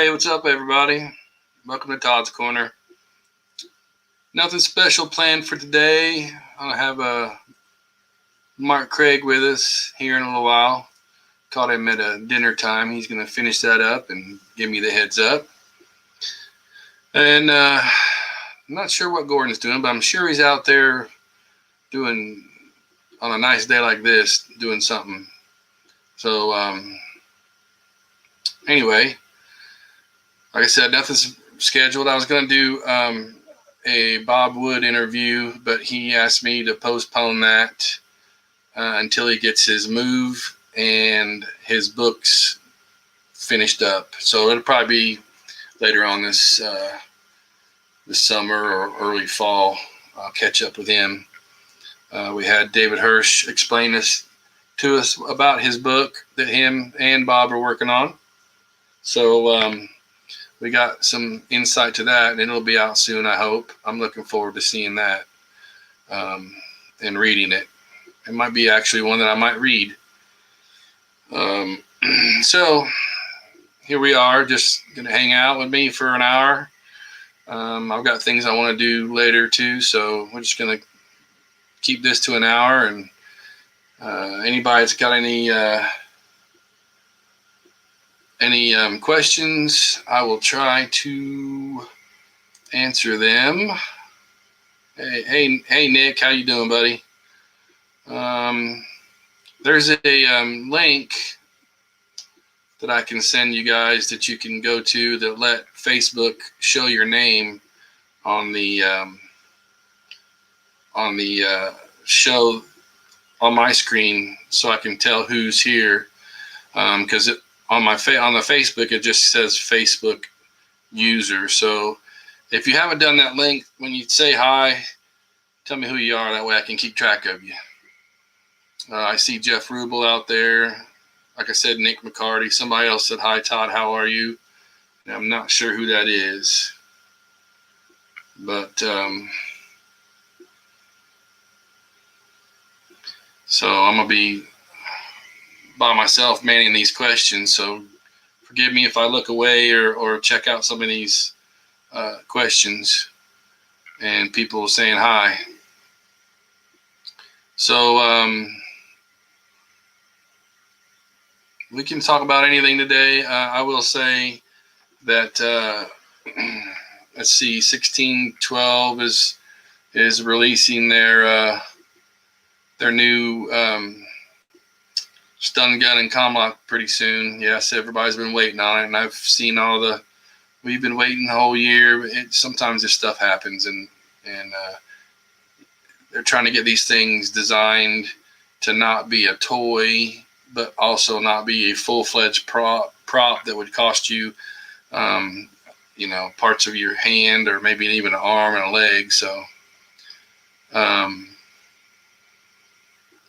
Hey, what's up, everybody? Welcome to Todd's Corner. Nothing special planned for today. I have Mark Craig with us here in a little while. Caught him at a dinner time. He's going to finish that up and give me the heads up. And I'm not sure what Gordon's doing, but I'm sure he's out there doing, on a nice day like this, doing something. So anyway, like I said, nothing's scheduled. I was going to do a Bob Wood interview, but he asked me to postpone that until he gets his move and his books finished up. So it'll probably be later on this summer or early fall. I'll catch up with him. We had David Hirsch explain to us about his book that him and Bob are working on. So we got some insight to that, and it'll be out soon, I hope. I'm looking forward to seeing that and reading it. It might be actually one that I might read. So here we are, just going to hang out with me for an hour. I've got things I want to do later too, so we're just going to keep this to an hour. And anybody that's got any questions, I will try to answer them. Hey, Nick, how you doing, buddy? There's a link that I can send you guys that you can go to that let Facebook show your name on the show on my screen, so I can tell who's here. Because on the Facebook it just says Facebook user. So if you haven't done that link, when you say hi, tell me who you are. That way I can keep track of you. I see Jeff Rubel out there. Like I said, Nick McCarty. Somebody else said, hi, Todd, how are you? And I'm not sure who that is. But, so I'm going to be by myself manning these questions. So forgive me if I look away or check out some of these questions and people saying hi. So, we can talk about anything today. I will say that, let's see, 1612 is releasing their new stun gun and comm lock pretty soon. Yes, everybody's been waiting on it, and I've seen we've been waiting the whole year. But sometimes this stuff happens, and they're trying to get these things designed to not be a toy, but also not be a full-fledged prop that would cost you, parts of your hand or maybe even an arm and a leg. So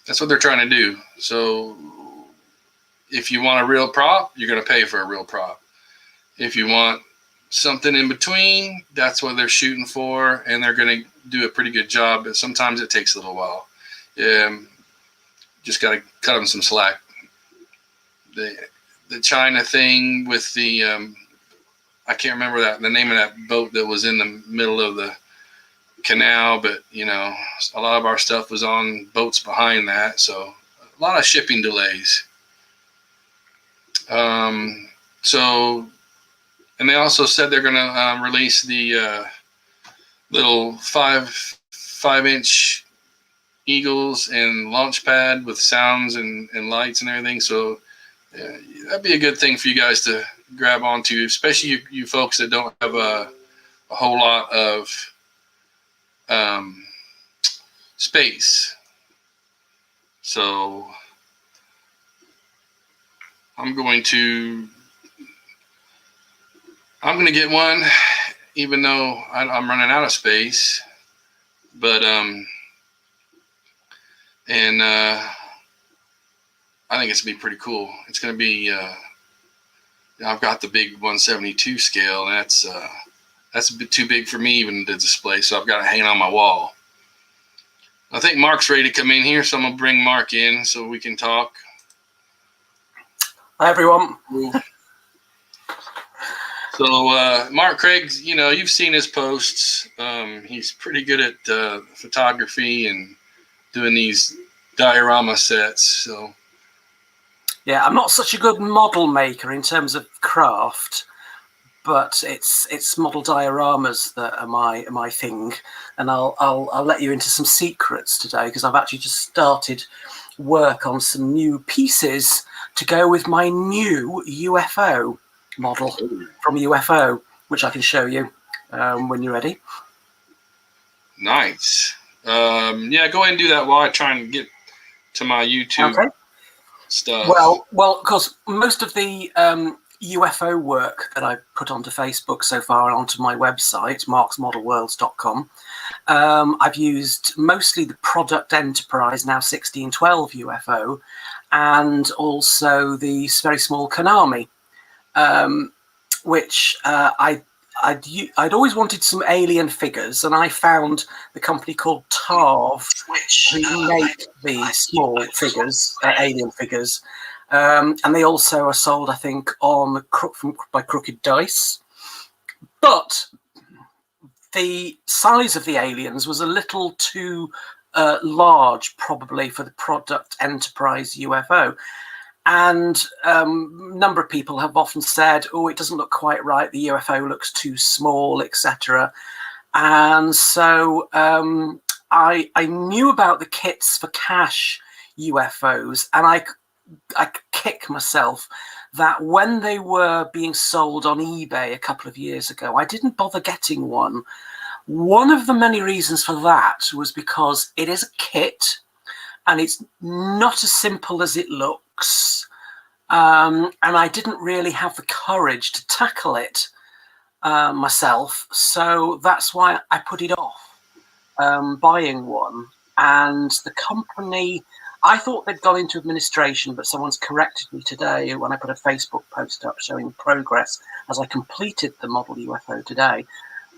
that's what they're trying to do. So if you want a real prop, you're going to pay for a real prop. If you want something in between, that's what they're shooting for, and they're going to do a pretty good job, but sometimes it takes a little while. Just got to cut them some slack. The China thing with the I can't remember the name of that boat that was in the middle of the canal, but a lot of our stuff was on boats behind that, so a lot of shipping delays. So, and they also said they're going to release the little 5-inch Eagles and launch pad with sounds and lights and everything. So that'd be a good thing for you guys to grab onto, especially you folks that don't have a whole lot of space. So I'm going to get one, even though I'm running out of space. But I think it's gonna be pretty cool. It's gonna be I've got the big 172 scale, and that's a bit too big for me even to display, so I've got it hanging on my wall. I think Mark's ready to come in here, so I'm gonna bring Mark in so we can talk. Hi everyone. So Mark Craig's, you've seen his posts. He's pretty good at photography and doing these diorama sets. So yeah, I'm not such a good model maker in terms of craft, but it's model dioramas that are my thing, and I'll let you into some secrets today, because I've actually just started work on some new pieces to go with my new UFO model from UFO, which I can show you when you're ready. Nice. Yeah, go ahead and do that while I try and get to my YouTube stuff. Well, of course, most of the UFO work that I've put onto Facebook so far and onto my website, marksmodelworlds.com, I've used mostly the Product Enterprise, now 1612 UFO, and also the very small Konami, which I'd always wanted some alien figures, and I found the company called Todd, who make the small figures, alien figures, and they also are sold, I think, by Crooked Dice. But the size of the aliens was a little too large, probably, for the Product Enterprise UFO. And a number of people have often said, oh, it doesn't look quite right, the UFO looks too small, etc. And so I knew about the kits for cash UFOs, and I kick myself that when they were being sold on eBay a couple of years ago, I didn't bother getting one. One of the many reasons for that was because it is a kit, and it's not as simple as it looks. And I didn't really have the courage to tackle it myself. So that's why I put it off buying one. And the company, I thought they'd gone into administration, but someone's corrected me today when I put a Facebook post up showing progress as I completed the model UFO today.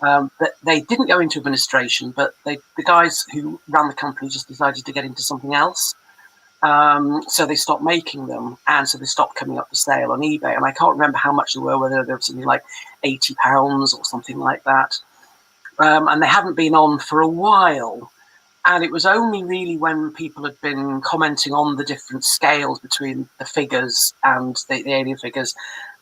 That they didn't go into administration, but the guys who ran the company just decided to get into something else. So they stopped making them, and so they stopped coming up for sale on eBay. And I can't remember how much they were, whether they were something like £80 or something like that. And they haven't been on for a while. And it was only really when people had been commenting on the different scales between the figures and the alien figures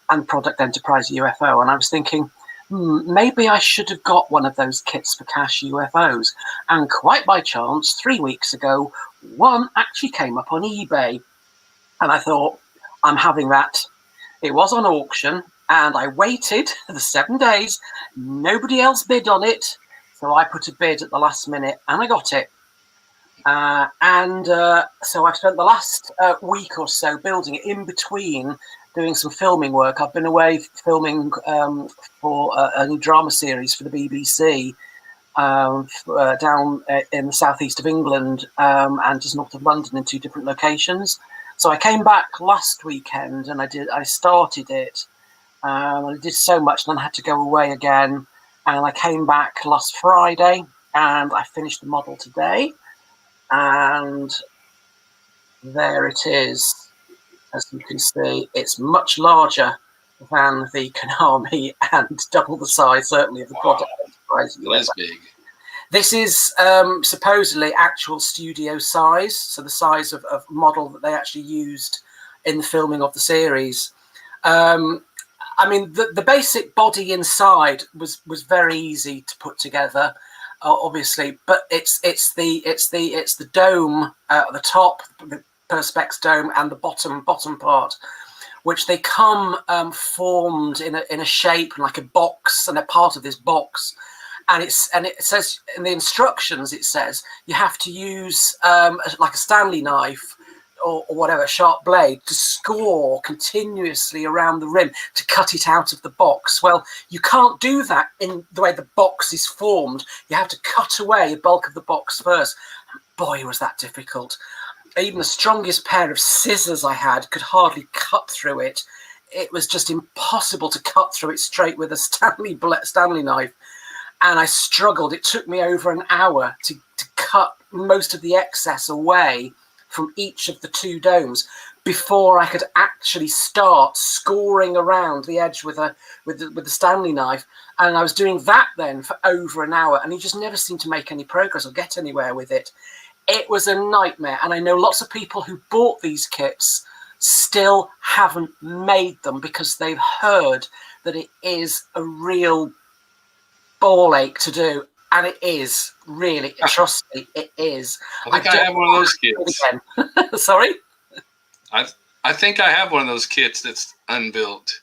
and Product Enterprise UFO. And I was thinking, maybe I should have got one of those kits for cash UFOs. And quite by chance, 3 weeks ago, one actually came up on eBay. And I thought, I'm having that. It was on auction, and I waited the 7 days. Nobody else bid on it. So I put a bid at the last minute, and I got it. So I've spent the last week or so building it, in between doing some filming work. I've been away filming for a new drama series for the BBC down in the southeast of England and just north of London in 2 different locations. So I came back last weekend and I started it. I did so much, and then I had to go away again. And I came back last Friday, and I finished the model today. And there it is. As you can see, it's much larger than the Konami and double the size, certainly, of the Product Enterprise. That's big. This is supposedly actual studio size, so the size of model that they actually used in the filming of the series. I mean, the basic body inside was very easy to put together, obviously, but it's the dome at the top, the Perspex dome, and the bottom part, which they come formed in a shape like a box, and a part of this box. And it says in the instructions, it says you have to use like a Stanley knife or whatever, sharp blade, to score continuously around the rim to cut it out of the box. Well, you can't do that in the way the box is formed. You have to cut away a bulk of the box first. And boy, was that difficult. Even the strongest pair of scissors I had could hardly cut through it. It was just impossible to cut through it straight with a Stanley knife. And I struggled. It took me over an hour to cut most of the excess away from each of the 2 domes before I could actually start scoring around the edge with the Stanley knife. And I was doing that then for over an hour, and he just never seemed to make any progress or get anywhere with it. It was a nightmare. And I know lots of people who bought these kits still haven't made them because they've heard that it is a real ball ache to do. And it is, really. Trust me, it is. I think I have one of those kits. Sorry? I think I have one of those kits that's unbuilt.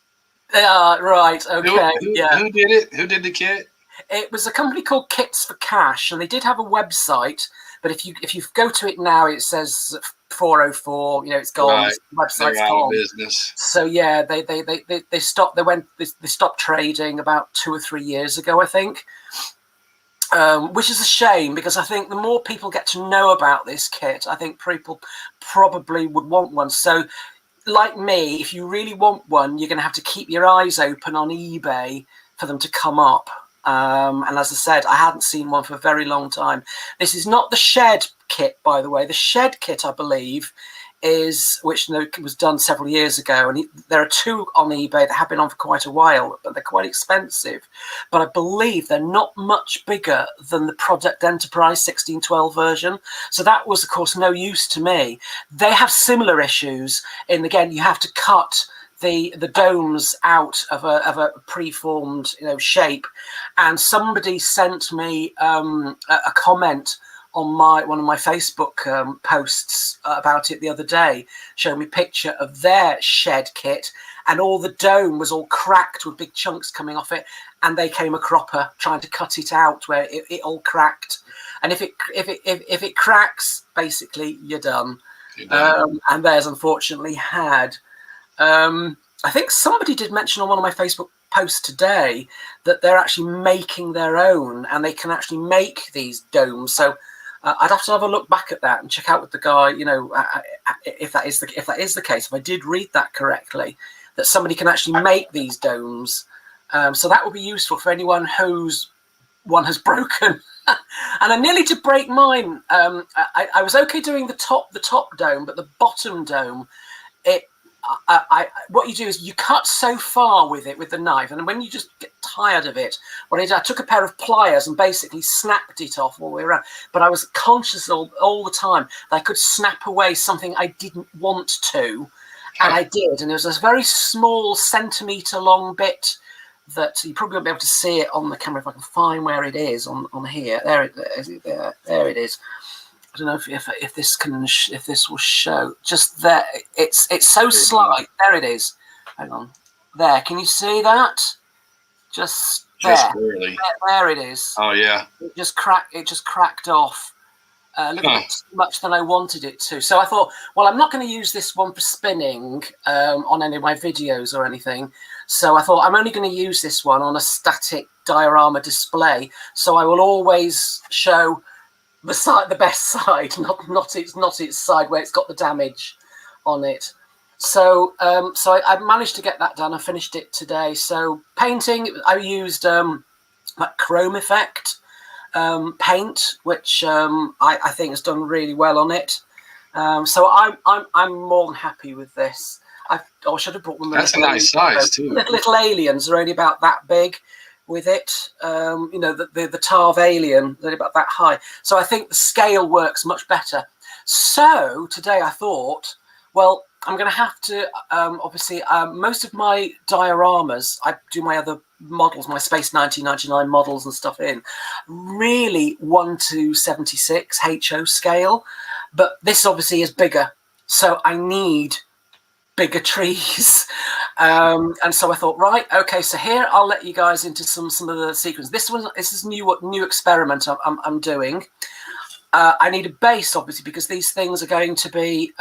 Right, okay. Who did it? Who did the kit? It was a company called Kits for Cash, and they did have a website, but if you go to it now, it says 404. It's gone. Right. The website's They're out gone. of business. So yeah, they stopped. They stopped trading about 2 or 3 years ago, I think. Which is a shame, because I think the more people get to know about this kit, I think people probably would want one. So, like me, if you really want one, you're going to have to keep your eyes open on eBay for them to come up. And as I said, I hadn't seen one for a very long time. This is not the Shed kit, by the way. The Shed kit, I believe, which was done several years ago, and there are 2 on eBay that have been on for quite a while, but they're quite expensive. But I believe they're not much bigger than the Project Enterprise 1612 version. So that was, of course, no use to me. They have similar issues in, again, you have to cut the domes out of a preformed shape, and somebody sent me a comment on one of my Facebook posts about it the other day, showing me a picture of their Shed kit, and all the dome was all cracked with big chunks coming off it, and they came a cropper trying to cut it out where it all cracked. And if it cracks, basically you're done. And theirs unfortunately had. I think somebody did mention on one of my Facebook posts today that they're actually making their own, and they can actually make these domes. So I'd have to have a look back at that and check out with the guy, if that is the case. If I did read that correctly, that somebody can actually make these domes. So that would be useful for anyone whose one has broken. And I nearly did break mine. I was okay doing the top dome, but the bottom dome, what you do is you cut so far with it with the knife, and when you just get tired of it, what I did, I took a pair of pliers and basically snapped it off all the way around. But I was conscious all the time that I could snap away something I didn't want to, and I did. And there was this very small centimetre long bit that you probably won't be able to see it on the camera if I can find where it is on here. There it is. I don't know if this will show. Just there, it's so slight. There it is. Hang on. There, can you see that? Just there. Barely. There it is. Oh yeah. It just cracked off a little bit too much than I wanted it to. So I thought, well, I'm not going to use this one for spinning on any of my videos or anything. So I thought I'm only going to use this one on a static diorama display. So I will always show the best side, not its side where it's got the damage on it. So I managed to get that done. I finished it today. So painting, I used that chrome effect paint, which I think has done really well on it. So I'm more than happy with this. I should have brought one. That's a nice size too. Little aliens are only about that big with it. The Tarv alien, they're about that high. So I think the scale works much better. So today I thought, well, I'm going to have to, obviously, most of my dioramas, I do my other models, my Space 1999 models and stuff in, really 1:76 HO scale. But this obviously is bigger. So I need bigger trees. And so I thought, right, okay, so here I'll let you guys into some of the sequence. This is new experiment I'm doing. I need a base, obviously, because these things are going to be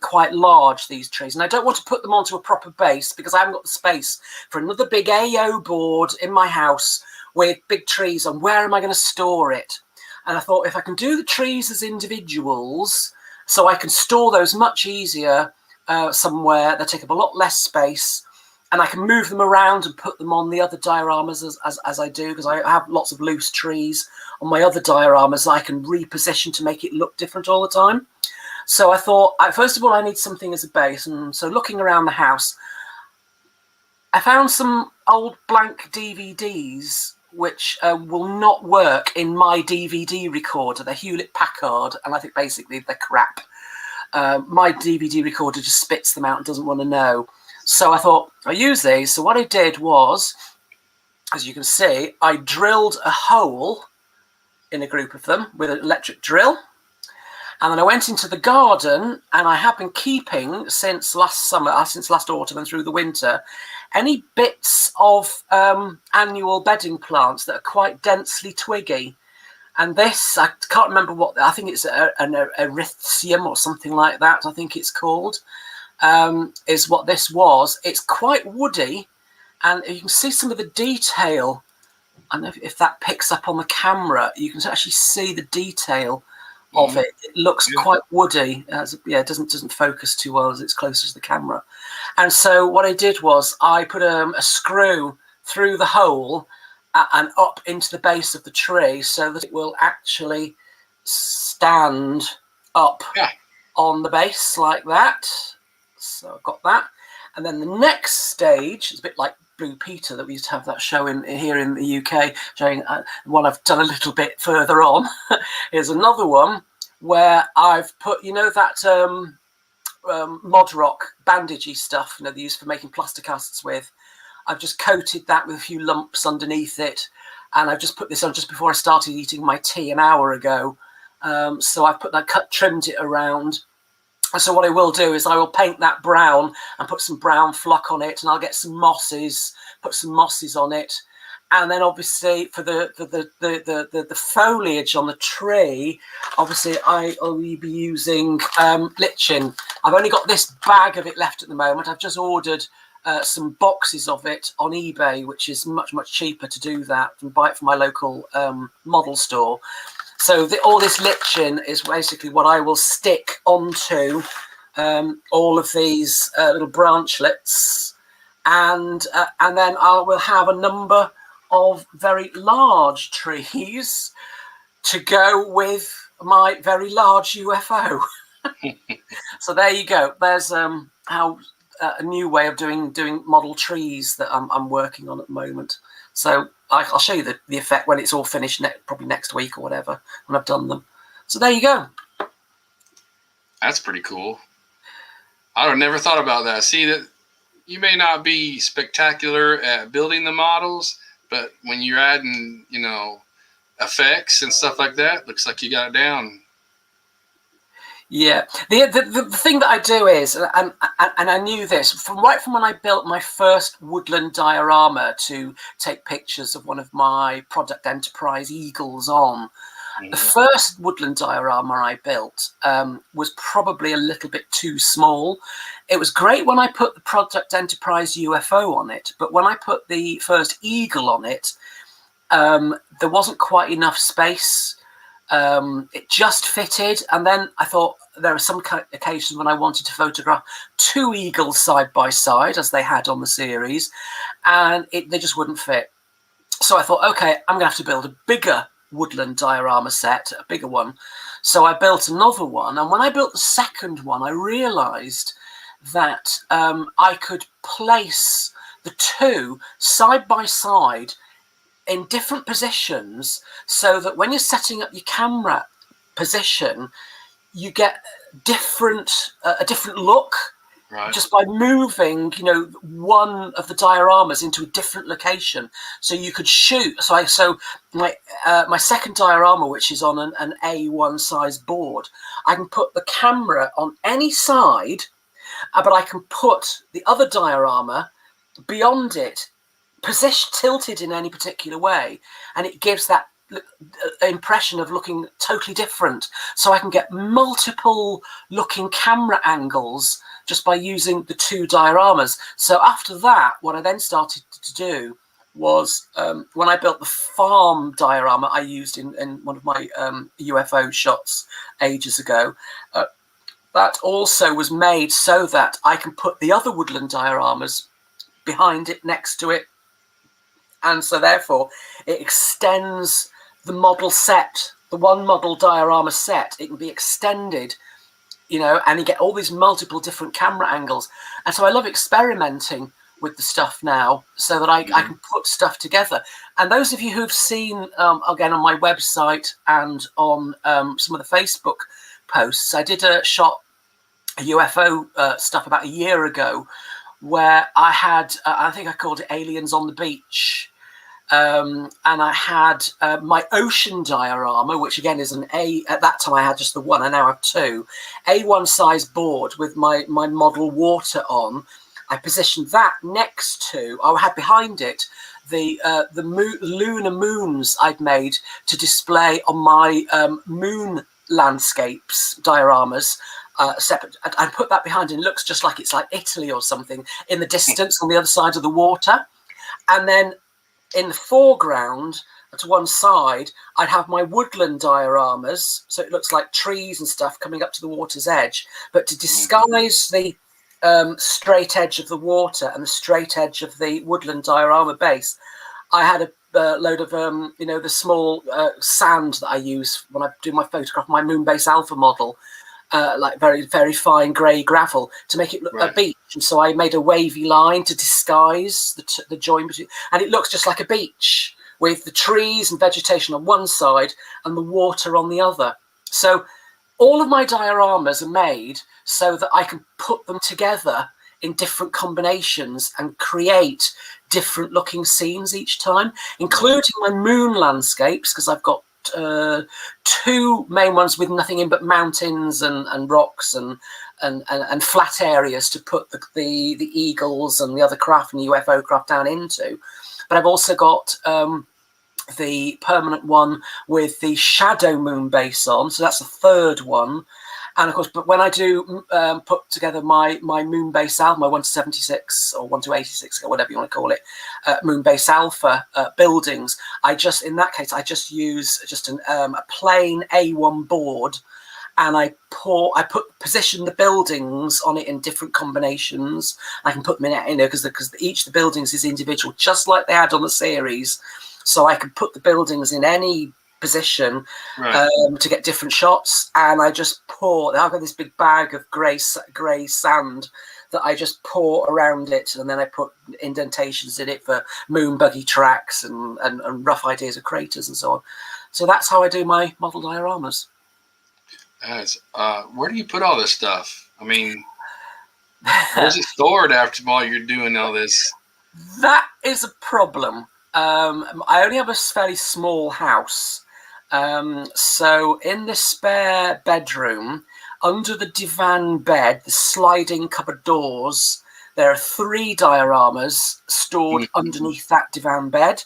quite large, these trees. And I don't want to put them onto a proper base because I haven't got the space for another big AO board in my house with big trees. And where am I going to store it? And I thought, if I can do the trees as individuals, so I can store those much easier somewhere, they take up a lot less space, and I can move them around and put them on the other dioramas as I do, because I have lots of loose trees on my other dioramas that I can reposition to make it look different all the time. So I thought, first of all, I need something as a base. And so looking around the house, I found some old blank DVDs which will not work in my DVD recorder. They're Hewlett-Packard, and I think basically they're crap. My DVD recorder just spits them out and doesn't want to know. So I thought, I'll use these. So what I did was, as you can see, I drilled a hole in a group of them with an electric drill. And then I went into the garden, and I have been keeping since last summer, since last autumn and through the winter, any bits of annual bedding plants that are quite densely twiggy. And this, I can't remember what, I think it's an erythium or something like that, I think it's called, is what this was. It's quite woody, and you can see some of the detail. I don't know if that picks up on the camera. You can actually see the detail of it. It looks quite woody. It doesn't focus too well as it's closer to the camera. And so what I did was I put a screw through the hole and up into the base of the tree so that it will actually stand up on the base like that. So I've got that. And then the next stage is a bit like Blue Peter that we used to have that show here in the UK, showing one I've done a little bit further on. Here's another one where I've put, that Mod Rock bandagey stuff, they use for making plaster casts with. I've just coated that with a few lumps underneath it, and I've just put this on just before I started eating my tea an hour ago. So I've put that, trimmed it around. So what I will do is I will paint that brown and put some brown flock on it, and I'll get some mosses, put some mosses on it. And then obviously for the foliage on the tree, obviously I will be using lichen. I've only got this bag of it left at the moment. I've just ordered some boxes of it on eBay, which is much, much cheaper to do that and buy it from my local model store. So all this lichen is basically what I will stick onto all of these little branchlets, and then I will have a number of very large trees to go with my very large UFO. So there you go. There's how a new way of doing model trees that I'm working on at the moment. So I'll show you the effect when it's all finished, probably next week or whatever, when I've done them. So there you go. That's pretty cool. I would have never thought about that. See, that you may not be spectacular at building the models, but when you're adding, effects and stuff like that, looks like you got it down. Yeah, the thing that I do is, and I knew this from when I built my first woodland diorama to take pictures of one of my Project Enterprise Eagles on. The first woodland diorama I built was probably a little bit too small. It was great when I put the Project Enterprise UFO on it, but when I put the first Eagle on it, there wasn't quite enough space. It just fitted, and then I thought there are some occasions when I wanted to photograph two eagles side by side, as they had on the series, and they just wouldn't fit. So I thought, okay, I'm gonna have to build a bigger woodland diorama set, a bigger one. So I built another one, and when I built the second one, I realized that I could place the two side by side in different positions, so that when you're setting up your camera position, you get a different look, right, just by moving, one of the dioramas into a different location. So you could shoot. So my second diorama, which is on an A1 size board, I can put the camera on any side, but I can put the other diorama beyond it, tilted in any particular way, and it gives that impression of looking totally different. So I can get multiple looking camera angles just by using the two dioramas. So after that, what I then started to do was, when I built the farm diorama I used in one of my UFO shots ages ago, that also was made so that I can put the other woodland dioramas behind it, next to it. And so therefore it extends the model set, the one model diorama set. It can be extended you know, and you get all these multiple different camera angles. And so I love experimenting with the stuff now so that I can put stuff together. And those of you who've seen, again, on my website and on some of the Facebook posts, I did a UFO stuff about a year ago where I had, I think I called it Aliens on the Beach. And I had my ocean diorama, which again is an at that time I had just the one, I now have two, A1 size board with my model water on. I positioned that next to, I had behind it the lunar moons I'd made to display on my moon landscapes dioramas. Separate. I put that behind, and it looks just like it's like Italy or something in the distance on the other side of the water. And then in the foreground, to one side, I'd have my woodland dioramas, so it looks like trees and stuff coming up to the water's edge. But to disguise the straight edge of the water and the straight edge of the woodland diorama base, I had a load of you know, the small sand that I use when I do my photograph, my Moonbase Alpha model, like very, very fine grey gravel to make it look a beach. And so I made a wavy line to disguise the join between, and it looks just like a beach with the trees and vegetation on one side and the water on the other. So all of my dioramas are made so that I can put them together in different combinations and create different looking scenes each time, including my moon landscapes, because I've got two main ones with nothing in but mountains and rocks and flat areas to put the eagles and the other craft and the UFO craft down into. But I've also got the permanent one with the shadow moon base on, so that's the third one. And of course, but when I do put together my Moonbase Alpha, my 1-76 or 1-86, or whatever you want to call it, Moonbase Alpha buildings, in that case, I just use just a plain A1 board, and I position the buildings on it in different combinations. I can put them in, you know, because each of the buildings is individual, just like they had on the series. So I can put the buildings in any position to get different shots, and I just I've got this big bag of grey sand that I just pour around it, and then I put indentations in it for moon buggy tracks and rough ideas of craters and so on. So that's how I do my model dioramas. Where do you put all this stuff? I mean, where's it stored after while you're doing all this? That is a problem. I only have a fairly small house. So in the spare bedroom, under the divan bed, the sliding cupboard doors, there are 3 dioramas stored underneath that divan bed.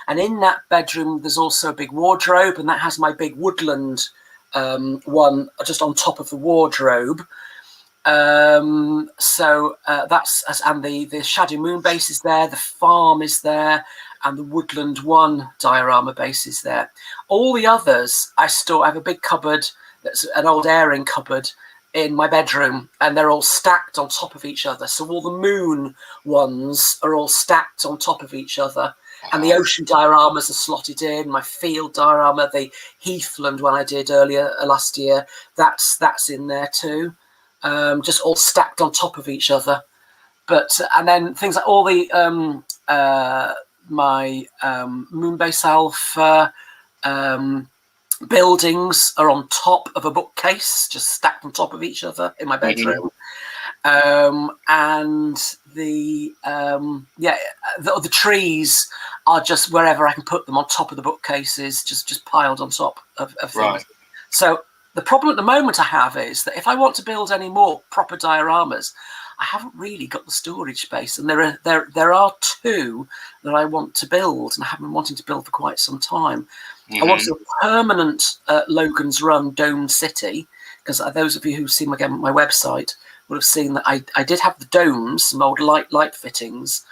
And in that bedroom, there's also a big wardrobe, and that has my big woodland one just on top of the wardrobe. So that's, and the shadow moon base is there, the farm is there, and the woodland one diorama base is there. All the others I have a big cupboard that's an old airing cupboard in my bedroom, and they're all stacked on top of each other. So all the moon ones are all stacked on top of each other. And the ocean dioramas are slotted in. My field diorama, the Heathland one I did earlier last year, that's in there too. Just all stacked on top of each other. But and then things like all the my Moonbase Alpha buildings are on top of a bookcase, just stacked on top of each other in my bedroom. And the trees are just wherever I can put them on top of the bookcases, just piled on top of things. Right. So the problem at the moment I have is that if I want to build any more proper dioramas, I haven't really got the storage space, and there are 2 that I want to build, and I have been wanting to build for quite some time. I want a permanent Logan's Run domed city, because those of you who've seen again my website would have seen that I did have the domes, some old light fittings,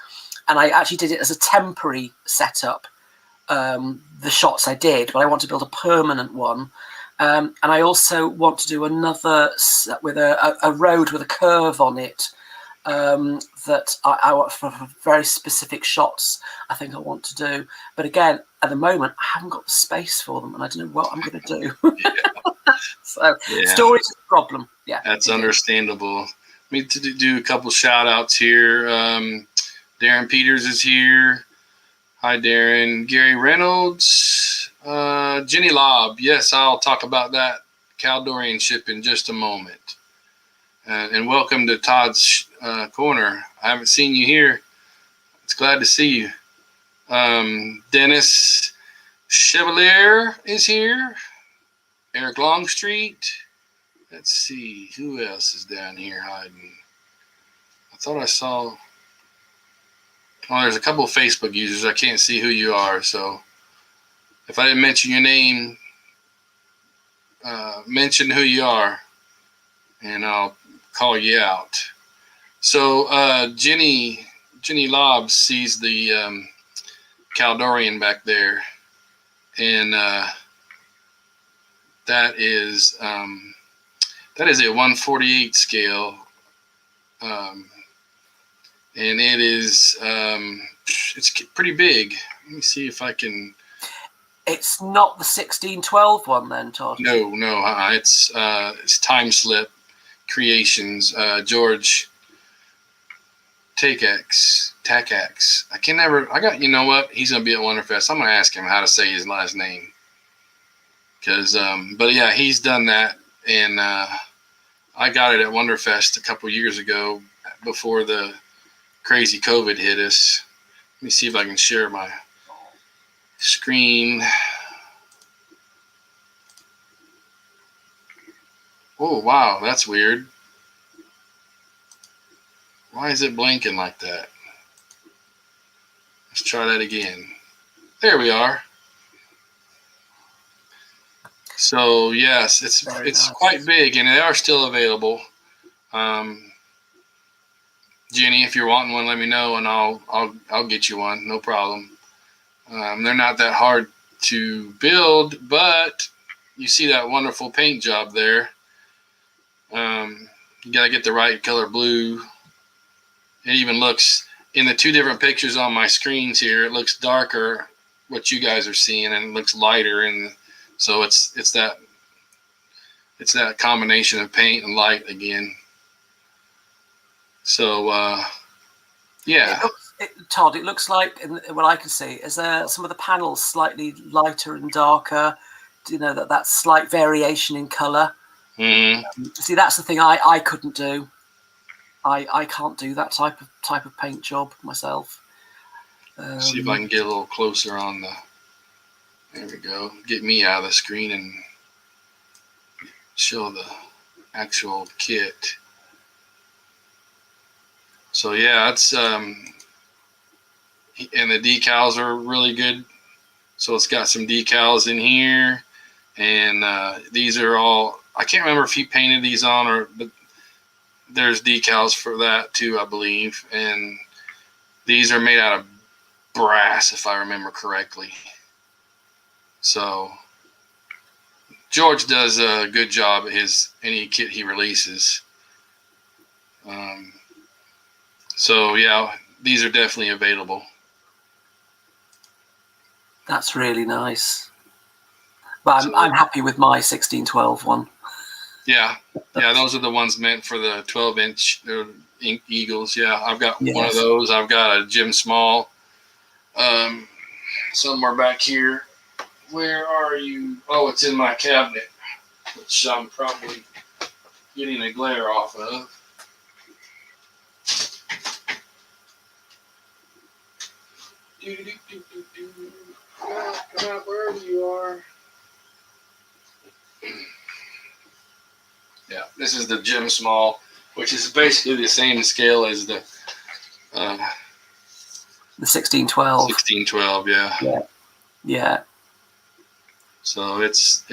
and I actually did it as a temporary setup. The shots I did, but I want to build a permanent one. And I also want to do another with a road with a curve on it, that I want for very specific shots. I think I want to do, but again, at the moment, I haven't got the space for them, and I don't know what I'm going to do. So storage is a problem. Yeah, that's understandable. Let me do a couple shout outs here. Darren Peters is here. Hi, Darren. Gary Reynolds. Jenny Lobb. Yes, I'll talk about that Caldorian ship in just a moment. And welcome to Todd's Corner. I haven't seen you here. It's glad to see you. Dennis Chevalier is here. Eric Longstreet. Let's see. Who else is down here hiding? I thought I saw... Oh, there's a couple of Facebook users. I can't see who you are, so if I didn't mention your name, mention who you are, and I'll call you out. So Jenny Lobb sees the Caldorian back there, and that is a 148 scale, and it is it's pretty big. Let me see if I can. It's not the 1612 one then, Todd? No, it's Time Slip Creations, George Takex. You know what? He's going to be at Wonderfest. I'm going to ask him how to say his last name. But yeah, he's done that. And I got it at Wonderfest a couple years ago before the crazy COVID hit us. Let me see if I can share my screen. Oh, wow, that's weird. Why is it blinking like that? Let's try that again. There we are. So yes, it's nice. Quite big, and they are still available. Jenny, if you're wanting one, let me know, and I'll get you one. No problem. They're not that hard to build, but you see that wonderful paint job there. You gotta get the right color blue. It even looks, in the two different pictures on my screens here, it looks darker, what you guys are seeing, and it looks lighter, and so it's that combination of paint and light again. So yeah. Todd, it looks like, what I can see, is some of the panels slightly lighter and darker. You know, that slight variation in color. Mm-hmm. See, that's the thing I couldn't do. I can't do that type of paint job myself. See if I can get a little closer on the. There we go. Get me out of the screen and show the actual kit. So yeah, it's and the decals are really good. So it's got some decals in here, and these are all. I can't remember if he painted these on, but there's decals for that too, I believe. And these are made out of brass, if I remember correctly. So George does a good job at any kit he releases. So yeah, these are definitely available. That's really nice. But I'm happy with my 1612 one. Yeah, those are the ones meant for the 12-inch Eagles. Yeah, I've got one of those. I've got a Jim Small somewhere back here. Where are you? Oh, it's in my cabinet, which I'm probably getting a glare off of. Come out wherever you are. Yeah, this is the Jim Small, which is basically the same scale as the 1612. 1612, yeah. Yeah. So this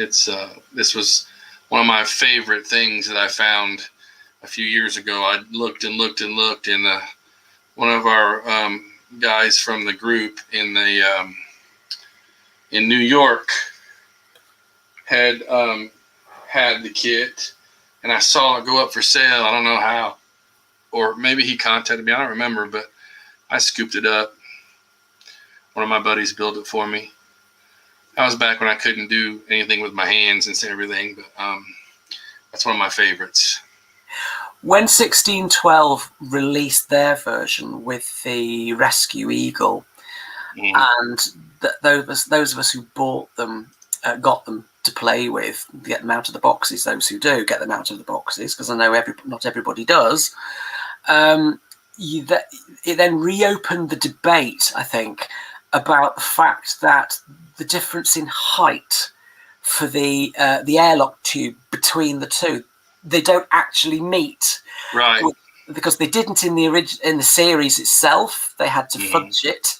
was one of my favorite things that I found a few years ago. I looked, and one of our guys from the group in New York had the kit, and I saw it go up for sale. I don't know how, or maybe he contacted me. I don't remember, but I scooped it up. One of my buddies built it for me. That was back when I couldn't do anything with my hands and everything, but that's one of my favorites. When 1612 released their version with the Rescue Eagle, and those of us who bought them got them to play with, get them out of the boxes. Those who do get them out of the boxes, because I know not everybody does. It then reopened the debate, I think, about the fact that the difference in height for the airlock tube between the two, they don't actually meet, right? Because they didn't in the series itself. They had to fudge it.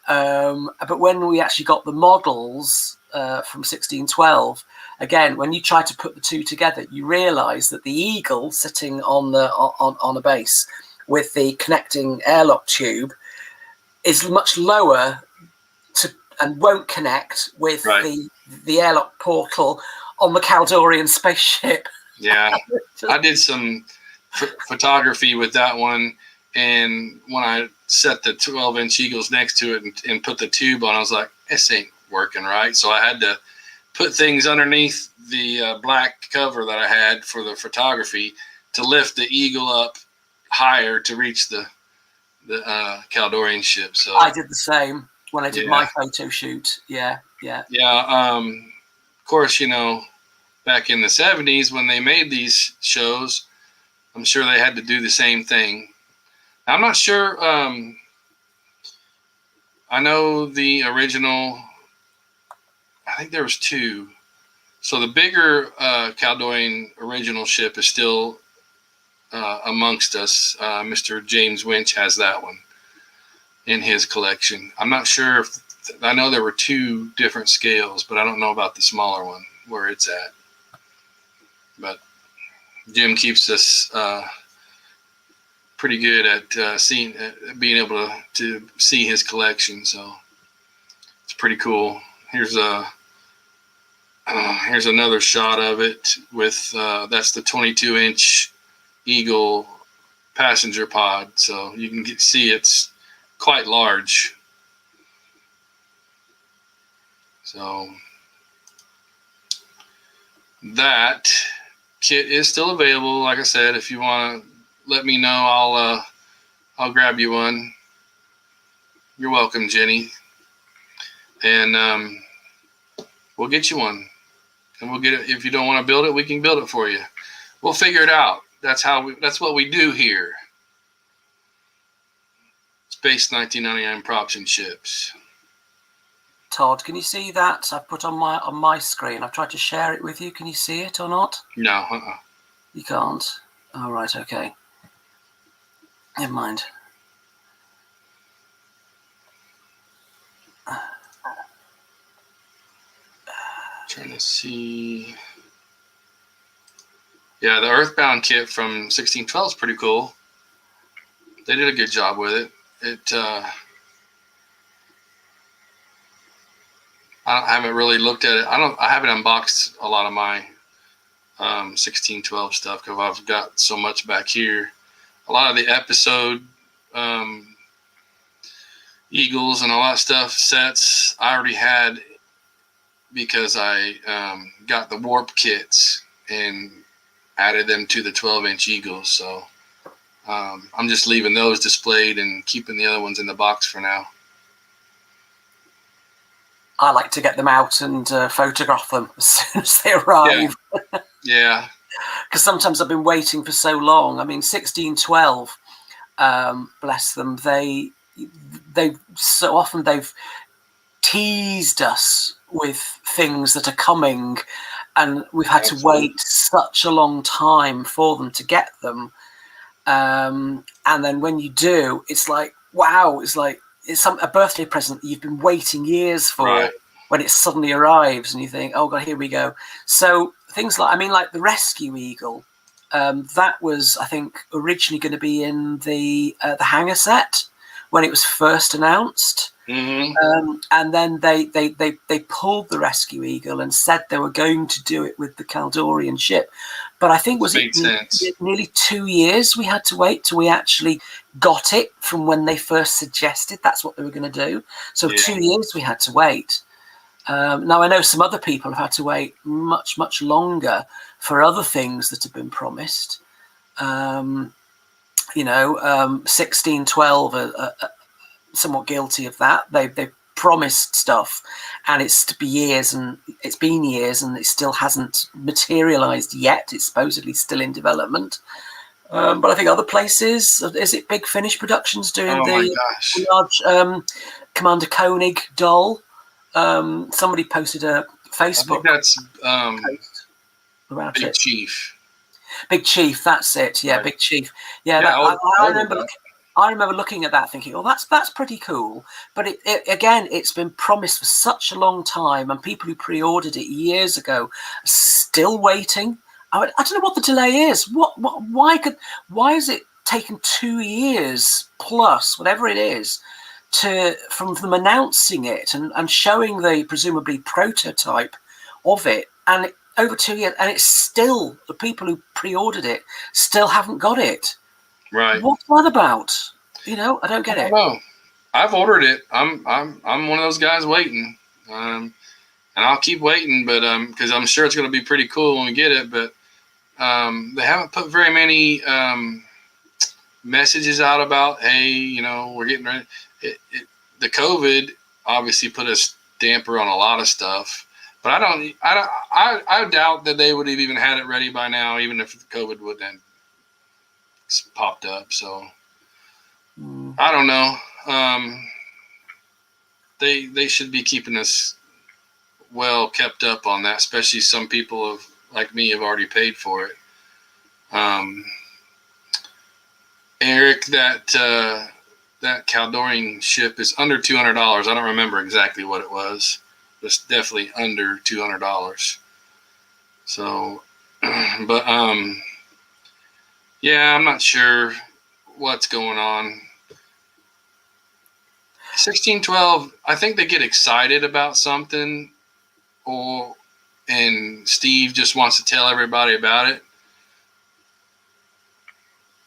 But when we actually got the models from 1612, again, when you try to put the two together, you realise that the Eagle sitting on a base with the connecting airlock tube is much lower and won't connect with the airlock portal on the Caldorian spaceship. Yeah, I did some photography with that one, and when I set the 12-inch Eagles next to it and put the tube on, I was like, this ain't working right. So I had to put things underneath the black cover that I had for the photography to lift the Eagle up higher to reach the Caldorian ship. So I did the same when I did my photo shoot. Yeah. Of course, back in the 70s when they made these shows, I'm sure they had to do the same thing. I'm not sure. I know the original, I think there was two. So the bigger Caldorian original ship is still amongst us. Mr. James Winch has that one in his collection. I'm not sure I know there were two different scales, but I don't know about the smaller one, where it's at. But Jim keeps us pretty good at being able to see his collection, so it's pretty cool. Here's another shot of it with that's the 22-inch Eagle passenger pod, so you can see it's quite large. So that kit is still available. Like I said, if you want to let me know, I'll grab you one. You're welcome, Jenny. And we'll get you one. And we'll get it. If you don't want to build it, we can build it for you. We'll figure it out. That's what we do here. Space 1999 props and ships. Todd, can you see that I've put on my screen? I've tried to share it with you. Can you see it or not? No. You can't. All right. Okay. Never mind. Trying to see. Yeah, the Earthbound kit from 1612 is pretty cool. They did a good job with it. I haven't really looked at it. I haven't unboxed a lot of my 1612 stuff because I've got so much back here. A lot of the episode Eagles and all that stuff sets I already had because I got the warp kits and added them to the 12-inch Eagles. So I'm just leaving those displayed and keeping the other ones in the box for now. I like to get them out and photograph them as soon as they arrive. Yeah. Because sometimes I've been waiting for so long. I mean, 1612, bless them, they so often they've teased us with things that are coming, and we've had to wait such a long time for them to get them. And then when you do, it's like, wow, it's like it's a birthday present that you've been waiting years for, when it suddenly arrives and you think, oh God, here we go. So things like the Rescue Eagle, that was, I think, originally going to be in the hangar set when it was first announced. Mm-hmm. And then they pulled the Rescue Eagle and said they were going to do it with the Caldorian ship. But I think nearly 2 years we had to wait till we actually got it from when they first suggested that's what they were going to do. So 2 years we had to wait. Now I know some other people have had to wait much, much longer for other things that have been promised. 1612 are somewhat guilty of that. They've promised stuff, and it's been years, and it still hasn't materialized yet. It's supposedly still in development. But I think other places, is it Big Finish Productions doing the large Commander Koenig doll? Somebody posted a Facebook post about Big it. Chief. Big Chief, that's it. Yeah, right. Big Chief. Yeah, I remember looking at that, thinking, "Oh, that's pretty cool." But it's been promised for such a long time, and people who pre-ordered it years ago are still waiting. I don't know what the delay is. Why is it taken 2 years plus, whatever it is, from them announcing it and showing the presumably prototype of it, and over 2 years, and it's still, the people who pre-ordered it still haven't got it. Right. What's that about? I don't get it. No, I've ordered it. I'm one of those guys waiting, and I'll keep waiting, but because I'm sure it's going to be pretty cool when we get it. But they haven't put very many messages out about, hey, we're getting ready. The COVID obviously put a damper on a lot of stuff, but I doubt that they would have even had it ready by now, even if the COVID wouldn't have popped up. So I don't know. They should be keeping us well kept up on that, especially some people like me have already paid for it. Eric, that Caldorian ship is under $200. I don't remember exactly what it was, but it's definitely under $200. So, but yeah, I'm not sure what's going on. 1612, I think they get excited about something, and Steve just wants to tell everybody about it.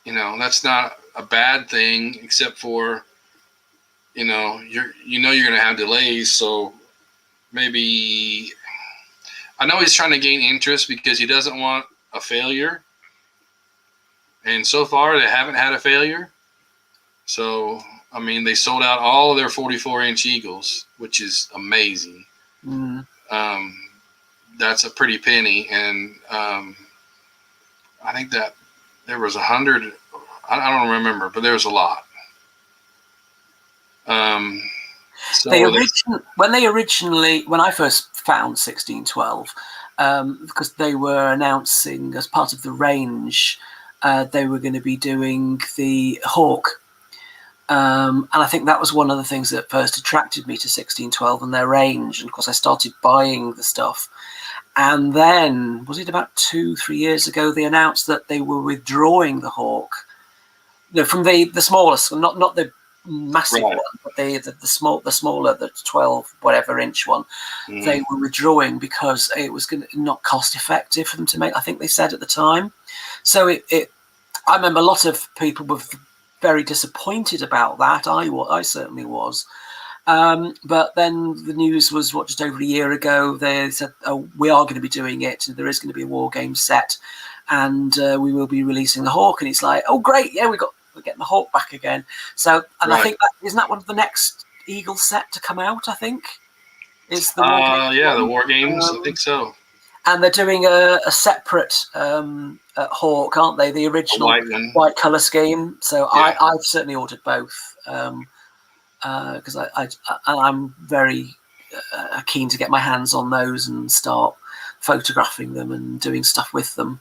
That's not a bad thing, except for, you're going to have delays. So maybe, I know he's trying to gain interest because he doesn't want a failure. And so far they haven't had a failure. So, they sold out all of their 44-inch Eagles, which is amazing. Mm. That's a pretty penny. And I think that there was 100, I don't remember, but there was a lot. When I first found 1612, because they were announcing as part of the range, they were going to be doing the Hawk. And I think that was one of the things that first attracted me to 1612 and their range. And of course, I started buying the stuff. And then, was it about 2-3 years ago, they announced that they were withdrawing the Hawk, from the smallest, not the massive one, but the smaller, the 12 whatever inch one. They were withdrawing because it was not cost effective for them to make, I think they said at the time. So I remember a lot of people were very disappointed about that. I certainly was. But then the news was, just over a year ago, they said, "Oh, we are going to be doing it. There is going to be a war game set, and we will be releasing the Hawk." And it's like, "Oh, great! Yeah, we're getting the Hawk back again." So, and right. I think isn't that one of the next Eagle set to come out? I think is the war game. Yeah, the war games. I think so. And they're doing a separate Hawk, aren't they? The original white color scheme. So yeah. I've certainly ordered both. Because I'm very keen to get my hands on those and start photographing them and doing stuff with them.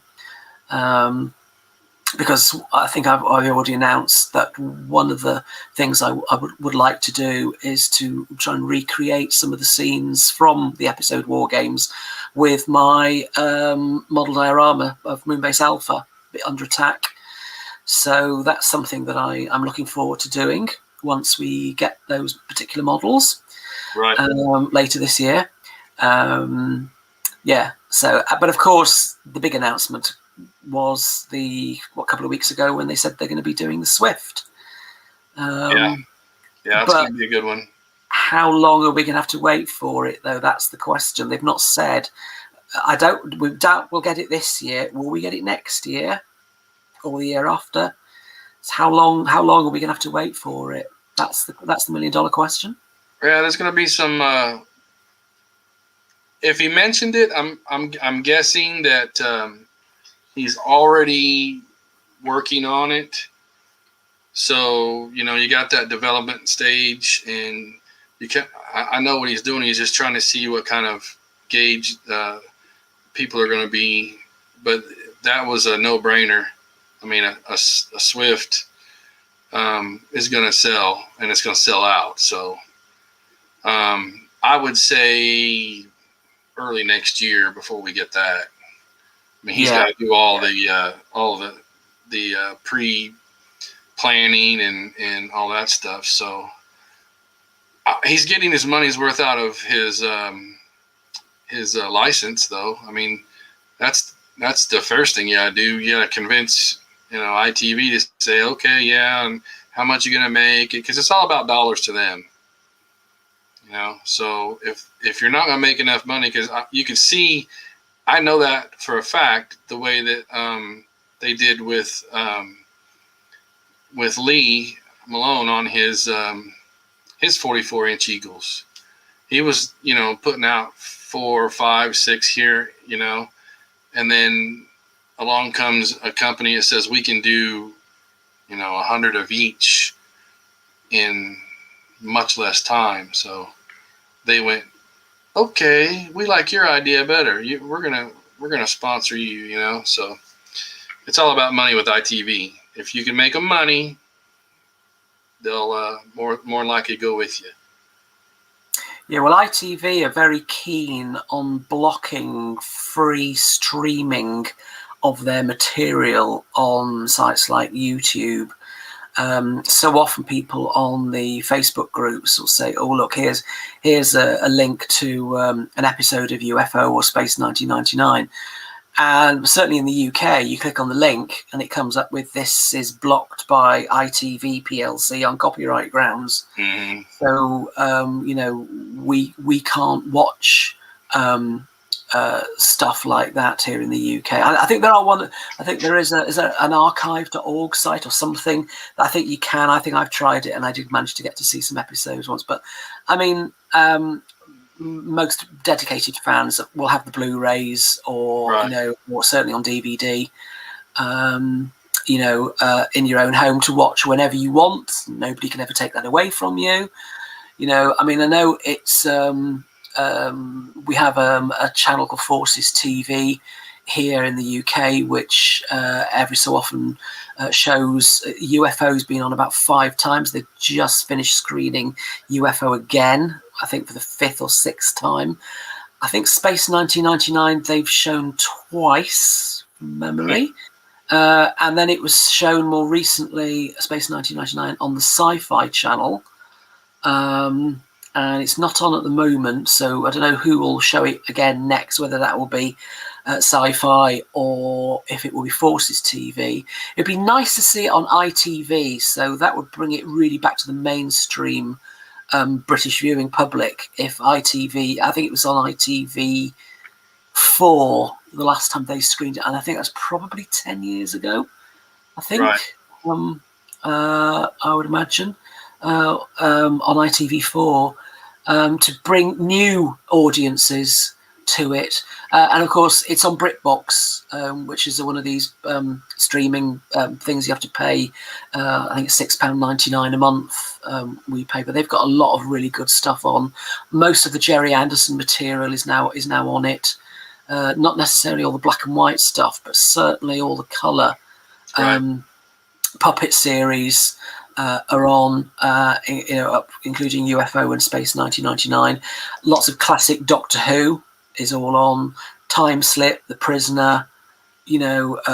Because I think I've already announced that one of the things I would like to do is to try and recreate some of the scenes from the episode War Games with my model diorama of Moonbase Alpha, Under Attack. So that's something that I'm looking forward to doing once we get those particular models later this year. So, but of course, the big announcement was a couple of weeks ago when they said they're going to be doing the Swift. Yeah, that's going to be a good one. How long are we going to have to wait for it, though? That's the question. They've not said. We doubt we'll get it this year. Will we get it next year? or the year after? So how long are we going to have to wait for it? That's the $1 million question. Yeah, there's going to be some. If he mentioned it, I'm guessing that he's already working on it. So you got that development stage, and you can. I know what he's doing. He's just trying to see what kind of gauge people are going to be. But that was a no-brainer. I mean, a Swift is going to sell, and it's going to sell out. So I would say early next year before we get that. I mean, he's got to do all the pre-planning and all that stuff. So he's getting his money's worth out of his license, though. I mean, that's the first thing you gotta do. You gotta convince ITV to say, okay, yeah, and how much you gonna make? Because it's all about dollars to them. So if you're not gonna make enough money, because you can see, I know that for a fact, the way that they did with Lee Malone on his 44-inch Eagles. He was putting out 4, 5, 6 here, and then along comes a company that says we can do 100 of each in much less time. So they went, okay, we like your idea better. We're gonna sponsor you. So it's all about money with ITV. If you can make them money, they'll more likely go with you. Yeah, well, ITV are very keen on blocking free streaming of their material on sites like YouTube. So often people on the Facebook groups will say, oh, look, here's a link to an episode of UFO or Space 1999. And certainly in the UK, you click on the link and it comes up with, this is blocked by ITV PLC on copyright grounds. Mm-hmm. So, we can't watch stuff like that here in the UK. I think there is an archive.org site or something that I think you can. I think I've tried it and I did manage to get to see some episodes once. But I mean, most dedicated fans will have the Blu-rays or right. or certainly on DVD, in your own home to watch whenever you want. Nobody can ever take that away from you. I mean, I know it's we have a channel called Forces TV here in the UK, which every so often shows UFOs being on about 5 times. They've just finished screening UFO again, I think for the 5th or 6th time. I think Space 1999 they've shown twice from memory. And then it was shown more recently, Space 1999, on the Sci-Fi channel. And it's not on at the moment, so I don't know who will show it again next, whether that will be Sci-Fi or if it will be Forces TV. It'd be nice to see it on ITV, so that would bring it really back to the mainstream British viewing public. If ITV, I think it was on ITV4 the last time they screened it, and I think that's probably 10 years ago, I think. Right. I would imagine. On ITV4 to bring new audiences to it, and of course it's on BritBox, which is one of these streaming things you have to pay. I think it's £6.99 a month we pay, but they've got a lot of really good stuff on. Most of the Jerry Anderson material is now on it. Not necessarily all the black and white stuff, but certainly all the colour. Puppet series are on, including UFO and Space 1999. Lots of classic Doctor Who is all on. Time Slip, The Prisoner,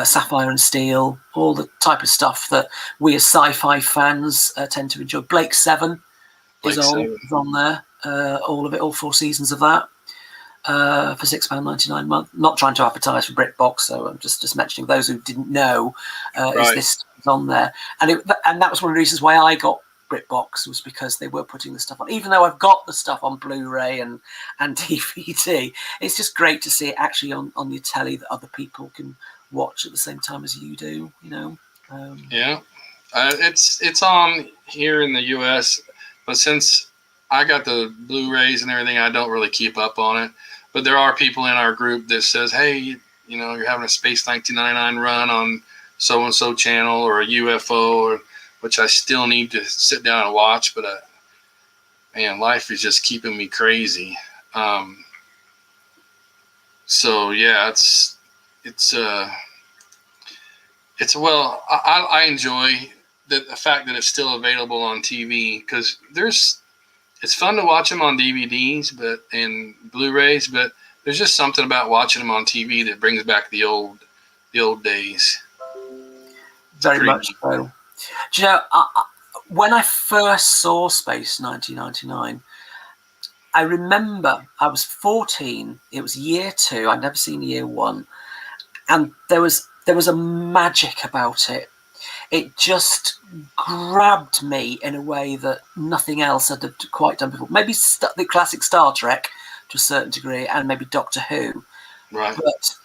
Sapphire and Steel, all the type of stuff that we as sci-fi fans tend to enjoy. Blake 7 is on there. All of it, all 4 seasons of that. For £6.99 a month. Not trying to advertise for BritBox, so I'm just mentioning those who didn't know. Is this on there? And that was one of the reasons why I got BritBox, was because they were putting the stuff on. Even though I've got the stuff on Blu-ray and DVD, it's just great to see it actually on your telly that other people can watch at the same time as you do. Yeah, it's on here in the U.S., but since I got the Blu-rays and everything, I don't really keep up on it. But there are people in our group that says, "Hey, you're having a Space 1999 run on so and so channel or a UFO," which I still need to sit down and watch. But man, life is just keeping me crazy. So yeah, well, I enjoy the fact that it's still available on TV, because it's fun to watch them on DVDs and Blu-rays, but there's just something about watching them on TV that brings back the old days. Very much so. Do you know, when I first saw Space 1999, I remember I was 14. It was year 2. I'd never seen year 1, and there was a magic about it. It just grabbed me in a way that nothing else had quite done before. Maybe the classic Star Trek to a certain degree, and maybe Doctor Who. Right. But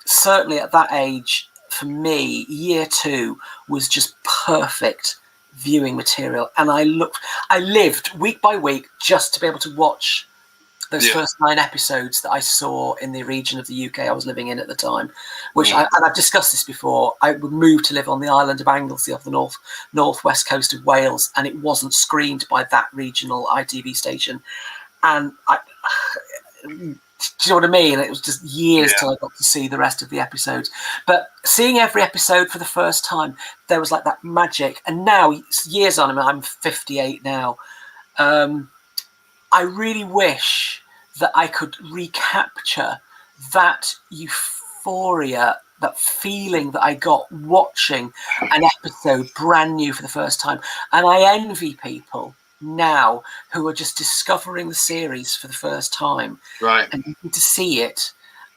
certainly at that age, for me, year 2 was just perfect viewing material. And I lived week by week just to be able to watch those first 9 episodes that I saw in the region of the UK I was living in at the time, which and I've discussed this before. I would move to live on the island of Anglesey off the northwest coast of Wales, and it wasn't screened by that regional ITV station. And do you know what I mean? It was just years till I got to see the rest of the episodes. But seeing every episode for the first time, there was like that magic. And now, years on, I'm 58 now. I really wish that I could recapture that euphoria, that feeling that I got watching an episode brand new for the first time. And I envy people now who are just discovering the series for the first time, right, and need to see it.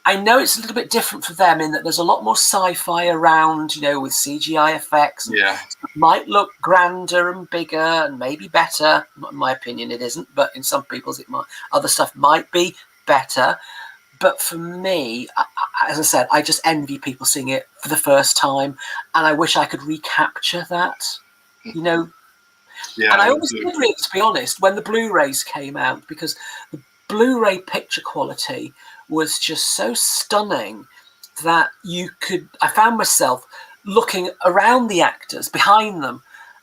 I know it's a little bit different for them in that there's a lot more sci-fi around, with CGI effects. Yeah. It might look grander and bigger and maybe better. Not in my opinion, it isn't, but in some people's, it might. Other stuff might be better. But for me, as I said, I just envy people seeing it for the first time, and I wish I could recapture that. Yeah, and I always did, really, to be honest, when the Blu-rays came out, because the Blu-ray picture quality was just so stunning that I found myself looking around the actors, behind them,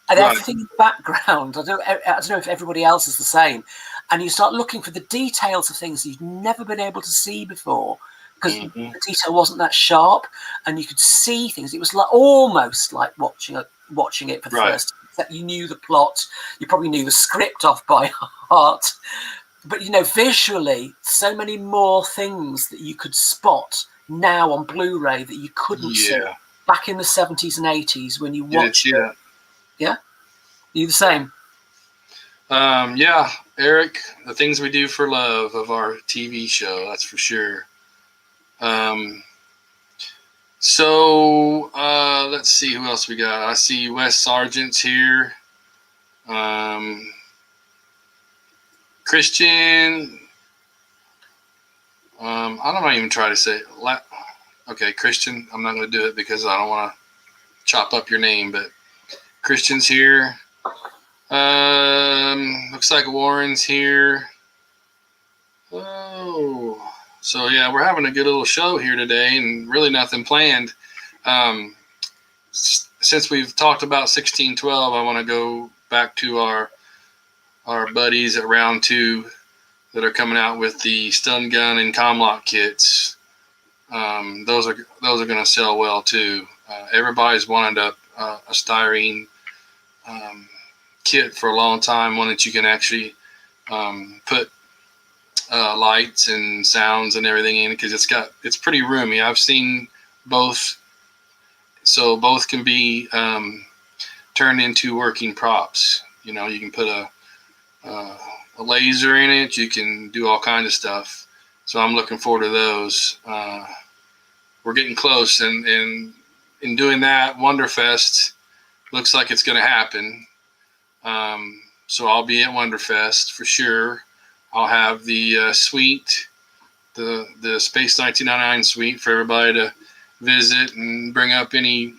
and everything in the background. I don't know if everybody else is the same. And you start looking for the details of things you've never been able to see before, because the detail wasn't that sharp, and you could see things. It was almost like watching it for the first time. That you knew the plot, you probably knew the script off by heart, but visually, so many more things that you could spot now on Blu-ray that you couldn't see back in the 70s and 80s when you watched it. Yeah, you the same? Yeah, Eric, the things we do for love of our TV show, that's for sure. So let's see who else we got. I see Wes Sargent's here. Christian. I don't even try to say it. Okay, Christian. I'm not going to do it because I don't want to chop up your name, but Christian's here. Looks like Warren's here. Oh, so yeah, we're having a good little show here today, and really nothing planned. Since we've talked about 1612, I want to go back to our buddies at Round 2 that are coming out with the stun gun and comlock kits. Those are going to sell well too. Everybody's wanted a styrene kit for a long time, one that you can actually put lights and sounds and everything in, because it's pretty roomy. I've seen both, so both can be turned into working props. You can put a laser in it. You can do all kinds of stuff. So I'm looking forward to those. We're getting close, and in doing that, Wonderfest looks like it's going to happen. So I'll be at Wonderfest for sure. I'll have the suite, the Space 1999 suite for everybody to visit and bring up any,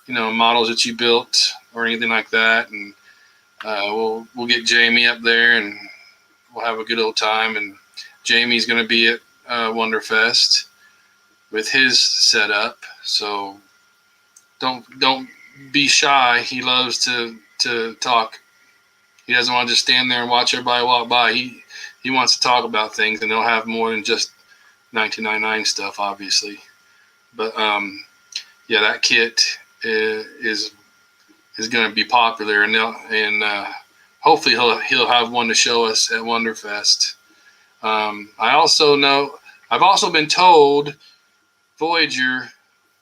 models that you built or anything like that. And we'll get Jamie up there and we'll have a good old time. And Jamie's going to be at Wonderfest with his setup. So don't be shy. He loves to talk. He doesn't want to just stand there and watch everybody walk by. He wants to talk about things, and they'll have more than just 1999 stuff, obviously. But yeah, that kit is going to be popular, and hopefully he'll have one to show us at Wonderfest. I've also been told Voyager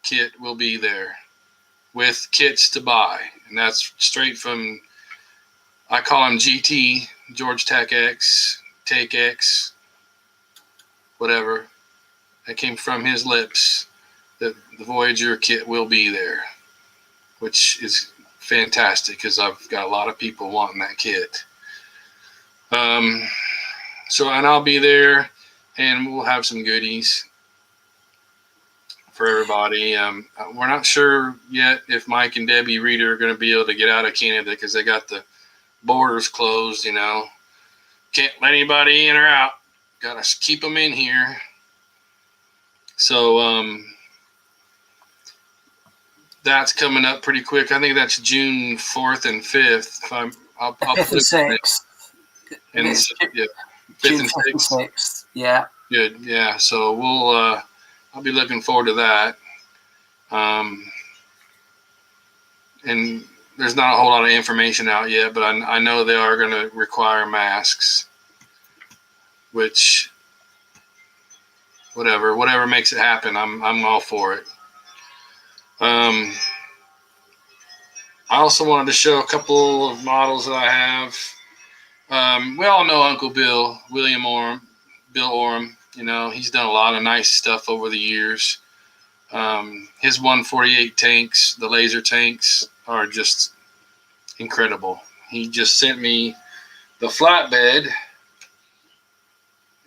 kit will be there with kits to buy, and that's straight from, I call him GT, George Tech X, Take X, whatever. That came from his lips, that the Voyager kit will be there, which is fantastic because I've got a lot of people wanting that kit. And I'll be there, and we'll have some goodies for everybody. We're not sure yet if Mike and Debbie Reeder are going to be able to get out of Canada because they got the borders closed, Can't let anybody in or out. Got to keep them in here. So that's coming up pretty quick. I think that's June 4th and 5th. I'll 5th and 6th. And yeah, 5th and 6th. Yeah. Good. Yeah. So I'll be looking forward to that. And there's not a whole lot of information out yet, but I know they are going to require masks, which whatever makes it happen, I'm all for it. I also wanted to show a couple of models that I have. We all know Uncle Bill, Bill Oram. He's done a lot of nice stuff over the years. His 148 tanks, the laser tanks, are just incredible. He just sent me the flatbed,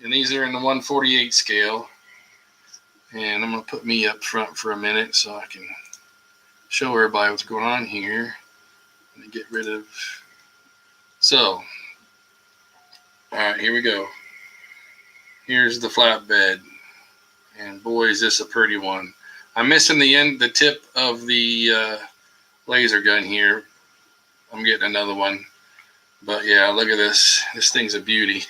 and these are in the 148 scale. And I'm going to put me up front for a minute so I can show everybody what's going on here. Let me get rid of. So, all right, here we go. Here's the flatbed, and boy, is this a pretty one. I'm missing the tip of the laser gun here. I'm getting another one, but yeah, look at this. This thing's a beauty.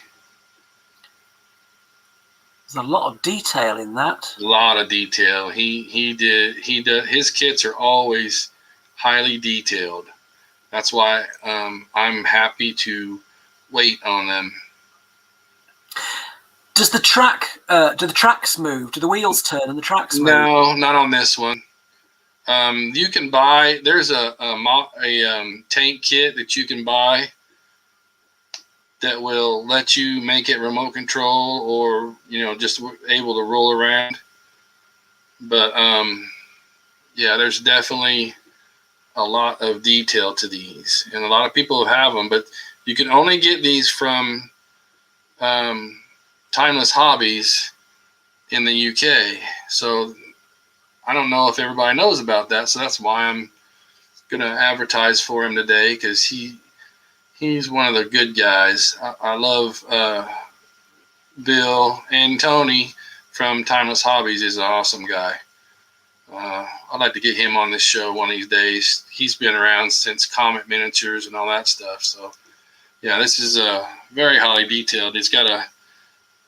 There's a lot of detail in that. A lot of detail. His kits are always highly detailed. That's why I'm happy to wait on them. Does the track? Do the tracks move? Do the wheels turn and the tracks move? No, not on this one. You can buy. There's a tank kit that you can buy that will let you make it remote control, or just able to roll around. But yeah, there's definitely a lot of detail to these, and a lot of people have them. But you can only get these from Timeless Hobbies in the UK. So I don't know if everybody knows about that. So that's why I'm gonna advertise for him today, because he's one of the good guys. I love Bill, and Tony from Timeless Hobbies is an awesome guy. I'd like to get him on this show one of these days. He's been around since Comet Miniatures and all that stuff. So yeah, this is very highly detailed. It's got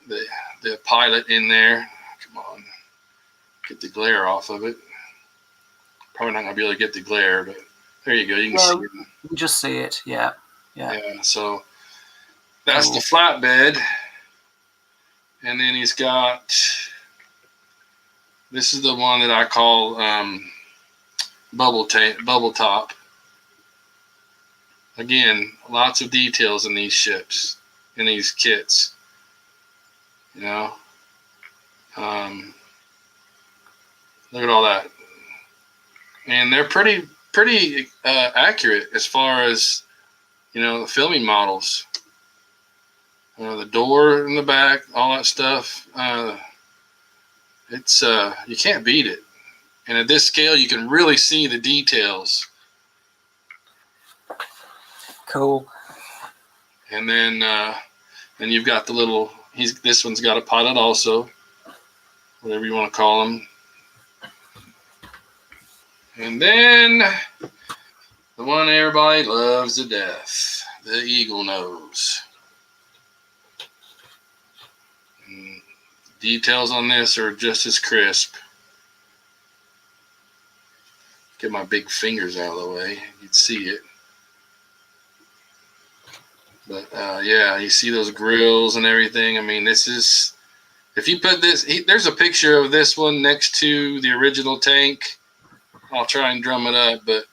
the pilot in there. Come on, get the glare off of it. Probably not gonna be able to get the glare, but there you go. You can see it. You can just see it. Yeah. So that's the flatbed, and then he's got. This is the one that I call bubble top. Again, lots of details in these ships, in these kits. Look at all that, and they're pretty accurate as far as the filming models. The door in the back, all that stuff. It's you can't beat it. And at this scale, you can really see the details. Cool. And then you've got the little, this one's got a pilot also, whatever you want to call them. And then the one everybody loves to death, the eagle nose. And details on this are just as crisp. Get my big fingers out of the way, you'd see it. But yeah, you see those grills and everything. I mean, this is, if you put this, there's a picture of this one next to the original tank. I'll try and drum it up, but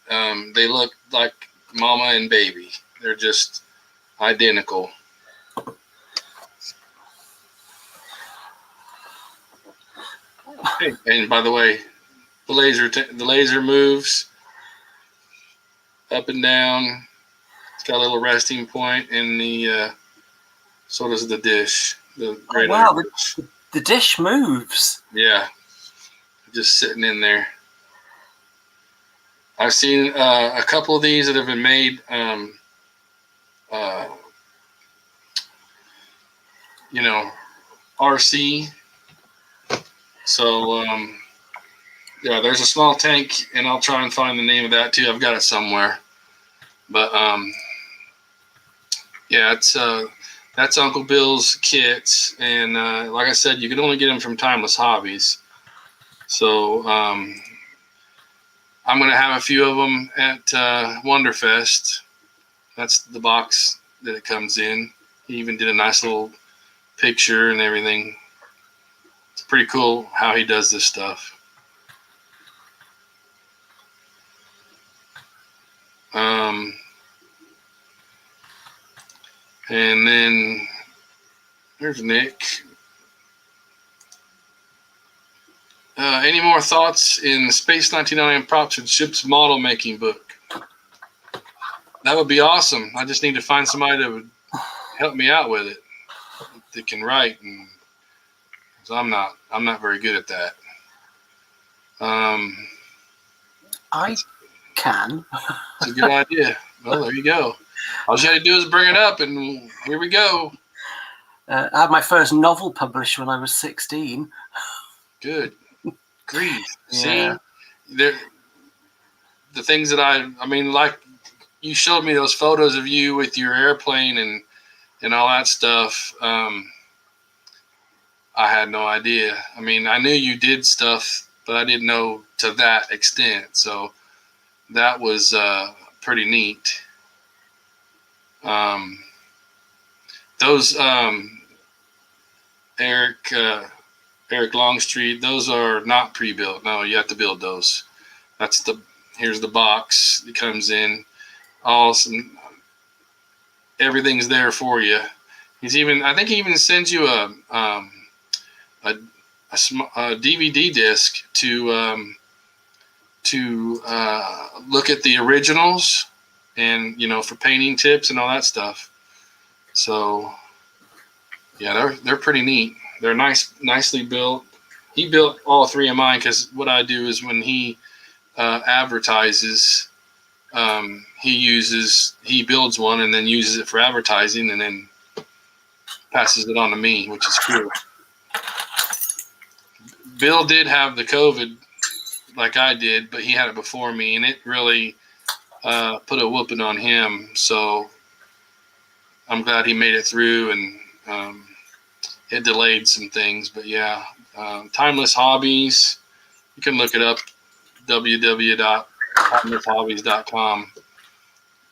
they look like mama and baby. They're just identical. Hey, and by the way, the laser moves up and down. It's got a little resting point, and so does the dish. The wow, the dish moves. Yeah, just sitting in there. I've seen a couple of these that have been made. RC. So yeah, there's a small tank, and I'll try and find the name of that too. I've got it somewhere. But yeah, it's that's Uncle Bill's kits, and like I said, you can only get them from Timeless Hobbies. So I'm gonna have a few of them at Wonderfest. That's the box that it comes in. He even did a nice little picture and everything. It's pretty cool how he does this stuff. And then there's Nick. Any more thoughts in the Space 1999 Props and Ships model making book? That would be awesome. I just need to find somebody that would help me out with it, that can write, and because I'm not very good at that. I can. It's a good idea. Well, there you go. All you got to do is bring it up, and here we go. I had my first novel published when I was 16. Good grief. Yeah. See, the things that I mean, like you showed me those photos of you with your airplane and all that stuff. I had no idea. I mean, I knew you did stuff, but I didn't know to that extent. So that was pretty neat. Those Eric Longstreet, those are not pre-built. No, you have to build those. Here's the box that comes in. Awesome. Everything's there for you. I think he even sends you a DVD disc to look at the originals, and for painting tips and all that stuff. So yeah, they're pretty neat. They're nicely built. He built all three of mine, because what I do is when he advertises, he builds one and then uses it for advertising, and then passes it on to me, which is cool. Bill did have the COVID like I did, but he had it before me, and it really put a whooping on him. So I'm glad he made it through, and it delayed some things. But yeah, Timeless Hobbies, you can look it up, www.timelesshobbies.com.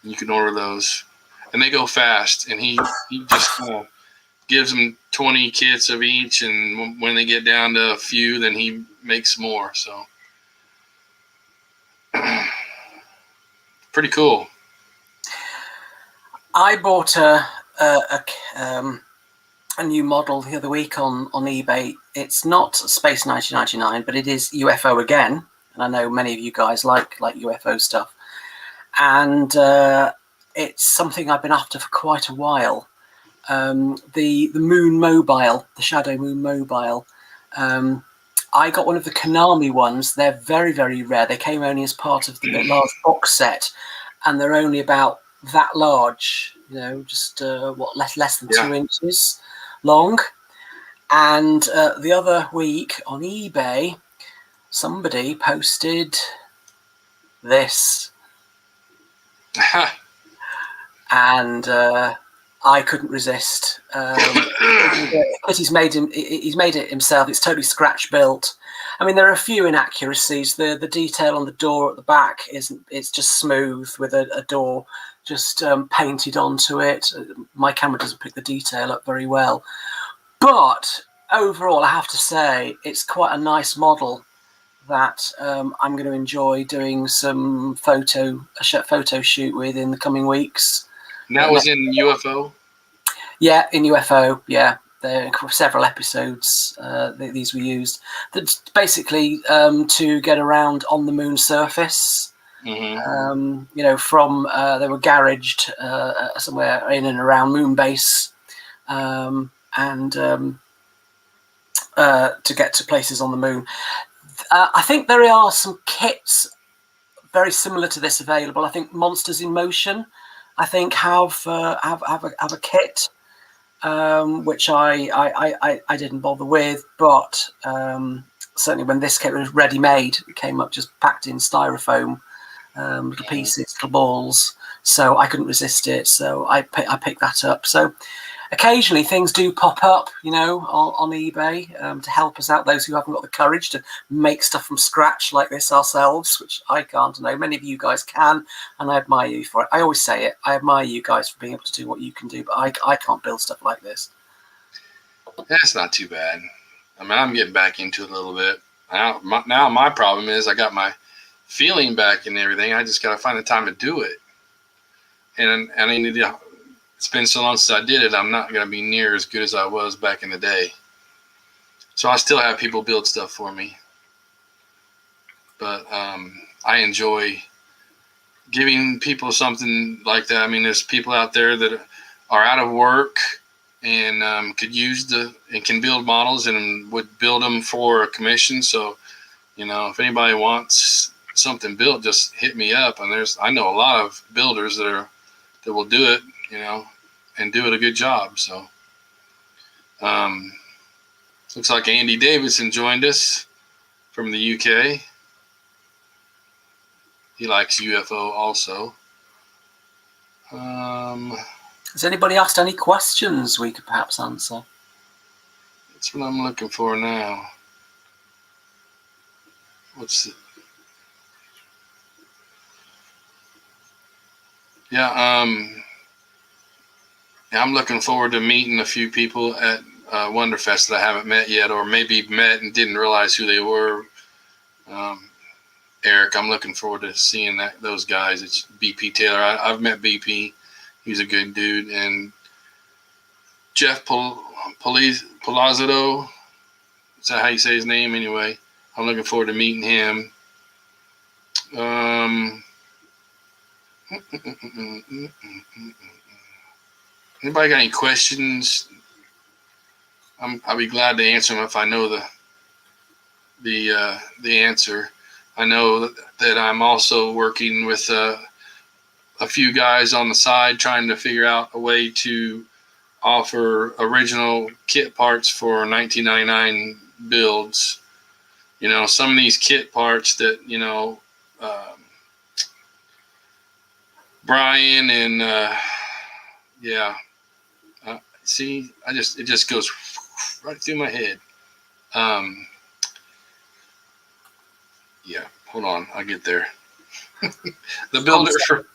You can order those, and they go fast. And he just gives them 20 kits of each, and when they get down to a few, then he makes more. So pretty cool. I bought a new model the other week on eBay. It's not Space 1999, but it is UFO again. And I know many of you guys like UFO stuff. And it's something I've been after for quite a while. The Moon Mobile, the Shadow Moon Mobile. I got one of the Konami ones. They're very, very rare. They came only as part of the large box set, and they're only about that large. Just less than 2 inches long. And the other week on eBay, somebody posted this, and I couldn't resist. He's made it himself. It's totally scratch built. I mean, there are a few inaccuracies. The detail on the door at the back isn't. It's just smooth with a door just painted onto it. My camera doesn't pick the detail up very well, but overall, I have to say it's quite a nice model that I'm going to enjoy doing some photo shoot with in the coming weeks. And that was in UFO? Yeah, in UFO, yeah. There are several episodes these were used. That's basically to get around on the moon surface. Mm-hmm. From they were garaged somewhere in and around moon base, and to get to places on the moon. I think there are some kits very similar to this available. I think Monsters in Motion, I think have a kit, which I didn't bother with, but certainly when this kit was ready made, it came up just packed in styrofoam, little pieces, little balls. So I couldn't resist it. So I picked that up. So occasionally things do pop up, on eBay to help us out, those who haven't got the courage to make stuff from scratch like this ourselves, which I can't. I know many of you guys can, and I admire you for it. I always say it. I admire you guys for being able to do what you can do, but I can't build stuff like this. That's not too bad. I mean, I'm getting back into it a little bit. Now my problem is I got my feeling back and everything. I just got to find the time to do it. And I need to... It's been so long since I did it, I'm not going to be near as good as I was back in the day. So I still have people build stuff for me. But I enjoy giving people something like that. I mean, there's people out there that are out of work and could use and can build models and would build them for a commission. So, if anybody wants something built, just hit me up. And I know a lot of builders that will do it, and do it a good job. So, looks like Andy Davidson joined us from the UK. He likes UFO also. Has anybody asked any questions we could perhaps answer? That's what I'm looking for now. What's it? Yeah, I'm looking forward to meeting a few people at Wonderfest that I haven't met yet, or maybe met and didn't realize who they were. Eric, I'm looking forward to seeing those guys. It's BP Taylor. I've met BP. He's a good dude. And Jeff Palazzo, is that how you say his name? Anyway, I'm looking forward to meeting him. Anybody got any questions? I'll be glad to answer them if I know the answer. I know that I'm also working with a few guys on the side trying to figure out a way to offer original kit parts for $19.99 builds. Some of these kit parts that Brian and see, it just goes right through my head. Hold on, I'll get there. The builder for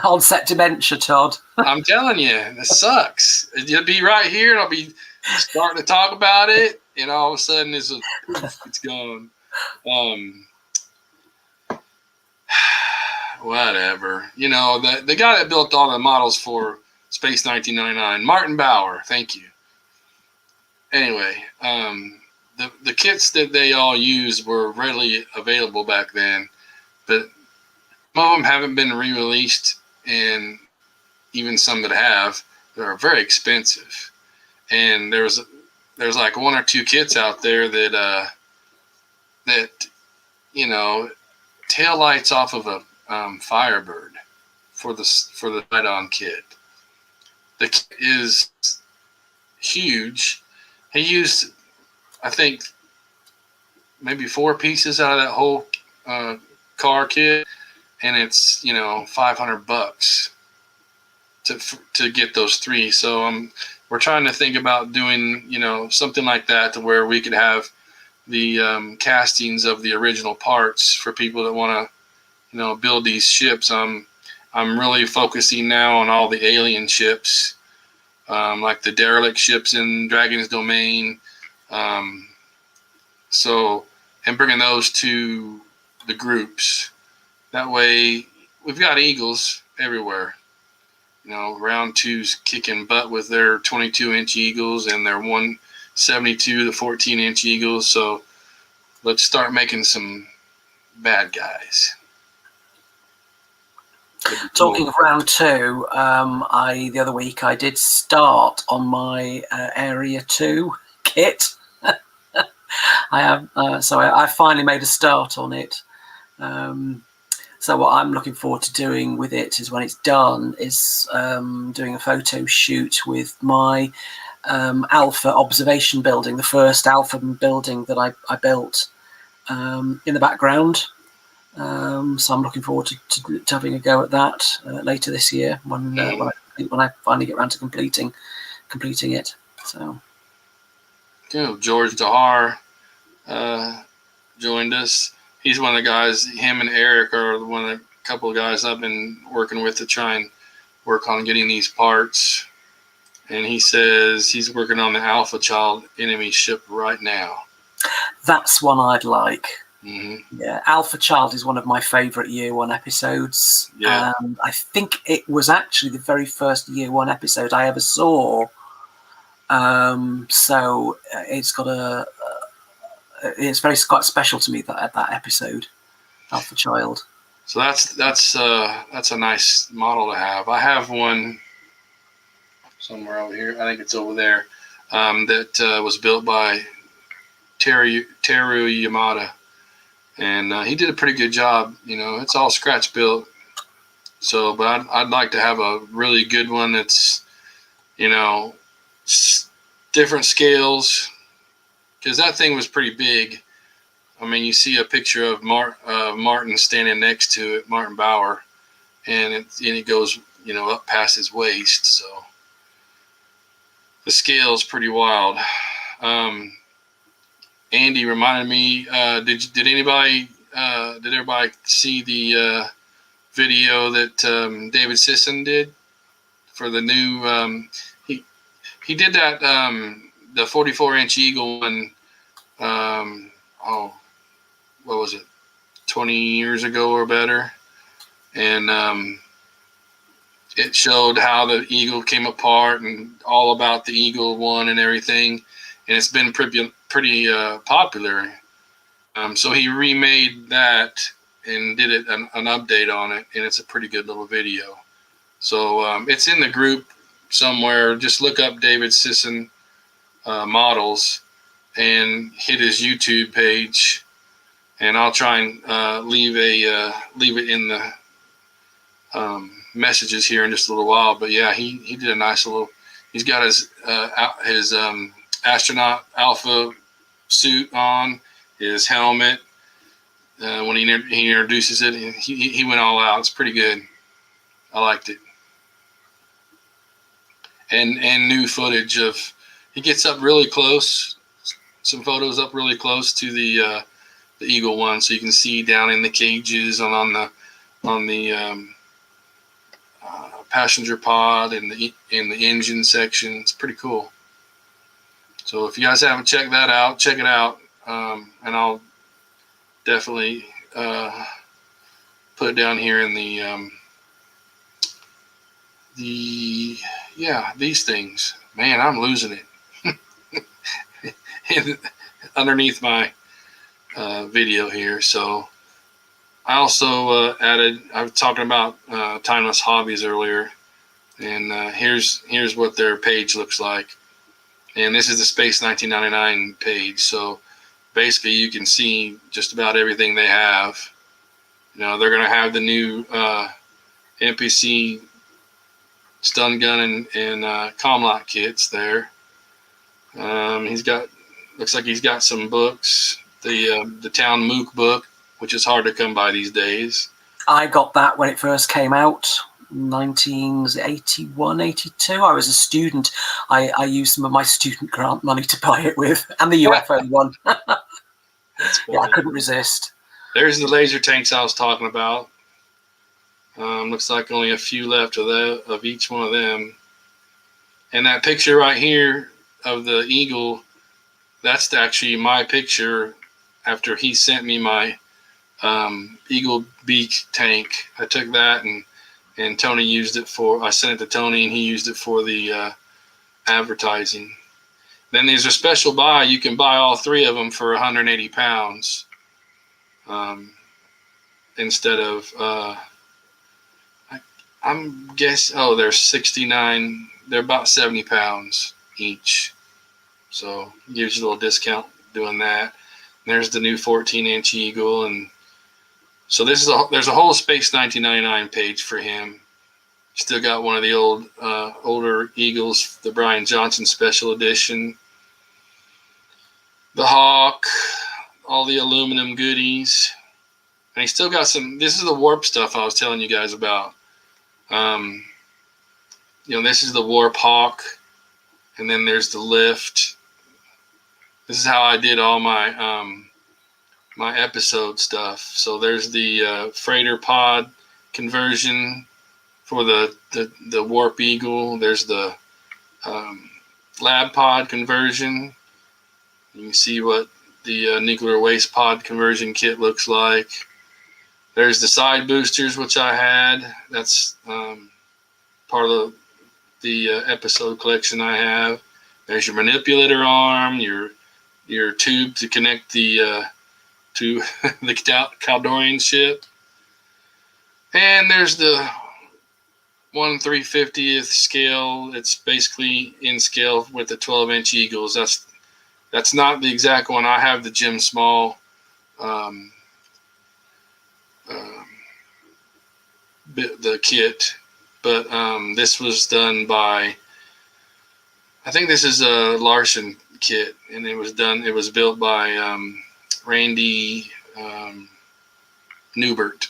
onset dementia, Todd. I'm telling you, this sucks. You'll be right here, and I'll be starting to talk about it, and all of a sudden it's gone. Whatever. The guy that built all the models for Space 1999, Martin Bauer. Thank you. Anyway, the kits that they all used were readily available back then, but some of them haven't been re-released, and even some that have, they're very expensive. And there's like one or two kits out there that that, tail lights off of a Firebird for the ride-on kit. The kit is huge. He used, I think, maybe 4 pieces out of that whole car kit, and it's $500 to get those 3. So we're trying to think about doing something like that, to where we could have the castings of the original parts for people that want to build these ships. I'm really focusing now on all the alien ships, like the derelict ships in Dragon's Domain. And bringing those to the groups. That way, we've got Eagles everywhere. Round 2's kicking butt with their 22-inch Eagles and their 172 to 14-inch Eagles. So let's start making some bad guys. Talking of round 2, the other week I did start on my Area 2 kit. I finally made a start on it. So what I'm looking forward to doing with it is, when it's done, is doing a photo shoot with my Alpha observation building, the first Alpha building that I built, in the background. So I'm looking forward to having a go at that later this year when I finally get around to completing it. So, George Dahar joined us. He's one of the guys. Him and Eric are one of the couple of guys I've been working with to try and work on getting these parts. And he says he's working on the Alpha Child enemy ship right now. That's one I'd like. Mm-hmm. Yeah, Alpha Child is one of my favourite Year 1 episodes. Yeah. I think it was actually the very first Year 1 episode I ever saw. So it's got it's quite special to me, that episode, Alpha Child. So that's a nice model to have. I have one somewhere over here. I think it's over there. That was built by Teru Yamada, and he did a pretty good job. It's all scratch built. So, but I'd like to have a really good one that's, different scales, because that thing was pretty big. I mean, you see a picture of Martin standing next to it, Martin Bauer, and it goes, up past his waist. So the scale is pretty wild. Andy reminded me, did everybody see the video that David Sisson did for the new, he did that, the 44-inch Eagle one, what was it, 20 years ago or better, and it showed how the Eagle came apart and all about the Eagle one and everything, and it's been pretty popular. So he remade that and did an update on it, and it's a pretty good little video. So it's in the group somewhere. Just look up David Sisson models and hit his YouTube page, and I'll try and leave it in the messages here in just a little while. But yeah, he did a nice little. He's got his astronaut Alpha suit on, his helmet. When he introduces it, he went all out. It's pretty good. I liked it. And new footage of, he gets up really close, some photos up really close to the Eagle one, so you can see down in the cages and on the passenger pod and in the engine section. It's pretty cool. So if you guys haven't checked that out, check it out, and I'll definitely put it down here in these things. Man, I'm losing it underneath my video here. So I also added, I was talking about Timeless Hobbies earlier, and here's what their page looks like. And this is the Space 1999 page. So basically you can see just about everything they have. You know, they're going to have the new NPC stun gun and Comlock kits there. Looks like he's got some books. The Town Mook book, which is hard to come by these days. I got that when it first came out, 1981, 82. I was a student. I used some of my student grant money to buy it with, and the UFO one. Yeah, I couldn't resist. There's the laser tanks I was talking about. Looks like only a few left of each one of them. And that picture right here of the eagle, that's actually my picture after he sent me my eagle beak tank. I took that and Tony used it for, I sent it to Tony and he used it for the advertising. Then there's a special buy. You can buy all three of them for 180 pounds instead of, I'm guessing, they're 69. They're about 70 pounds each. So it gives you a little discount doing that. And there's the new 14-inch eagle. And so there's a whole Space 1999 page for him. Still got one of the older eagles, the Brian Johnson special edition. The Hawk, all the aluminum goodies. And he still got some, this is the warp stuff I was telling you guys about. This is the Warp Hawk, and then there's the lift. This is how I did all my my episode stuff. So there's the freighter pod conversion for the Warp Eagle. There's the lab pod conversion. You can see what the nuclear waste pod conversion kit looks like. There's the side boosters, which I had. That's part of the episode collection I have. There's your manipulator arm, your tube to connect the to the Caldorian ship, and there's the 1/350th scale. It's basically in scale with the 12-inch Eagles. That's not the exact one. I have the Jim Small the kit, but this was done by, I think this is a Larson kit, and it was built by Randy Newbert.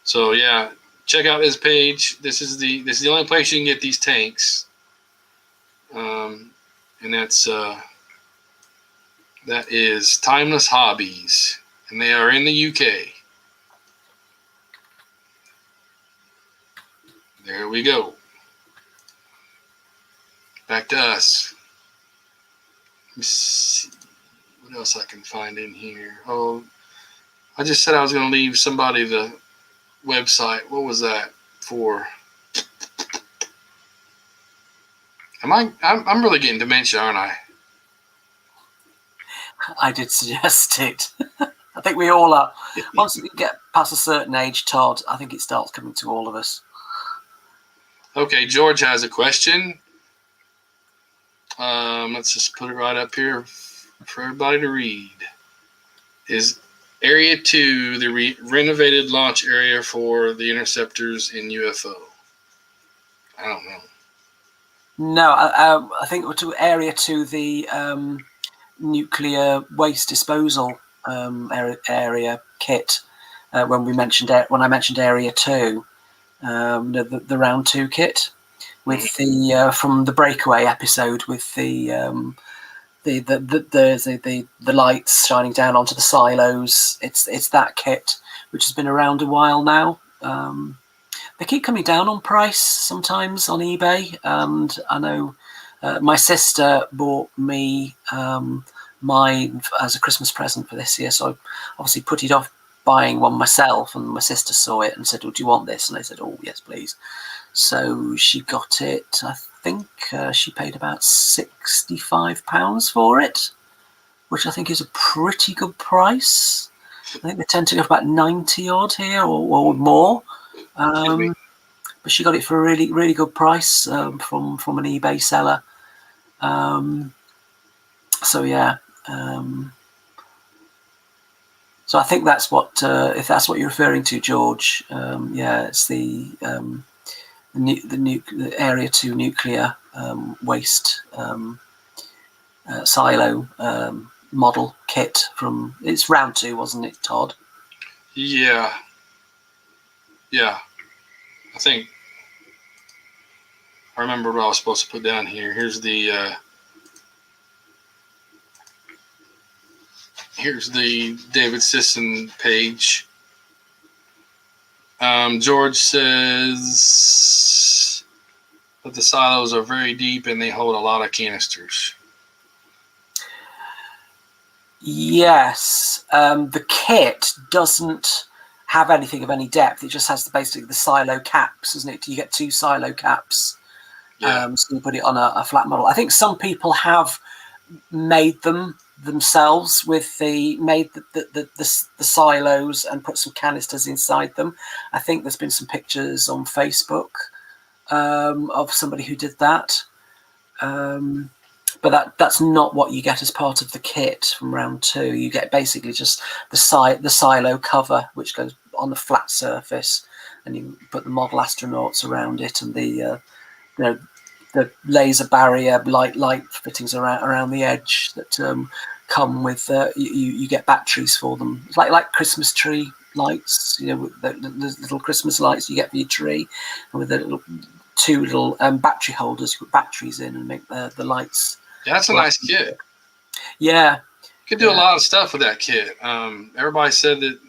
So yeah, check out his page. This is the only place you can get these tanks, and that is Timeless Hobbies, and they are in the UK. There we go. Back to us. Let me see what else I can find in here. Oh, I just said I was going to leave somebody the website. What was that for? I'm really getting dementia, aren't I? I did suggest it. I think we all are. Once we get past a certain age, Todd, I think it starts coming to all of us. Okay, George has a question. Let's just put it right up here for everybody to read. Is Area 2 the renovated launch area for the interceptors in UFO? I don't know. No, I think to Area 2, the nuclear waste disposal area kit. When I mentioned Area 2. The round 2 kit with the from the Breakaway episode with the lights shining down onto the silos. It's that kit which has been around a while now. They keep coming down on price sometimes on eBay, and I know my sister bought me mine as a Christmas present for this year, so I obviously put it off buying one myself, and my sister saw it and said, "Oh, do you want this?" And I said, "Oh, yes, please." So she got it. I think she paid about £65 for it, which I think is a pretty good price. I think they tend to go for about 90 odd here or more. But she got it for a really, really good price from an eBay seller. So yeah. So I think that's what, if that's what you're referring to, George. It's the Area 2 nuclear waste silo model kit from, it's round 2, wasn't it, Todd? Yeah. I think I remember what I was supposed to put down here. Here's the David Sisson page. George says that the silos are very deep and they hold a lot of canisters. Yes, the kit doesn't have anything of any depth. It just has basically the silo caps, isn't it? You get 2 silo caps. Yeah. So you put it on a flat model. I think some people have made them themselves with the silos and put some canisters inside them. I think there's been some pictures on Facebook of somebody who did that. But that's not what you get as part of the kit from round 2. You get basically just the silo cover, which goes on the flat surface, and you put the model astronauts around it, and the laser barrier light fittings around the edge that come with. You get batteries for them. It's like Christmas tree lights, with the little Christmas lights you get for your tree, and with the 2 little battery holders you put batteries in and make the lights. Yeah, that's a nice kit. Yeah. You could do a lot of stuff with that kit. Everybody said that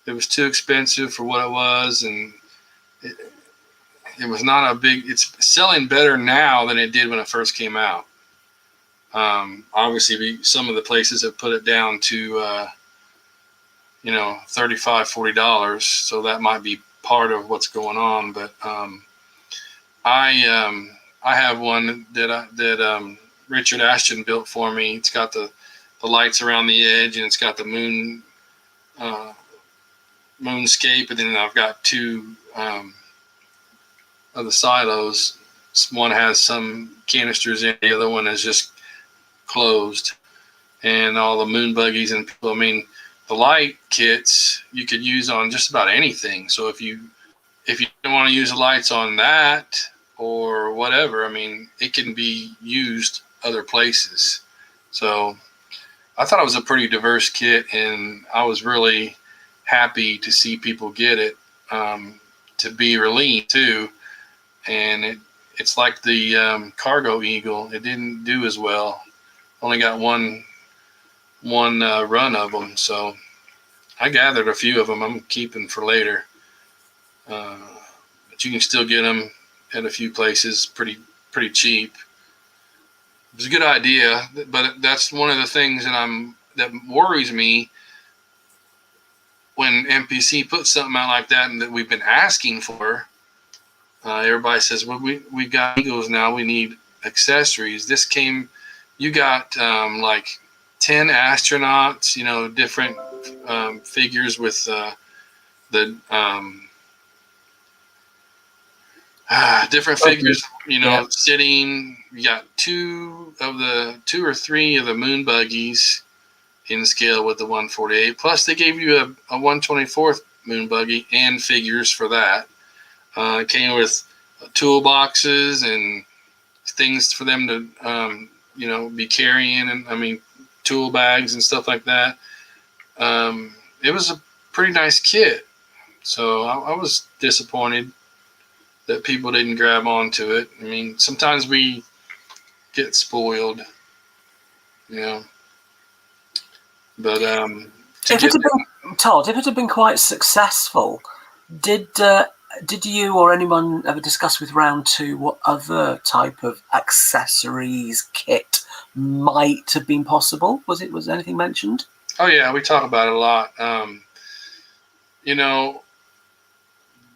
it was too expensive for what it was, and it was not a big. It's selling better now than it did when it first came out. Obviously, some of the places have put it down to $35-$40, so that might be part of what's going on. But I have one that Richard Ashton built for me. It's got the lights around the edge, and it's got the moonscape, and then I've got 2 of the silos. One has some canisters in, the other one is just closed, and all the moon buggies and people. I mean, the light kits you could use on just about anything. So if you don't want to use the lights on that or whatever, I mean, it can be used other places. So I thought it was a pretty diverse kit, and I was really happy to see people get it, to be released too. And it's like the Cargo Eagle. It didn't do as well. Only got one run of them. So I gathered a few of them. I'm keeping for later. But you can still get them at a few places pretty cheap. It's a good idea, but that's one of the things that worries me when MPC puts something out like that and that we've been asking for. Everybody says, well, we got Eagles now, we need accessories. You got like 10 astronauts, different figures with different figures, sitting. You got 2 or 3 of the moon buggies in scale with the 148. Plus, they gave you a 124th moon buggy and figures for that. It came with toolboxes and things for them to, be carrying, and tool bags and stuff like that. It was a pretty nice kit. So I was disappointed that people didn't grab onto it. I mean, sometimes we get spoiled, But if it had been quite successful, did you or anyone ever discuss with round 2 what other type of accessories kit might have been possible? Was anything mentioned? Oh yeah, we talk about it a lot.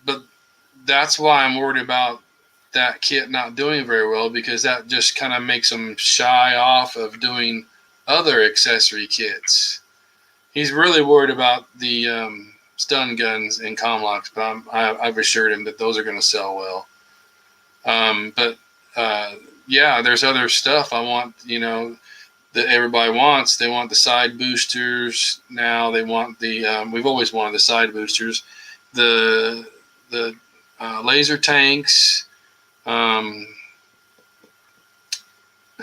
But that's why I'm worried about that kit not doing very well, because that just kind of makes them shy off of doing other accessory kits. He's really worried about the stun guns and comlocks, but I've assured him that those are going to sell well. But there's other stuff I want. that everybody wants. They want the side boosters now. They want the we've always wanted the side boosters, the laser tanks. Let's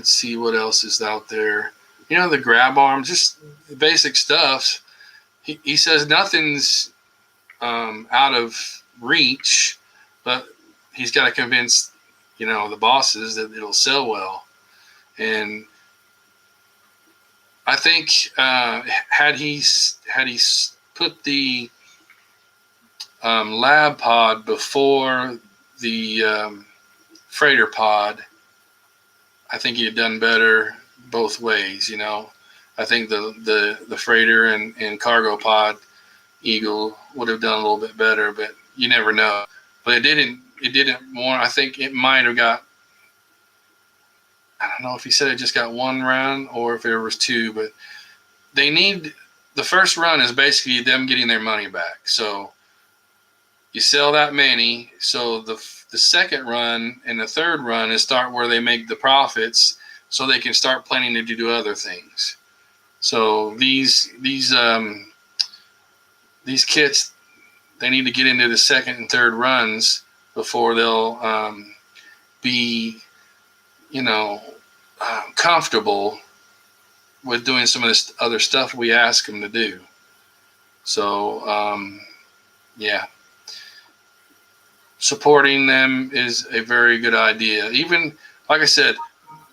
see what else is out there. The grab arms, just the basic stuff. He says nothing's out of reach, but he's got to convince the bosses that it'll sell well. And I think had he put the lab pod before the freighter pod, I think he had done better both ways. I think the freighter and cargo pod Eagle would have done a little bit better, but you never know. But it didn't warrant. I think it might have got, I don't know if he said it just got one run or if there was two, but they need, the first run is basically them getting their money back. So you sell that many, so the second run and the third run is start where they make the profits, so they can start planning to do other things. So these kits, they need to get into the second and third runs before they'll be, comfortable with doing some of this other stuff we ask them to do. So, yeah. Supporting them is a very good idea. Even, like I said,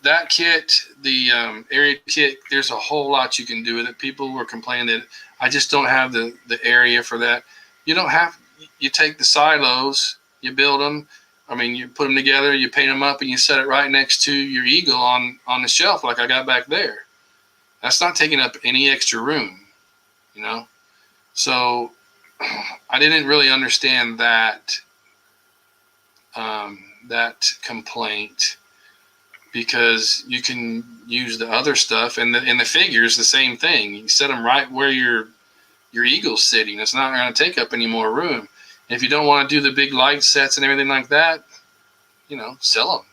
that kit, the area kit, there's a whole lot you can do with it. People were complaining that I just don't have the area for that. You don't have, you take the silos, you build them. You put them together, you paint them up, and you set it right next to your Eagle on the shelf like I got back there. That's not taking up any extra room, So I didn't really understand that complaint, because you can use the other stuff, and the figures the same thing. You set them right where your Eagle's sitting. It's not going to take up any more room. If you don't want to do the big light sets and everything like that, sell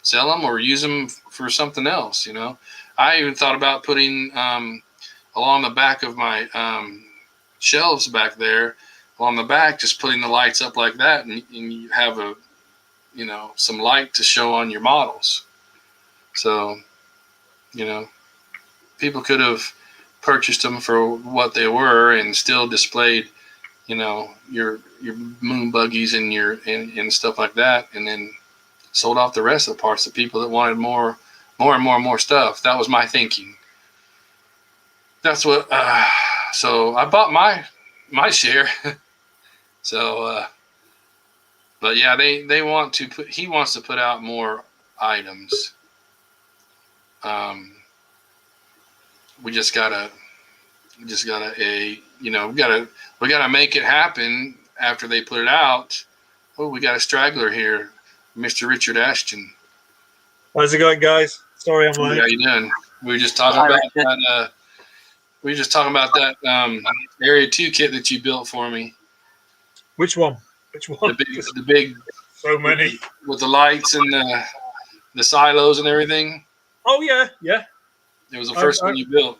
them or use them for something else. I even thought about putting along the back of my shelves back there, along the back, just putting the lights up like that, and you have some light to show on your models. So, people could have purchased them for what they were and still displayed, your moon buggies and stuff like that, and then sold off the rest of the parts to people that wanted more stuff. That was my thinking. That's what. So I bought my share. So, but yeah, they want to put. He wants to put out more items. We gotta make it happen after they put it out. Oh, we got a straggler here, Mr. Richard Ashton. How's it going, guys? Sorry, I'm late. How you doing? We were just talking about that. We were just talking about that Area 2 kit that you built for me. Which one? The big. So many. With the lights and the silos and everything. Oh yeah. It was the first one you built.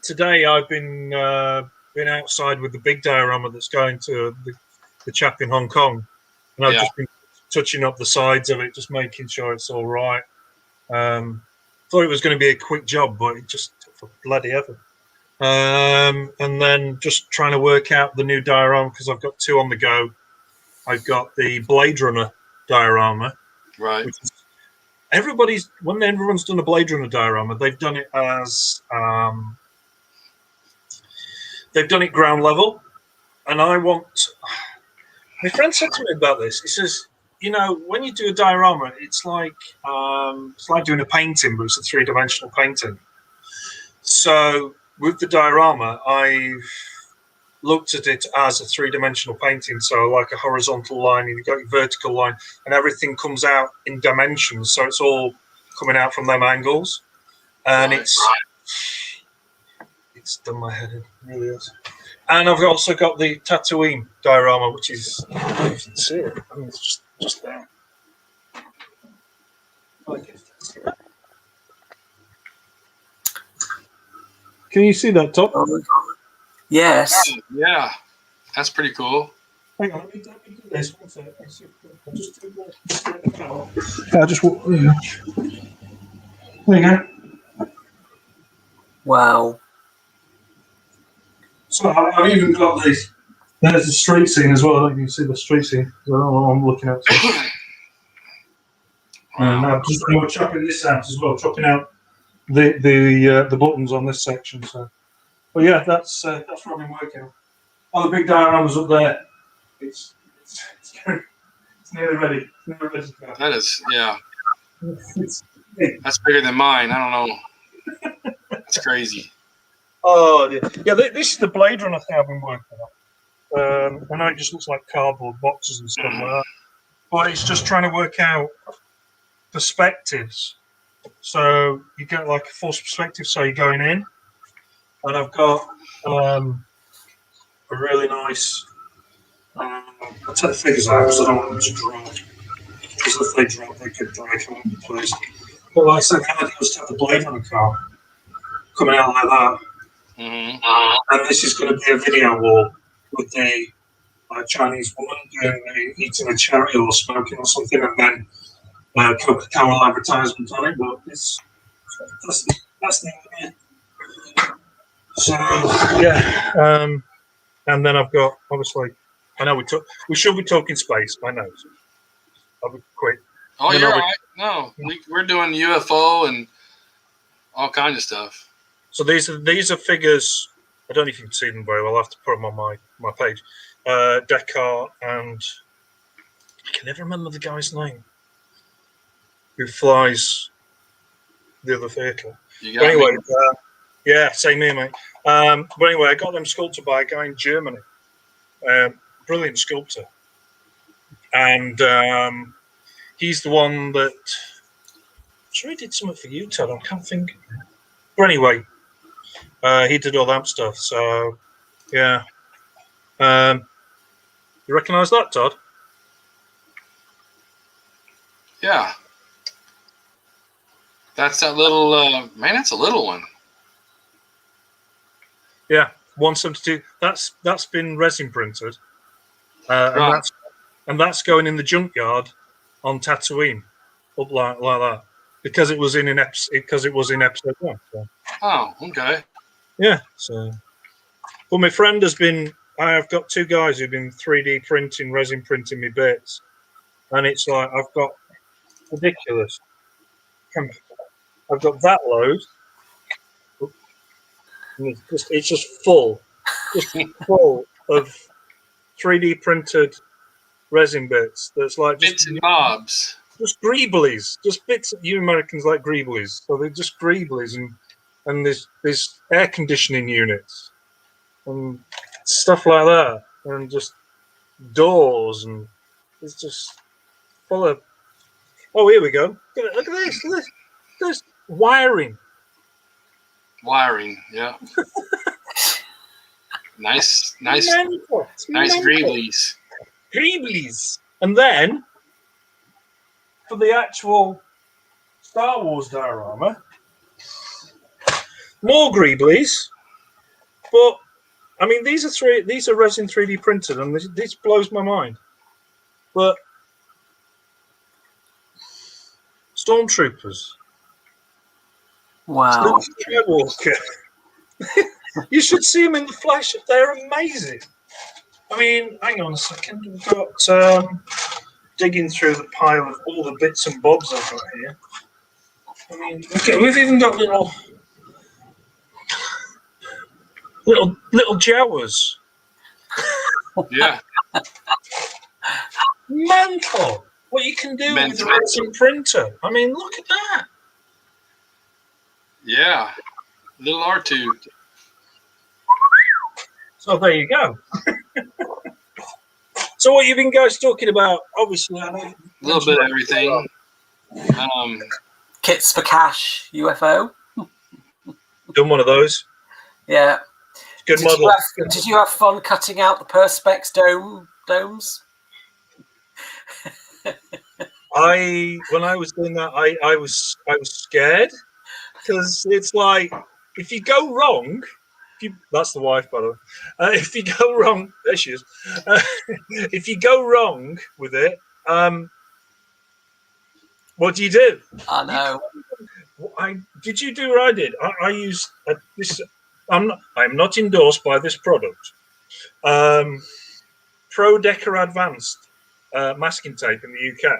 Today I've been outside with the big diorama that's going to the chap in Hong Kong, and I've just been touching up the sides of it, just making sure it's all right. Thought it was going to be a quick job, but it just took for bloody ever. And then just trying to work out the new diorama, because I've got two on the go. I've got the Blade Runner diorama. Right. When everyone's done a Blade Runner diorama, they've done it as they've done it ground level, and my friend said to me about this. He says, when you do a diorama, it's like doing a painting, but it's a three-dimensional painting. So with the diorama, I've looked at it as a three-dimensional painting, so like a horizontal line, and you've got your vertical line, and everything comes out in dimensions, so it's all coming out from them angles, and it's done my head in, it really is. And I've also got the Tatooine diorama, which is, you can see it, it's just there. Can you see that, Todd? Yes. Yeah, that's pretty cool. Hang on, let me do this. One second. I'll just do this. I'll just walk. There you go. Wow. So I've even got this. There's the street scene as well. I don't know if you can see the street scene. I don't know what I'm looking at. And I'm just chopping this out as well, chopping out the buttons on this section. So, but yeah, that's what I've been working on. Oh, the big dioramas up there. It's nearly ready. It's nearly ready to go. That is, yeah. It's big. That's bigger than mine. I don't know. That's crazy. Oh, yeah. This is the Blade Runner thing I've been working on. I know it just looks like cardboard boxes and stuff like that, but it's just trying to work out perspectives. So you get like a false perspective, so you're going in, and I've got a really nice. I'll take the figures out because I don't want them to drop. Because if they drop, they could break. I won't be pleased. But like I said, the idea was to have the Blade Runner car coming out like that. Mm-hmm. And this is going to be a video wall with the Chinese woman eating a cherry or smoking or something, and then Coca-Cola advertisement on it. But that's the idea. So yeah, and then I've got obviously. I know we should be talking space. I know. So I'll be quick. Oh, you're right. No, we're doing UFO and all kinds of stuff. So these are figures. I don't know if you can see them very well. I'll have to put them on my page. Descartes and I can never remember the guy's name who flies the other vehicle. You got anyway, me. yeah, same here, mate. But anyway, I got them sculpted by a guy in Germany. Brilliant sculptor, and he's the one that. I'm sure he did something for you, Todd. I can't think. But anyway, he did all that stuff. So, yeah. You recognise that, Todd? Yeah. That's that little, man, that's a little one. Yeah, 172. That's been resin printed. Right. And that's going in the junkyard on Tatooine, up like that, because it was in episode 1. So. Oh, okay. Yeah. So, well, my friend has been. I've got 2 guys who've been 3D printing, resin printing me bits, and it's like I've got ridiculous. I've got that load. And it's just full of 3D printed resin bits. That's like Bits and bobs. Just greeblies, just bits. You Americans like greeblies, so they're just greeblies, and there's air conditioning units and stuff like that, and just doors, and it's just full of. Oh, here we go. Look at this. There's wiring. Wiring, yeah. nice Mental. greeblies. Greeblies. And then for the actual Star Wars diorama, more greeblies. But I mean, these are resin 3D printed, and this blows my mind. But Stormtroopers. Wow. Skywalker. You should see them in the flesh. They're amazing. I mean, hang on a second. We've got digging through the pile of all the bits and bobs I've got here. I mean, okay, we've even got little Jawas. Yeah. Mental. What you can do with a resin printer. I mean, look at that. Yeah. Little R2. So there you go. So what you've been guys talking about, obviously, I know A little bit of everything. Kits for cash, UFO. Done one of those. Yeah. Good model. Did you have fun cutting out the Perspex domes? When I was doing that, I was scared because it's like if you go wrong, that's the wife, by the way. If you go wrong, there she is. If you go wrong with it, what do you do? I know. Did you do what I did? I used this. I'm not endorsed by this product. Pro Decor Advanced masking tape in the UK.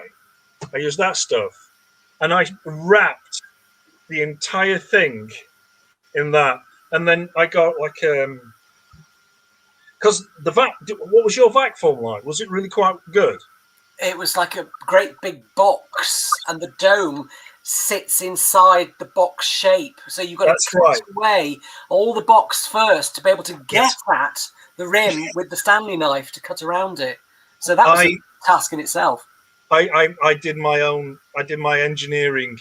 I used that stuff, and I wrapped the entire thing in that, and then I got like because the vac. What was your vac form like? Was it really quite good? It was like a great big box, and the dome sits inside the box shape. So you've got to cut away all the box first to be able to get at the rim with the Stanley knife to cut around it. So that was a task in itself. I did my own. I did my engineering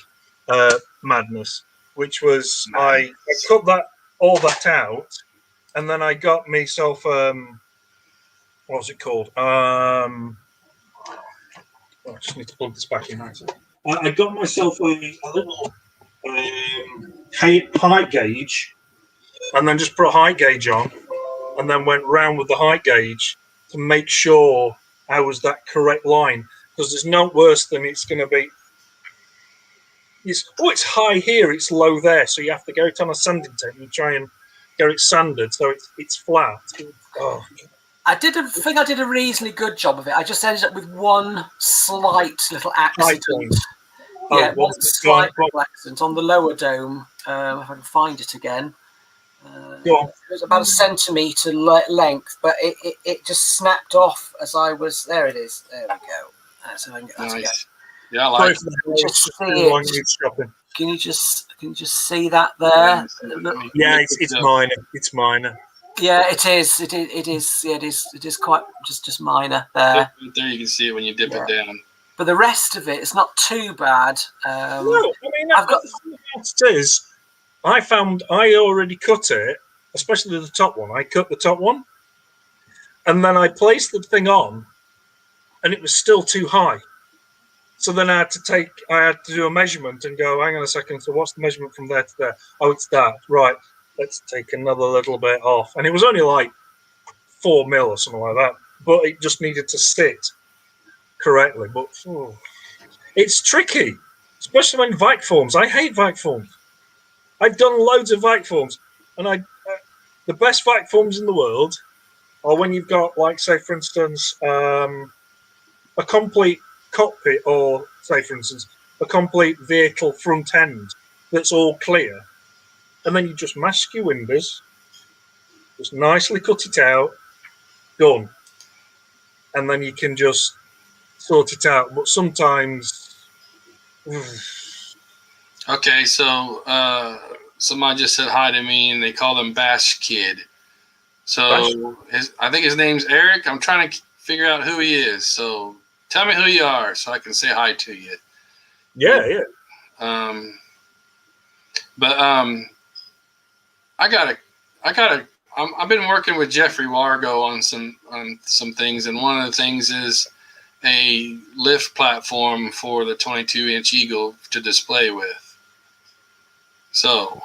madness, which was I cut all that out, and then I got myself what was it called? I just need to plug this back in. I got myself a little height gauge, and then just put a height gauge on, and then went round with the height gauge to make sure I was that correct line. Because there's no worse than it's going to be. It's high here, it's low there, so you have to go it on a sanding tape and try and get it sanded so it's flat. Oh. I think I did a reasonably good job of it. I just ended up with one slight little accident. One slight little accident on the lower dome. If I can find it again. It was about a centimetre length, but it just snapped off as I was. There it is. There we go. So I can get that again. Yeah, I like it. Can you just see that there? Yeah, it's minor. It's minor. Yeah, it is. It is. Yeah, it is quite just minor there. There you can see it when you dip it down. But the rest of it, it's not too bad. No, I mean, I found I already cut it, especially the top one. I cut the top one, and then I placed the thing on, and it was still too high. So then I had to do a measurement and go, hang on a second. So what's the measurement from there to there? Oh, it's that. Right. Let's take another little bit off. And it was only like 4 mil or something like that. But it just needed to sit correctly. But it's tricky, especially when vac forms. I hate vac forms. I've done loads of vac forms. And the best vac forms in the world are when you've got, like, say, for instance, a complete cockpit, or say for instance a complete vehicle front end that's all clear, and then you just mask your windows, just nicely cut it out, done, and then you can just sort it out. But sometimes okay, so somebody just said hi to me and they call him Bash Kid. So I think his name's Eric. I'm trying to figure out who he is, so tell me who you are so I can say hi to you. Yeah. I've been working with Jeffrey Wargo on some things, and one of the things is a lift platform for the 22-inch Eagle to display with. So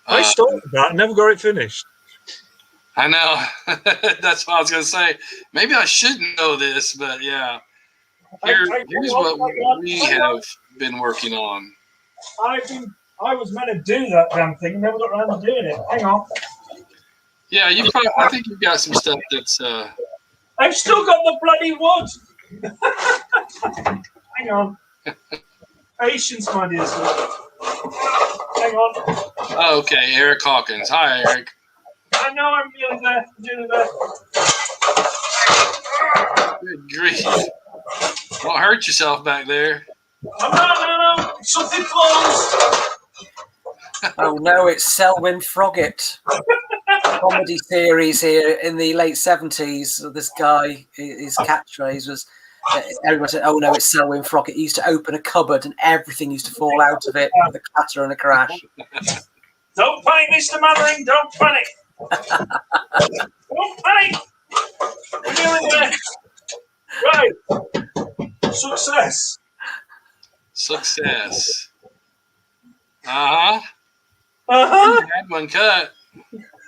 I started that, never got it finished. I know. That's what I was going to say. Maybe I shouldn't know this, but yeah. Here's what we have been working on. I was meant to do that damn thing, never got around to doing it. Hang on. Yeah, I think you've got some stuff that's. I've still got the bloody wood. Hang on. Patience, my dear sir. Hang on. Oh, okay, Eric Hawkins. Hi, Eric. I know I'm doing that. Good grief. Don't hurt yourself back there. No. Something closed. Oh no, it's Selwyn Froggatt. Comedy series here in the late 70s. This guy, his catchphrase was, everyone said, oh no, it's Selwyn Froggatt. He used to open a cupboard and everything used to fall out of it with a clatter and a crash. Don't panic, Mr. Mannering, don't panic. Don't panic. We're doing it. Right. Success. Uh-huh. Uh-huh. I had one cut.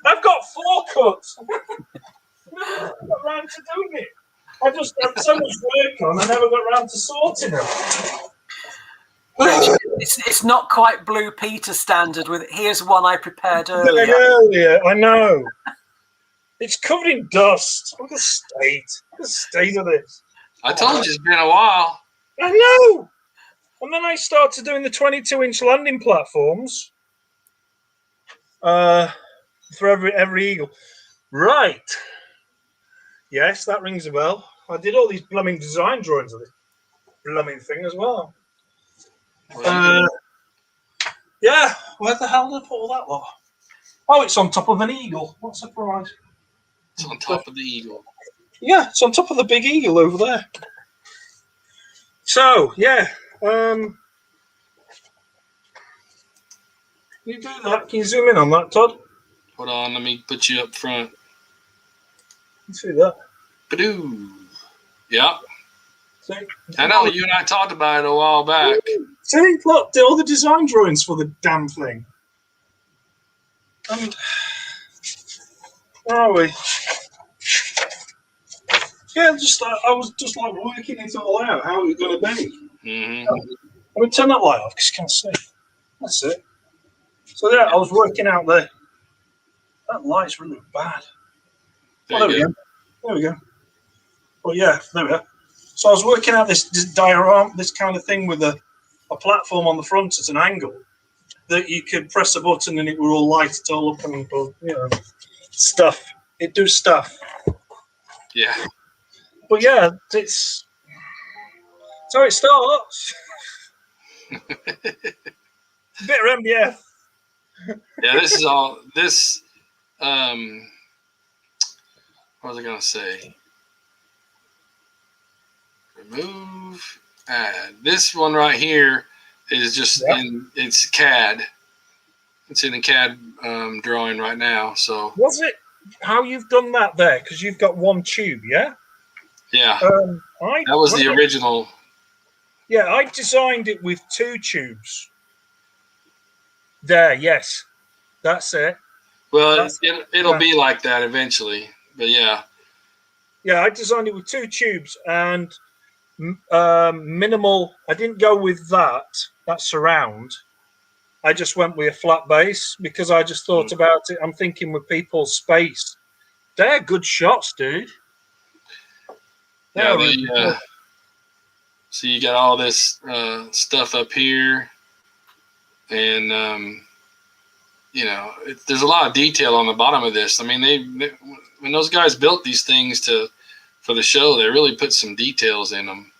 I've got 4 cuts. I never got round to doing it. I just had so much work on, I never got round to sorting them. It's not quite Blue Peter standard with here's one I prepared earlier. I know. It's covered in dust. Look at the state of this. I told you it's been a while. I know. And then I started doing the 22-inch landing platforms for every eagle. Right. Yes, that rings a bell. I did all these blooming design drawings of this blooming thing as well. Yeah, where the hell did I put all that lot? Oh, it's on top of an eagle. What a surprise. It's on top of the eagle. Yeah, it's on top of the big eagle over there. So, yeah. Can you do that? Can you zoom in on that, Todd? Hold on, let me put you up front. You see that? Badoo. Yeah. See? I know, you and I talked about it a while back. See, look, all the design drawings for the damn thing. Where are we? Yeah, I was just like working it all out, how it was going to be. Mm-hmm. I mean, turn that light off because you can't see. That's it. So, yeah, I was working out there. That light's really bad. There we go. There we go. Well, yeah, there we go. So I was working out this diorama, this kind of thing with a platform on the front at an angle that you could press a button and it would all light it all up and, stuff. It do stuff. Yeah. But yeah, it's how it starts. A bit of MDF. Yeah, this is all this. What was I gonna say? Remove. Add. This one right here is just it's CAD. It's in a CAD drawing right now. So Was it how you've done that there? Because you've got one tube, yeah. Yeah, that was the original. Yeah, I designed it with 2 tubes. There, yes, that's it. Well, it'll be like that eventually, but yeah. Yeah, I designed it with 2 tubes and minimal. I didn't go with that surround. I just went with a flat base because I just thought about it. I'm thinking with people's space. They're good shots, dude. Yeah, so you got all this stuff up here, and there's a lot of detail on the bottom of this. I mean, they when those guys built these things for the show, they really put some details in them.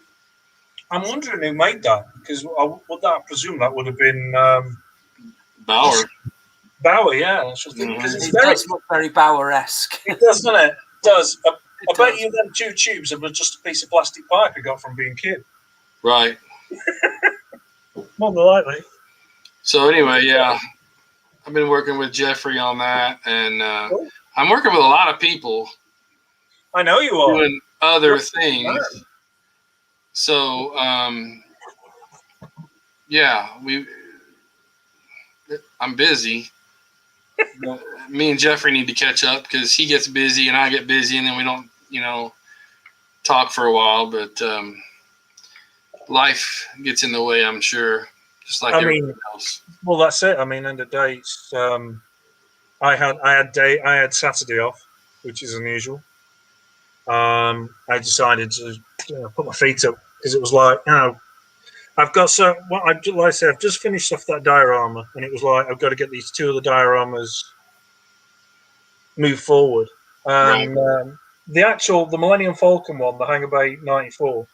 I'm wondering who made that because I presume that would have been Bauer. Bauer, yeah. That's just because it does look very Bauer-esque. It does, doesn't it? It does. I bet you them 2 tubes are just a piece of plastic pipe I got from being a kid. Right. More than likely. So anyway, yeah, I've been working with Jeffrey on that, and I'm working with a lot of people. I know you are doing other things. So yeah, I'm busy. Me and Jeffrey need to catch up because he gets busy and I get busy, and then we don't, talk for a while. But life gets in the way, I'm sure, just like everything else. Well, that's it. I mean, end of day, I had Saturday off, which is unusual. I decided to put my feet up because it was like, I've got like I said, I've just finished off that diorama, and it was like I've got to get these 2 other dioramas move forward. The Millennium Falcon one, the Hangar Bay 94.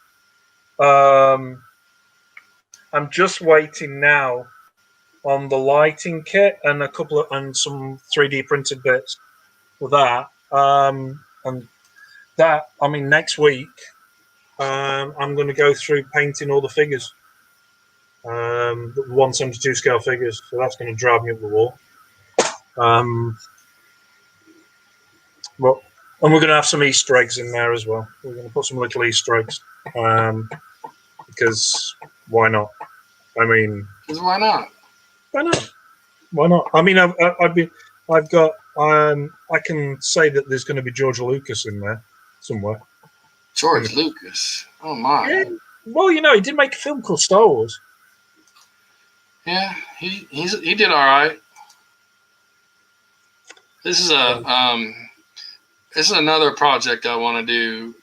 I'm just waiting now on the lighting kit and some 3D printed bits for that. And that, I mean, next week I'm going to go through painting all the figures, the 1/72 scale figures. So that's going to drive me up the wall. And we're going to have some Easter eggs in there as well. We're going to put some little Easter eggs because why not? I mean, why not? Why not? Why not? I mean, I've got. I can say that there's going to be George Lucas in there somewhere. George Lucas. Oh my. Yeah. Well, he did make a film called Star Wars. Yeah, he did all right. This is another project I want to do.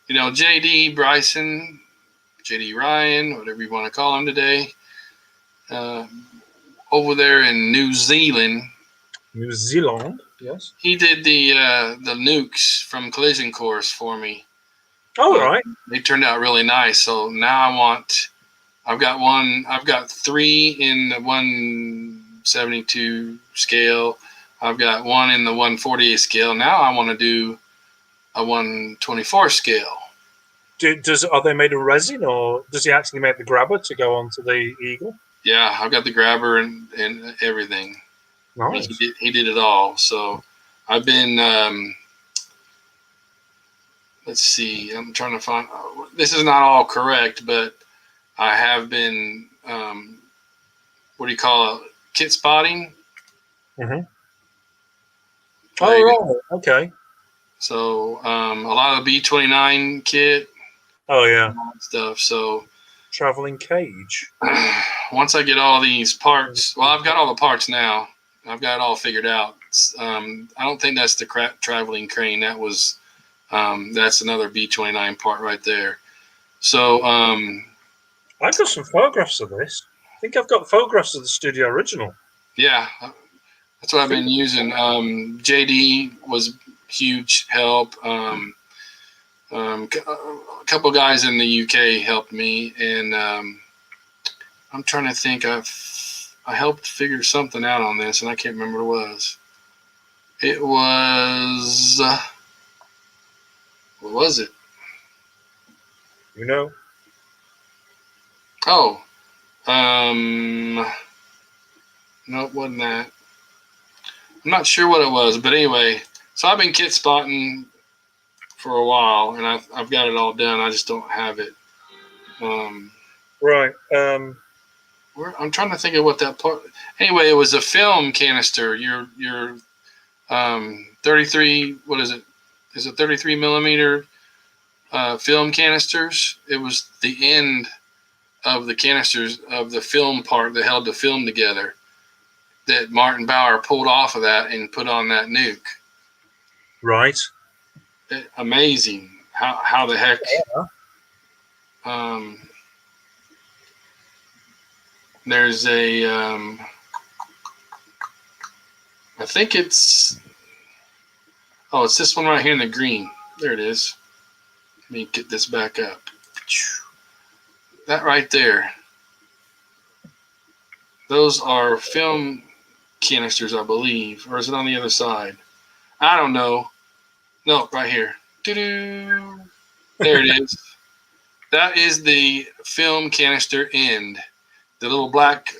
JD Bryson, JD Ryan, whatever you want to call him today, over there in New Zealand. New Zealand, yes. He did the nukes from Collision Course for me. Oh, right. They turned out really nice. So now I've got 3 in the 172 scale. I've got 1 in the 148 scale. Now I want to do a 124 scale. Are they made of resin, or does he actually make the grabber to go onto the Eagle? Yeah, I've got the grabber and everything. Nice. I mean, he did it all. So I've been, let's see, I'm trying to find, this is not all correct, but I have been, what do you call it, kit spotting. Mm-hmm. Oh, right. Okay. So a lot of the B-29 kit. Oh, yeah. Stuff. So traveling cage. Once I get all these parts, well, I've got all the parts now. I've got it all figured out. I don't think that's the traveling crane. That's another B-29 part right there. So I've got some photographs of this. I think I've got photographs of the studio original. Yeah, that's what I've been using. JD was huge help. A couple guys in the UK helped me, and I'm trying to think. I helped figure something out on this, and I can't remember what it was. It was what was it? Oh, no, it wasn't that. I'm not sure what it was, but anyway. So I've been kit spotting for a while, and I've got it all done. I just don't have it. Right. I'm trying to think of what that part. Anyway, it was a film canister. Your 33. What is it? Is it 33 millimeter film canisters? It was the end of the canisters of the film part that held the film together. That Martin Bauer pulled off of that and put on that nuke. Right. Amazing. How the heck? Yeah. There's a, I think it's this one right here in the green. There it is. Let me get this back up. That right there. Those are film canisters, I believe. Or is it on the other side? I don't know. No, right here. Doo-doo. There it is. That is the film canister end. The little black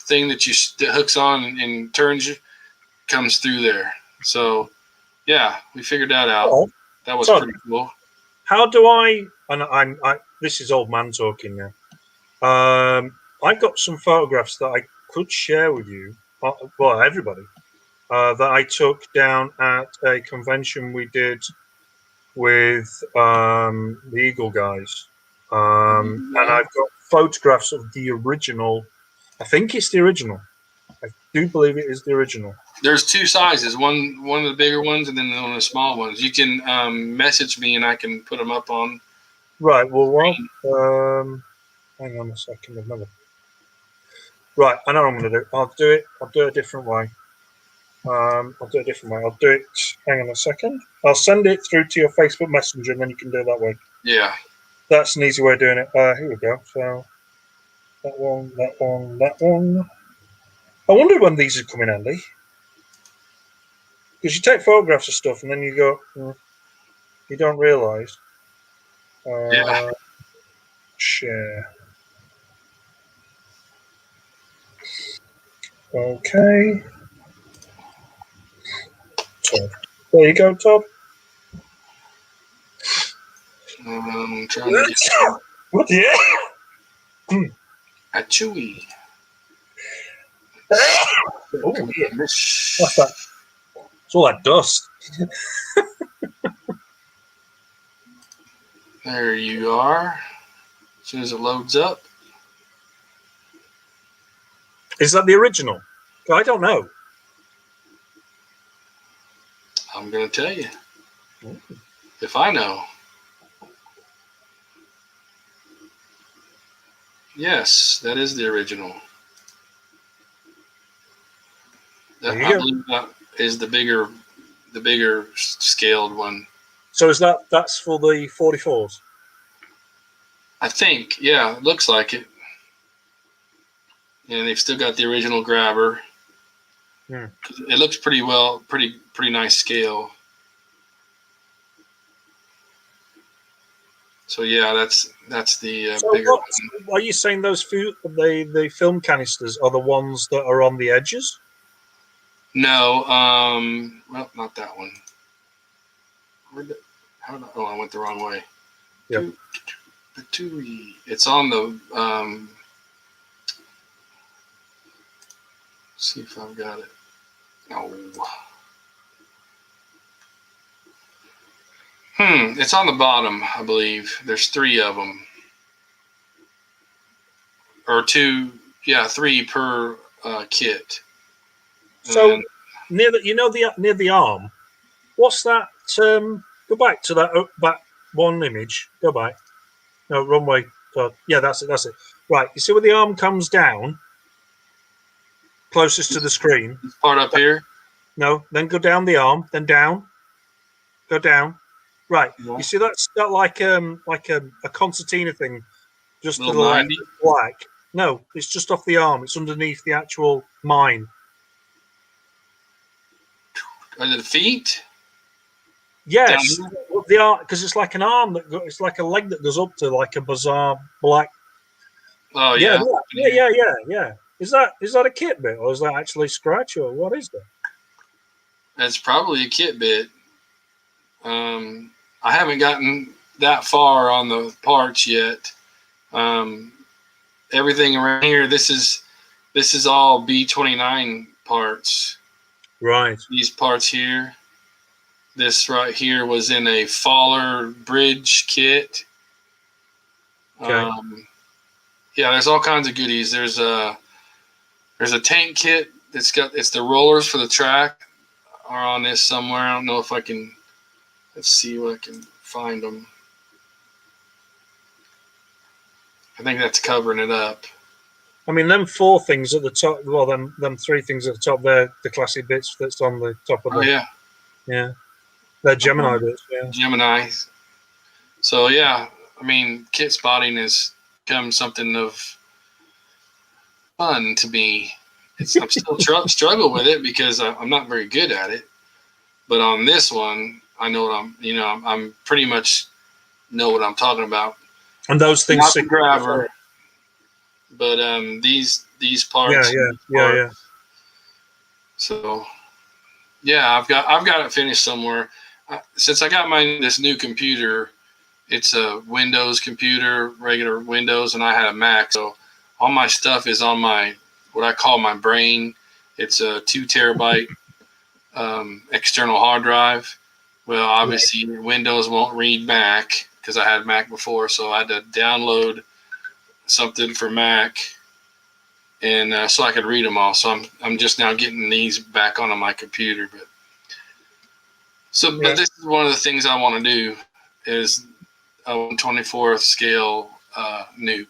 thing that hooks on and turns you comes through there. So, yeah, we figured that out. Oh, that was Todd, pretty cool. How do I? And this is old man talking now. I've got some photographs that I could share with you. Well, everybody. That I took down at a convention we did with the Eagle guys. And I've got photographs of the original. I think it's the original. I do believe it is the original. There's 2 sizes. One of the bigger ones, and then one of the small ones. You can message me, and I can put them up on. Right. Well, hang on a second. Another. Right. I know what I'm going to do. I'll do it a different way. I'll do it a different way. I'll do it. Hang on a second. I'll send it through to your Facebook Messenger, and then you can do it that way. Yeah. That's an easy way of doing it. Here we go. So that one. I wonder when these would come in handy. Because you take photographs of stuff and then you go, you don't realise. Yeah. Share. Okay. Todd. There you go, Todd. I'm trying to get What? Yeah. a chewy. Oh, yeah. What's that? It's all that dust. There you are. As soon as it loads up. Is that the original? I don't know. I'm going to tell you. Mm. If I know. Yes, that is the original. There you I go. believe that is the bigger scaled one. So that's for the 44s? I think, yeah, it looks like it. And they've still got the original grabber. Hmm. It looks pretty well, pretty nice scale. So yeah, that's the So bigger one. are you saying those the film canisters are the ones that are on the edges? No, well, not that one. Oh, I went the wrong way. Yep. It's on the see if I've got it. Oh. It's on the bottom, I believe. There's 3 of them. Or 2, yeah, 3 per kit. So And near the arm, what's that? Go back to that back one image. Go back. No, wrong way. Yeah, that's it. That's it. Right. You see where the arm comes down, closest to the screen. this part up here. No, then go down the arm, then down. Go down. Right. Yeah. You see that's got like a concertina thing just to the Little left, 90. black. No, it's just off the arm. It's underneath the actual mine. Are the feet? Yes, Down the arm, because it's like an arm it's like a leg that goes up to like a bizarre black. Oh Yeah, yeah. yeah. Is that a kit bit or is that actually scratch or what is that? That's probably a kit bit. I haven't gotten that far on the parts yet. Everything around here, this is all B29 parts. Right. These parts here. This right here was in a Faller bridge kit. Okay. Yeah, there's all kinds of goodies. There's a tank kit it's the rollers for the track are on this somewhere. I don't know if I can. Let's see what I can find them. I think that's covering it up. I mean, them 4 things at the top. Well, them 3 things at the top. They're the classic bits that's on the top of the. Oh Yeah. They're Gemini bits. Yeah. Gemini. So yeah, I mean, kit spotting has become something of fun to me. I'm still struggle with it because I'm not very good at it. But on this one, I know what I'm pretty much know what I'm talking about. And those things. Not the grabber, but these parts. Yeah. So yeah, I've got it finished somewhere. Since I got this new computer, it's a Windows computer, regular Windows, and I had a Mac. So all my stuff is on what I call my brain. It's a 2 terabyte external hard drive. Well, obviously Windows won't read Mac because I had Mac before, so I had to download something for Mac, and so I could read them all. So I'm just now getting these back onto my computer. But this is one of the things I want to do is a 1/24th scale nuke.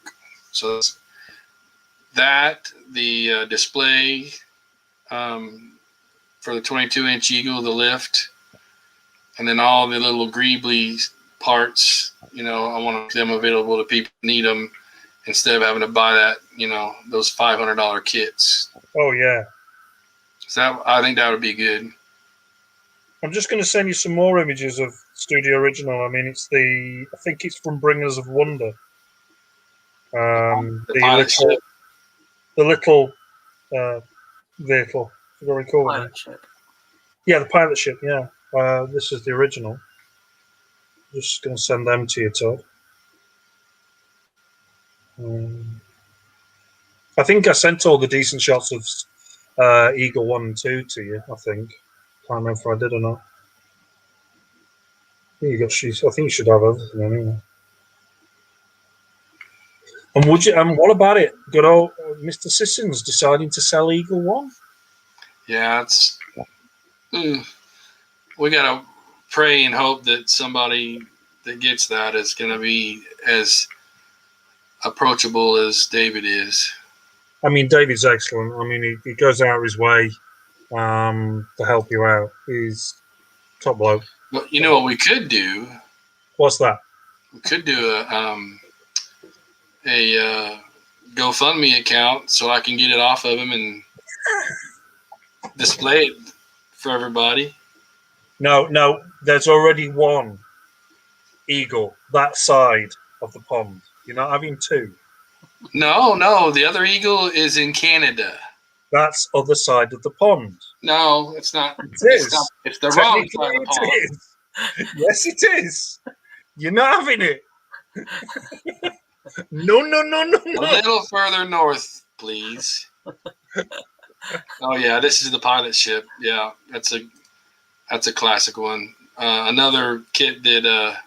So that the display for the 22-inch Eagle, the lift, and then all the little greebly parts. I want them available to people who need them instead of having to buy that. Those $500 kits. Oh yeah. So I think that would be good. I'm just going to send you some more images of Studio Original. I mean, I think it's from Bringers of Wonder. The pilot ship. The little vehicle. Very cool. Pilot ship. Yeah, the pilot ship. Yeah, this is the original. Just going to send them to you, Todd. I think I sent all the decent shots of Eagle 1 and 2 to you, I think. Can't remember if I did or not. I think you should have everything anyway. And what about it? Good old Mr. Sissons deciding to sell Eagle 1? Yeah, it's we gotta pray and hope that somebody that gets that is gonna be as approachable as David is. I mean, David's excellent. I mean, he goes out of his way to help you out. He's top bloke. But you know what we could do? What's that? We could do a GoFundMe account so I can get it off of him and display it for everybody. No, there's already one eagle that side of the pond. You're not having two. No, the other eagle is in Canada. That's other side of the pond. No, it's not. It is. It's the wrong side of the pond. Is. Yes, it is. You're not having it. No. A little further north, please. Oh yeah, this is the pilot ship. Yeah, that's a classic one. Another kit that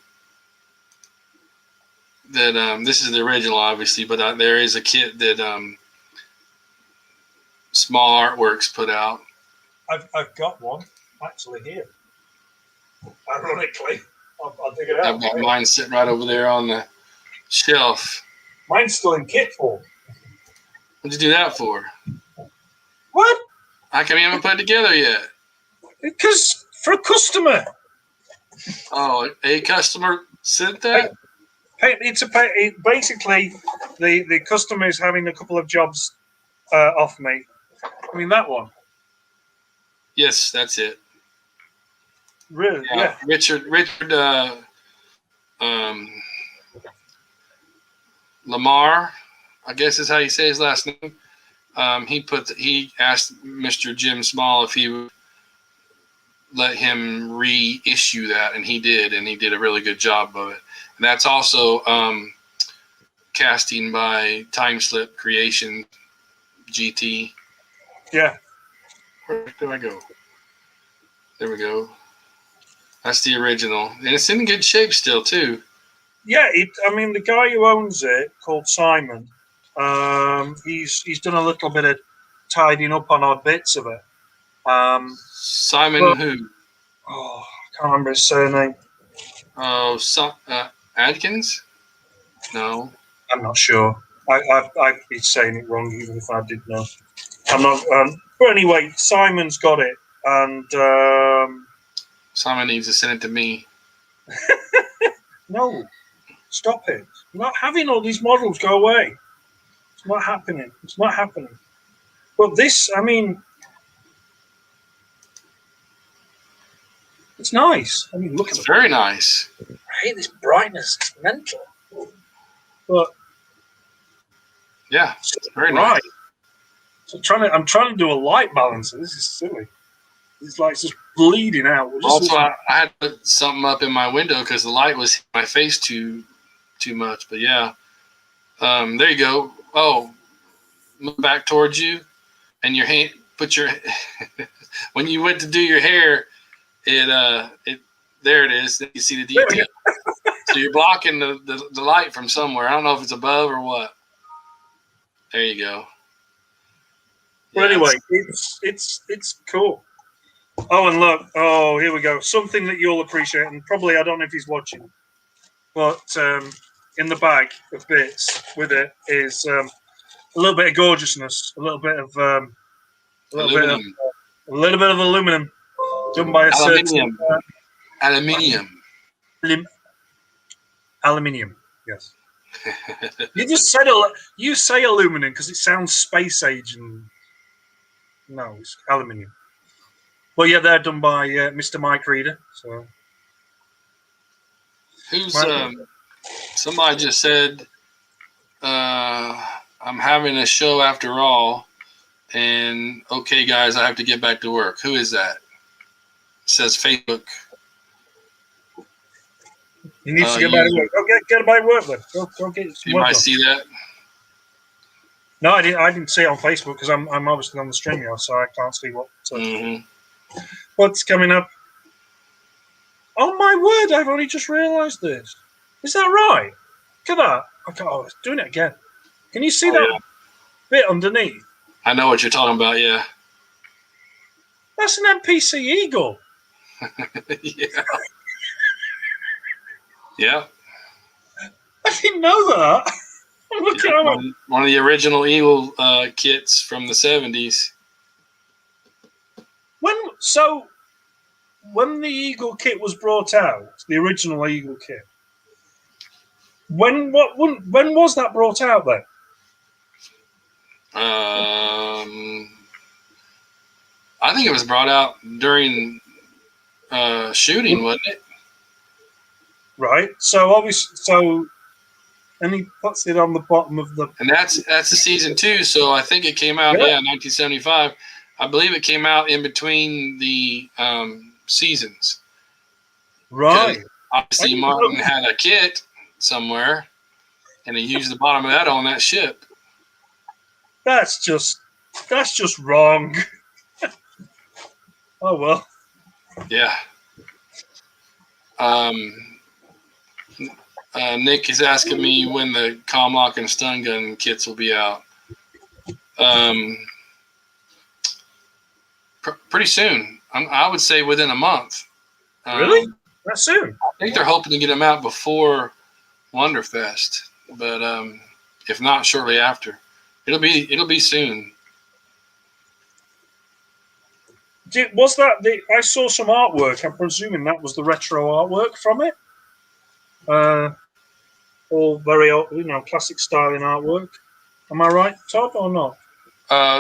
this is the original, obviously, but there is a kit that Small Artworks put out. I've got one actually here. Ironically, I'll dig it out. I've got mine sitting right over there on the shelf. Mine's still in kit form. What'd you do that for? What? How come you haven't put it together yet? Because for a customer. Oh, a customer sent that? Basically, the customer is having a couple of jobs off me. I mean, that one. Yes, that's it. Really? Yeah. Richard Lamar, I guess is how you say his last name. He asked Mr. Jim Small if he would let him reissue that, and he did a really good job of it. And that's also casting by Timeslip Creation GT. Yeah. Where do I go? There we go. That's the original, and it's in good shape still too. Yeah, the guy who owns it, called Simon, he's done a little bit of tidying up on odd bits of it. Simon who? Oh, I can't remember his surname. Oh, Adkins? No. I'm not sure. I'd be saying it wrong even if I did know. I'm not. But anyway, Simon's got it, and Simon needs to send it to me. No, stop it! You're not having all these models. Go away. It's not happening. It's not happening. But this, it's nice. Look at it. Very nice. I hate this brightness. It's mental. But yeah, it's very right. nice. So I'm trying to do a light balancer. This is silly. It's like it's just bleeding out. Also, I had to put something up in my window because the light was hitting my face too much. But yeah, there you go. Oh, move back towards you, and your hand. Put your when you went to do your hair, it there it is. You see the detail. So you're blocking the light from somewhere. I don't know if it's above or what. There you go. But anyway, it's cool. Oh, and look. Oh, here we go. Something that you'll appreciate, and probably I don't know if he's watching, but in the bag of bits with it is a little bit of gorgeousness, a little bit of aluminum done by a aluminium. Aluminium. Yes. You say aluminum because it sounds space age and no, it's aluminium. Well, yeah, they're done by Mr. Mike Reeder. So, who's somebody just said I'm having a show after all, and okay, guys, I have to get back to work. Who is that? It says Facebook. He needs to get back to work. Go get back to work, then. Go get some You work might done. see that. No, I didn't see it on Facebook because I'm obviously on the stream now, so I can't see what's coming up. Oh my word! I've only just realised this. Is that right? Look at that! It's doing it again. Can you see that bit underneath? I know what you're talking about. Yeah. That's an NPC eagle. Yeah. Yeah. I didn't know that. I'm looking at one of the original eagle kits from the 70s. When the eagle kit was brought out, the original eagle kit, when was that brought out then? I think it was brought out during shooting, wasn't it? Right. So obviously, and he puts it on the bottom of the. And that's the season 2. So I think it came out, 1975. I believe it came out in between the seasons. Right. Obviously, Martin had a kit somewhere, and he used the bottom of that on that ship. That's just wrong. Oh well. Yeah. Nick is asking me when the Comlock and stun gun kits will be out. Pretty soon. I would say within a month. Really? That soon? I think they're hoping to get them out before Wonderfest, but if not, shortly after. It'll be soon. Was that I saw some artwork. I'm presuming that was the retro artwork from it. All very old, classic styling artwork. Am I right, Todd, or not?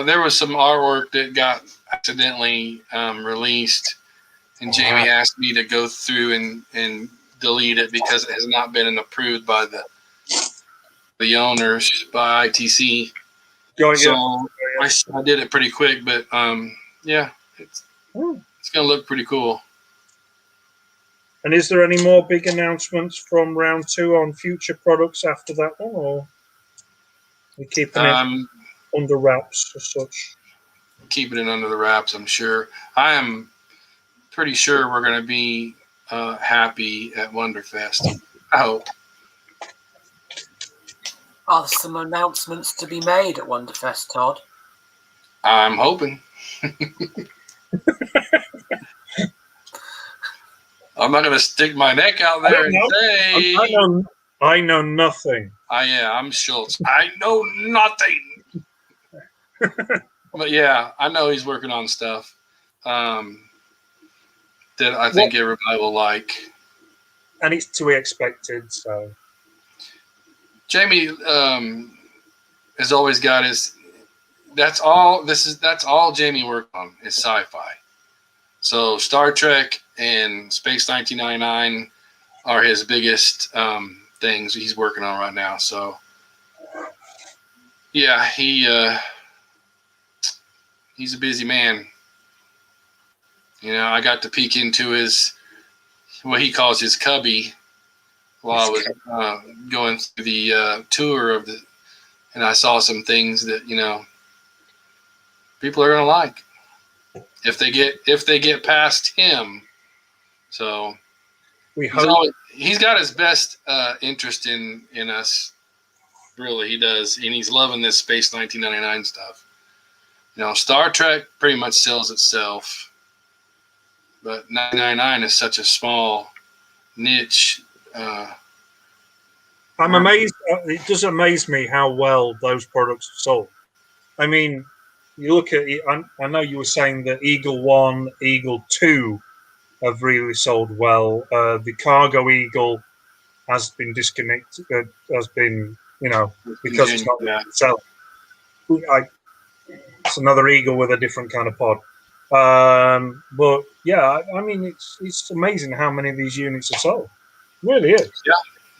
There was some artwork that got accidentally released, and Jamie asked me to go through and delete it because it has not been approved by the owners, by ITC. I did it pretty quick, but it's going to look pretty cool. And is there any more big announcements from round 2 on future products after that one, or are we keeping it under wraps as such? Keeping it under the wraps, I'm sure. I am pretty sure we're going to be happy at Wonderfest. I hope. Are there some announcements to be made at Wonderfest, Todd? I'm hoping. I'm not going to stick my neck out there and say. I know nothing. I'm Schultz. I know nothing. But yeah, I know he's working on stuff that I think everybody will like. And it's to be expected. So Jamie has always got his. That's all Jamie worked on is sci-fi. So Star Trek and Space 1999 are his biggest things he's working on right now. So yeah, he's a busy man. I got to peek into what he calls his cubby while I was going through the tour and I saw some things that people are gonna like if they get past him. So he's got his best interest in us. Really, he does, and he's loving this Space 1999 stuff. Star Trek pretty much sells itself, but 999 is such a small niche. I'm amazed. It does amaze me how well those products are sold. I mean, you look at it. I know you were saying that Eagle 1, Eagle 2 have really sold well. The Cargo Eagle has been disconnected. Has been, because it's not selling. It's another Eagle with a different kind of pod. But yeah, I mean, it's amazing how many of these units are sold. It really is. Yeah.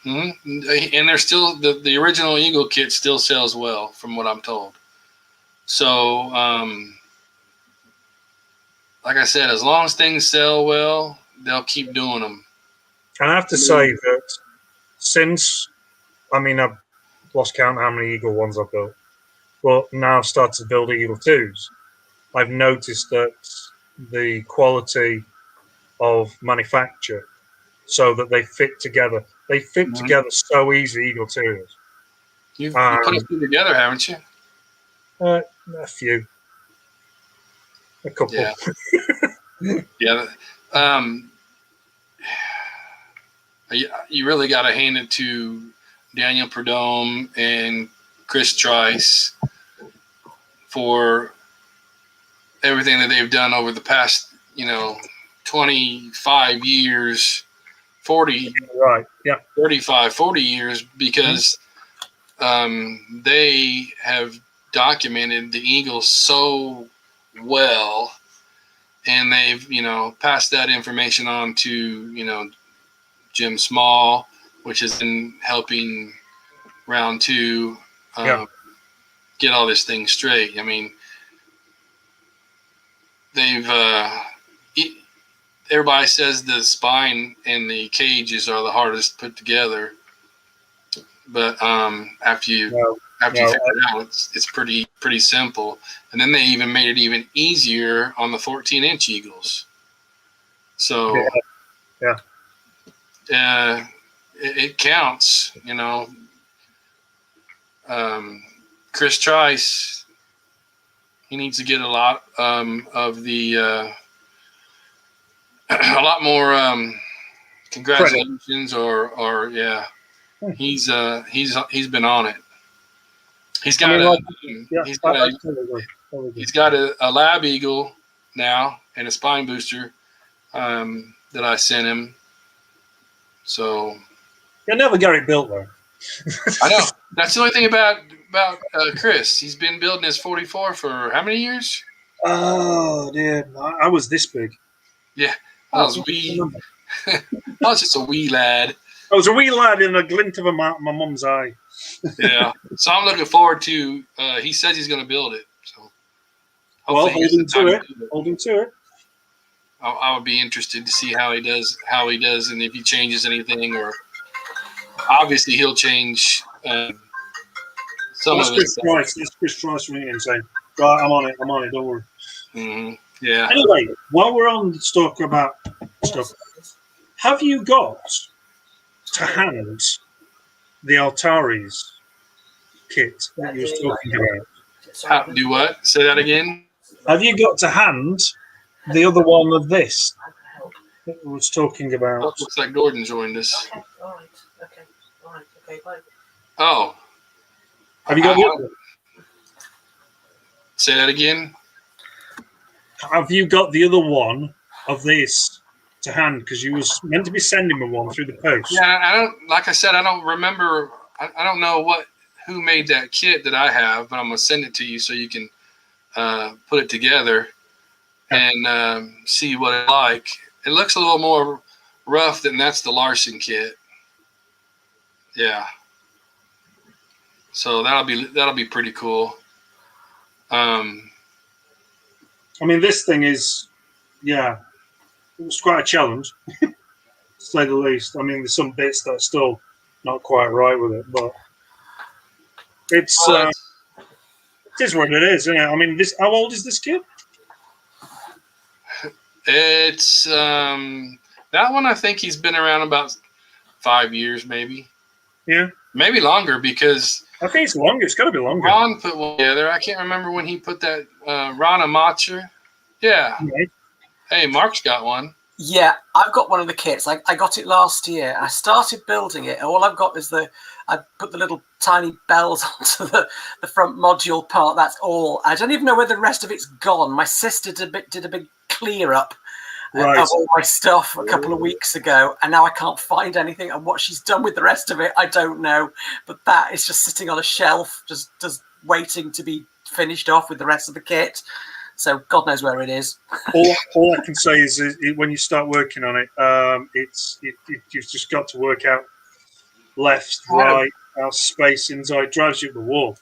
Mm-hmm. And they're still the original Eagle kit still sells well, from what I'm told. So, like I said, as long as things sell well, they'll keep doing them. And I have to say that since, I've lost count how many Eagle ones I've built. but now started to build Eagle 2s, I've noticed that the quality of manufacture, so that they fit together. They fit together so easy, Eagle 2s. You put a few together, haven't you? A few. A couple. Yeah. Yeah. You really got to hand it to Daniel Prudhomme and Chris Trice for everything that they've done over the past, 25 years, 40, Right. Yeah. 35, 40 years, because they have documented the Eagles so well, and they've, passed that information on to, Jim Small, which has been helping Round 2 get all this thing straight. I mean, they've everybody says the spine and the cages are the hardest put together, but after you figure it out, it's pretty simple. And then they even made it even easier on the 14-inch Eagles. So it counts, Chris Trice, he needs to get a lot of the a lot more congratulations or he's been on it. He's got a lab eagle now and a spine booster that I sent him. So you'll never get it built though. I know. That's the only thing about Chris. He's been building his 44 for how many years? Oh, dude, I was this big. Yeah, I was just a wee lad. I was a wee lad in a glint of my mum's eye. Yeah, so I'm looking forward to. He says he's going to build it. So, hold him to it. Hold him to it. I would be interested to see how he does, and if he changes anything, or obviously he'll change some of it. That's Chris Trice ringing and saying, "Right, I'm on it. Don't worry." Mm-hmm. Yeah. Anyway, while we're on talk about stuff, have you got to hand the Altaris kit that you was talking about? Do what? Say that again. Have you got to hand the other one of this that I was talking about? Oh, looks like Gordon joined us. Okay, all right, okay, bye. Oh. Have you got the other? Say that again. Have you got the other one of this to hand? Because you was meant to be sending me one through the post. Yeah, I don't. Like I said, I don't remember. I don't know who made that kit that I have, but I'm gonna send it to you so you can put it together and see what it's like. It looks a little more rough than that's the Larson kit. Yeah. So that'll be pretty cool. I mean, this thing is, it was quite a challenge, to say the least. I mean, there's some bits that are still not quite right with it, but it is what it is, isn't it? I mean, how old is this kid? It's that one. I think he's been around about 5 years, maybe. Yeah, maybe longer, because I think it's longer. It's got to be longer. Ron put one together. I can't remember when he put that. Ron Amacher. Yeah. Okay. Hey, Mark's got one. Yeah, I've got one of the kits. I got it last year. I started building it. All I've got is I put the little tiny bells onto the front module part. That's all. I don't even know where the rest of it's gone. My sister did a big clear up of all my stuff a couple of weeks ago, and now I can't find anything. And what she's done with the rest of it, I don't know. But that is just sitting on a shelf, just waiting to be finished off with the rest of the kit. So God knows where it is. all I can say is when you start working on it, you've just got to work out left, right, out space inside, drives you up the wall.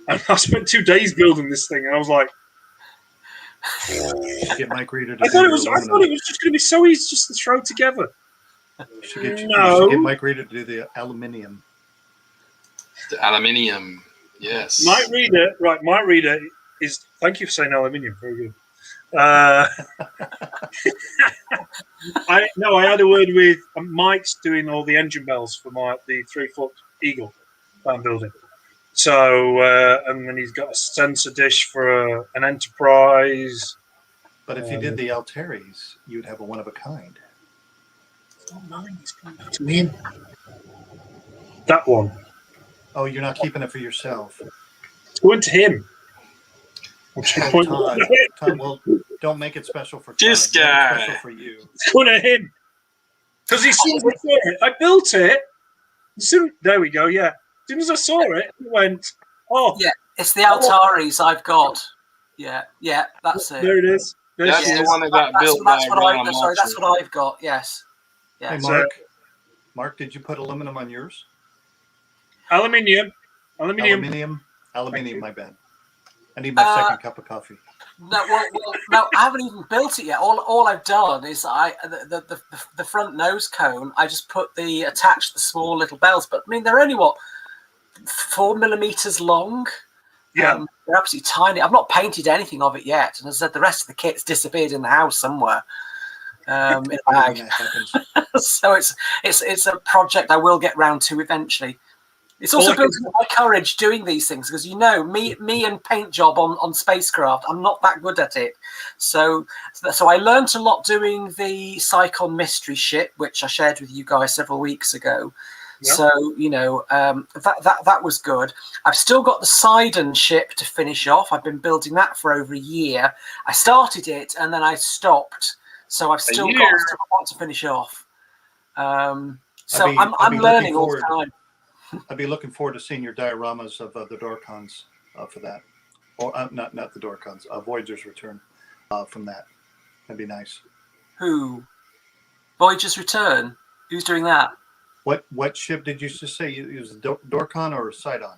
And I spent 2 days building this thing, and I was like, get Mike Reeder to I thought it was just going to be so easy just to throw together. You should get Mike Reeder to do the aluminium. The aluminium. Yes. My reader is. Thank you for saying aluminium. Very good. I had a word with Mike's doing all the engine bells for the 3-foot Eagle that I'm building. So and then he's got a sensor dish for an Enterprise. But if you did the Alteris, you'd have a one of a kind. It's not mine. It's going to me. That one. Oh, you're not keeping it for yourself. It's going to him. Todd, well, don't make it special for Todd. This Make it guy. special for you. It's going to him. Because as soon as I saw it, I built it. There we go, yeah. As soon as I saw it, it went, oh. Yeah, it's the Altaris I've got. Yeah, that's it. There it is. That's the one that got built by Graham. Sorry, that's what I've got, yes. Hey, Yeah. Mark, did you put aluminum on yours? Aluminium, Aluminium, my bad. I need my second cup of coffee. No, no, I haven't even built it yet. All I've done is the front nose cone. I just attached the small little bells, but I mean they're only 4 millimeters long. Yeah, they're absolutely tiny. I've not painted anything of it yet, and as I said, the rest of the kit's disappeared in the house somewhere. In a bag. So it's a project I will get round to eventually. It's also building my courage doing these things because me and paint job on spacecraft, I'm not that good at it. So I learned a lot doing the Psychon mystery ship, which I shared with you guys several weeks ago. Yep. So that was good. I've still got the Sidon ship to finish off. I've been building that for over a year. I started it and then I stopped. So I've still got to finish off. I'm learning all the time. I'd be looking forward to seeing your dioramas of the Dorcons for that, or not the Dorcons, Voyager's Return from that. That'd be nice. Who? Voyager's Return? Who's doing that? What ship did you just say? It was Dorcon or Sidon?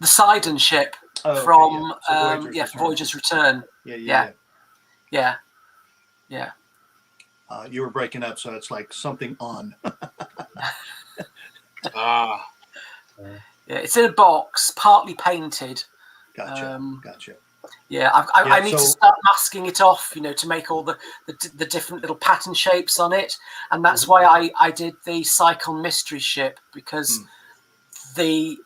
The Sidon ship from Voyager's Return. Yeah. You were breaking up, so it's like something on. Yeah, it's in a box, partly painted. Gotcha. Yeah, I need to start masking it off, to make all the different little pattern shapes on it, and that's why I did the Psychon mystery ship because the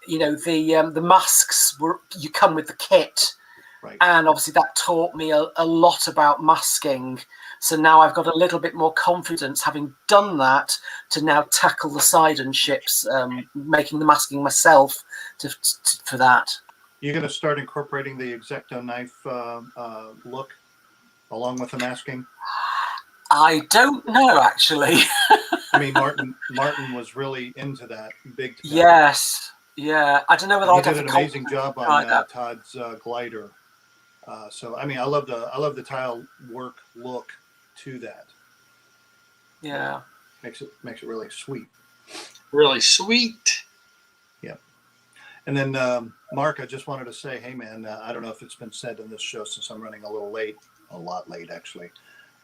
masks you come with the kit, right. And obviously that taught me a lot about masking. So now I've got a little bit more confidence, having done that, to now tackle the Sidon ships, making the masking myself for that. You're going to start incorporating the X-Acto knife look along with the masking? I don't know, actually. I mean, Martin was really into that big time. Yes, yeah. I don't know whether he did an amazing job on Todd's glider. So I mean, I love the tile work look to that. Yeah, makes it really sweet. Really sweet. Yeah. And then Mark, I just wanted to say, hey man, I don't know if it's been said in this show since I'm running a lot late actually,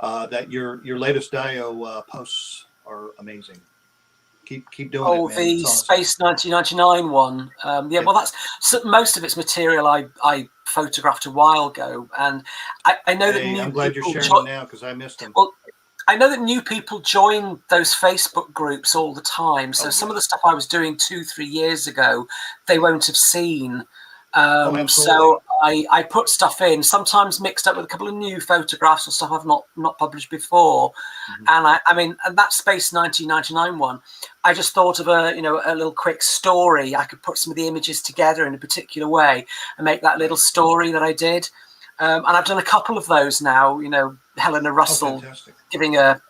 that your latest Dio posts are amazing. Keep doing it, man. The Space 1999 one. Well, that's most of it's material I photographed a while ago, and I know that. I'm glad you're sharing them now because I missed them. Well, I know that new people join those Facebook groups all the time. So some of the stuff I was doing 2-3 years ago, they won't have seen. So I put stuff in, sometimes mixed up with a couple of new photographs or stuff I've not published before. And and that Space 1999 one, I just thought of a little quick story. I could put some of the images together in a particular way and make that little story that I did. And I've done a couple of those now. Helena Russell giving a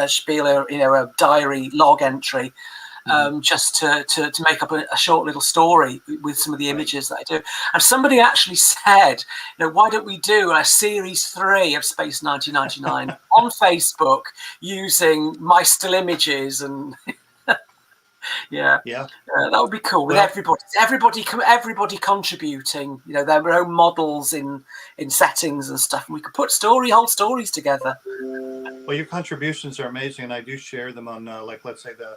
spiel, a diary log entry. Just to make up a short little story with some of the images that I do. And somebody actually said, why don't we do a series 3 of Space 1999 on Facebook using my still images and that would be cool with everybody contributing, their own models in settings and stuff, and we could put whole stories together. Well, your contributions are amazing, and I do share them on let's say the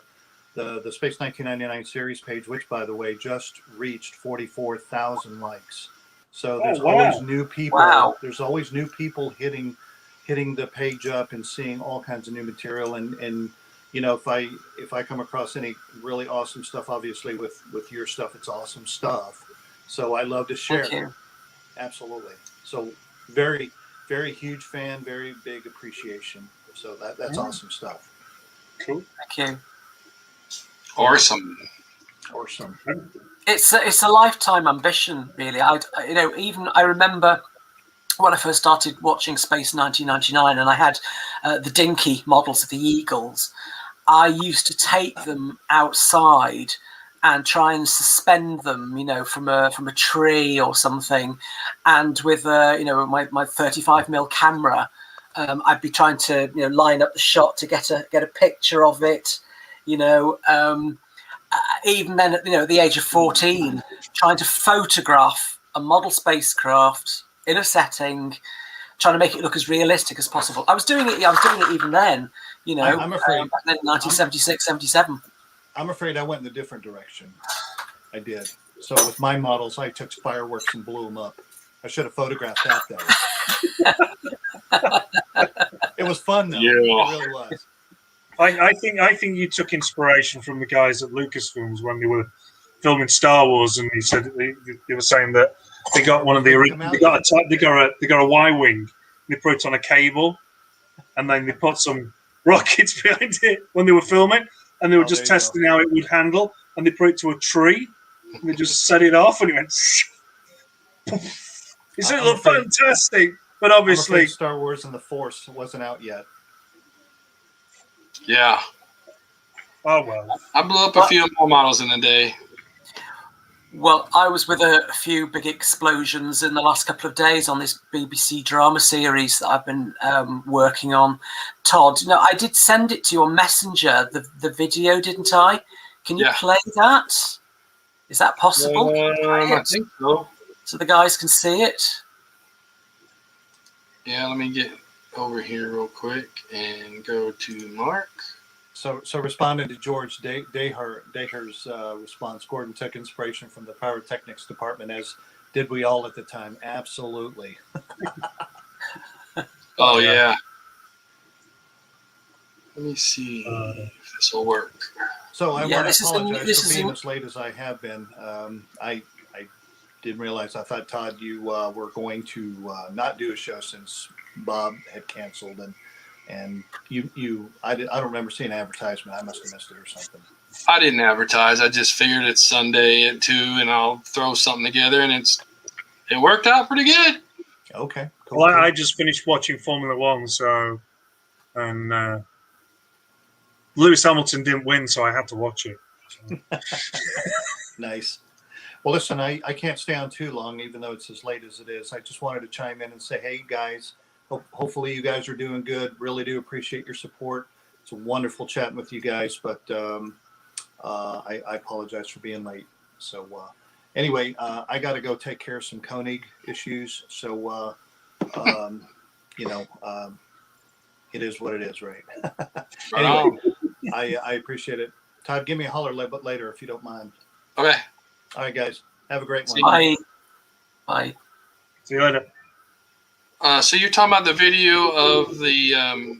the Space 1999 series page, which, by the way, just reached 44,000 likes. So there's always new people. Wow. There's always new people hitting the page up and seeing all kinds of new material. And you know, if I come across any really awesome stuff, obviously with your stuff, it's awesome stuff. So I love to share. Thank you. Absolutely. So very, very huge fan, very big appreciation. So that's awesome stuff. Cool. Thank you. Awesome. It's a lifetime ambition, really. I remember when I first started watching Space 1999, and I had the dinky models of the Eagles. I used to take them outside and try and suspend them, from a tree or something, and with my 35mm camera, I'd be trying to line up the shot to get a picture of it, even then, at the age of 14, trying to photograph a model spacecraft in a setting, trying to make it look as realistic as possible. I was doing it even then, I'm afraid, back then, 1976, 77. I'm afraid I went in a different direction. I did. So with my models, I took fireworks and blew them up. I should have photographed that, though. It was fun, though. Yeah. It really was. I think you took inspiration from the guys at Lucasfilms when they were filming Star Wars, and they were saying that they got one of the original. They got a Y-wing. They put it on a cable, and then they put some rockets behind it when they were filming, and they were just testing how it would handle. And they put it to a tree, and they just set it off, and it went. It looked fantastic, but obviously Star Wars and the Force wasn't out yet. Yeah. Oh well. I blew up a few more models in a day. Well, I was with a few big explosions in the last couple of days on this BBC drama series that I've been working on. Todd, I did send it to your messenger, the video, didn't I? Can you play that? Is that possible? I think so. So the guys can see it? Yeah, let me get over here real quick and go to Mark. So responding to George Daher's response, Gordon took inspiration from the pyrotechnics department, as did we all at the time. Absolutely. Oh, yeah. Let me see if this will work. So I want to apologize for being as as late as I have been. I didn't realize. I thought, Todd, you were going to not do a show since Bob had canceled, and I don't remember seeing an advertisement. I must have missed it or something. I didn't advertise. I just figured it's Sunday at 2, and I'll throw something together, and it worked out pretty good. Okay. Cool. Well, I just finished watching Formula One, and Lewis Hamilton didn't win, so I had to watch it. So. Nice. Well, listen, I can't stay on too long, even though it's as late as it is. I just wanted to chime in and say, hey, guys, hopefully you guys are doing good. Really do appreciate your support. It's a wonderful chatting with you guys, but I apologize for being late. So anyway, I got to go take care of some Koenig issues. So, it is what it is, right? Anyway, I appreciate it. Todd, give me a holler a little bit later if you don't mind. Okay. All right, guys. Have a great one. Bye. Bye. See you later. So you're talking about the video of the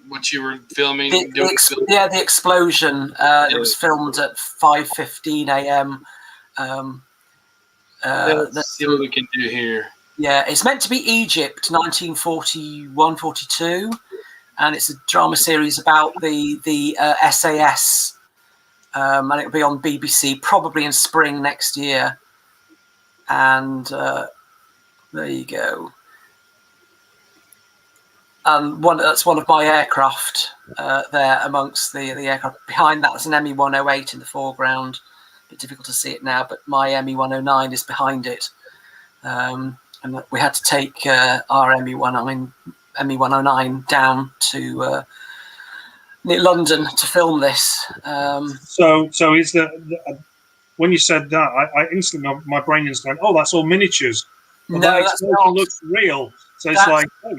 what you were filming? The explosion. It was filmed at 5:15 a.m. Let's see what we can do here. Yeah, it's meant to be Egypt, 1941-42, and it's a drama series about the SAS. And it'll be on BBC probably in spring next year. And there you go. And that's one of my aircraft there amongst the aircraft. Behind that's an ME-108 in the foreground. A bit difficult to see it now, but my ME-109 is behind it. And we had to take our ME-109 down to near London to film this. So is that when you said that, I instantly my brain is going, oh, that's all miniatures. Well, No, that that's not. looks real. So it's like, oh,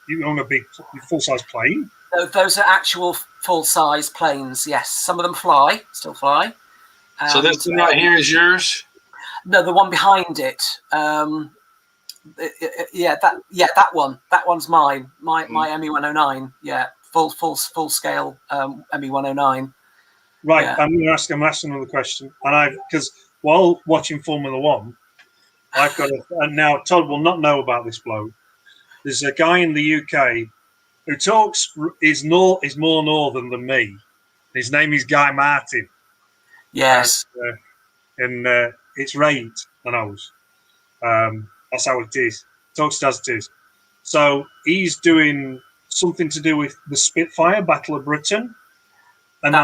you own a big full size plane. Those are actual full-size planes. Yes, some of them still fly. So this one right here is yours? No, the one behind it. That one. That one's mine. My ME 109. Yeah, full scale ME 109. Right, Yeah. I'm asking another question, and because while watching Formula One, I've got and now Todd will not know about this bloke. There's a guy in the UK who is more northern than me. His name is Guy Martin. Yes. And it's right, I know. That's how it is. Talks as it is. So he's doing something to do with the Spitfire Battle of Britain. And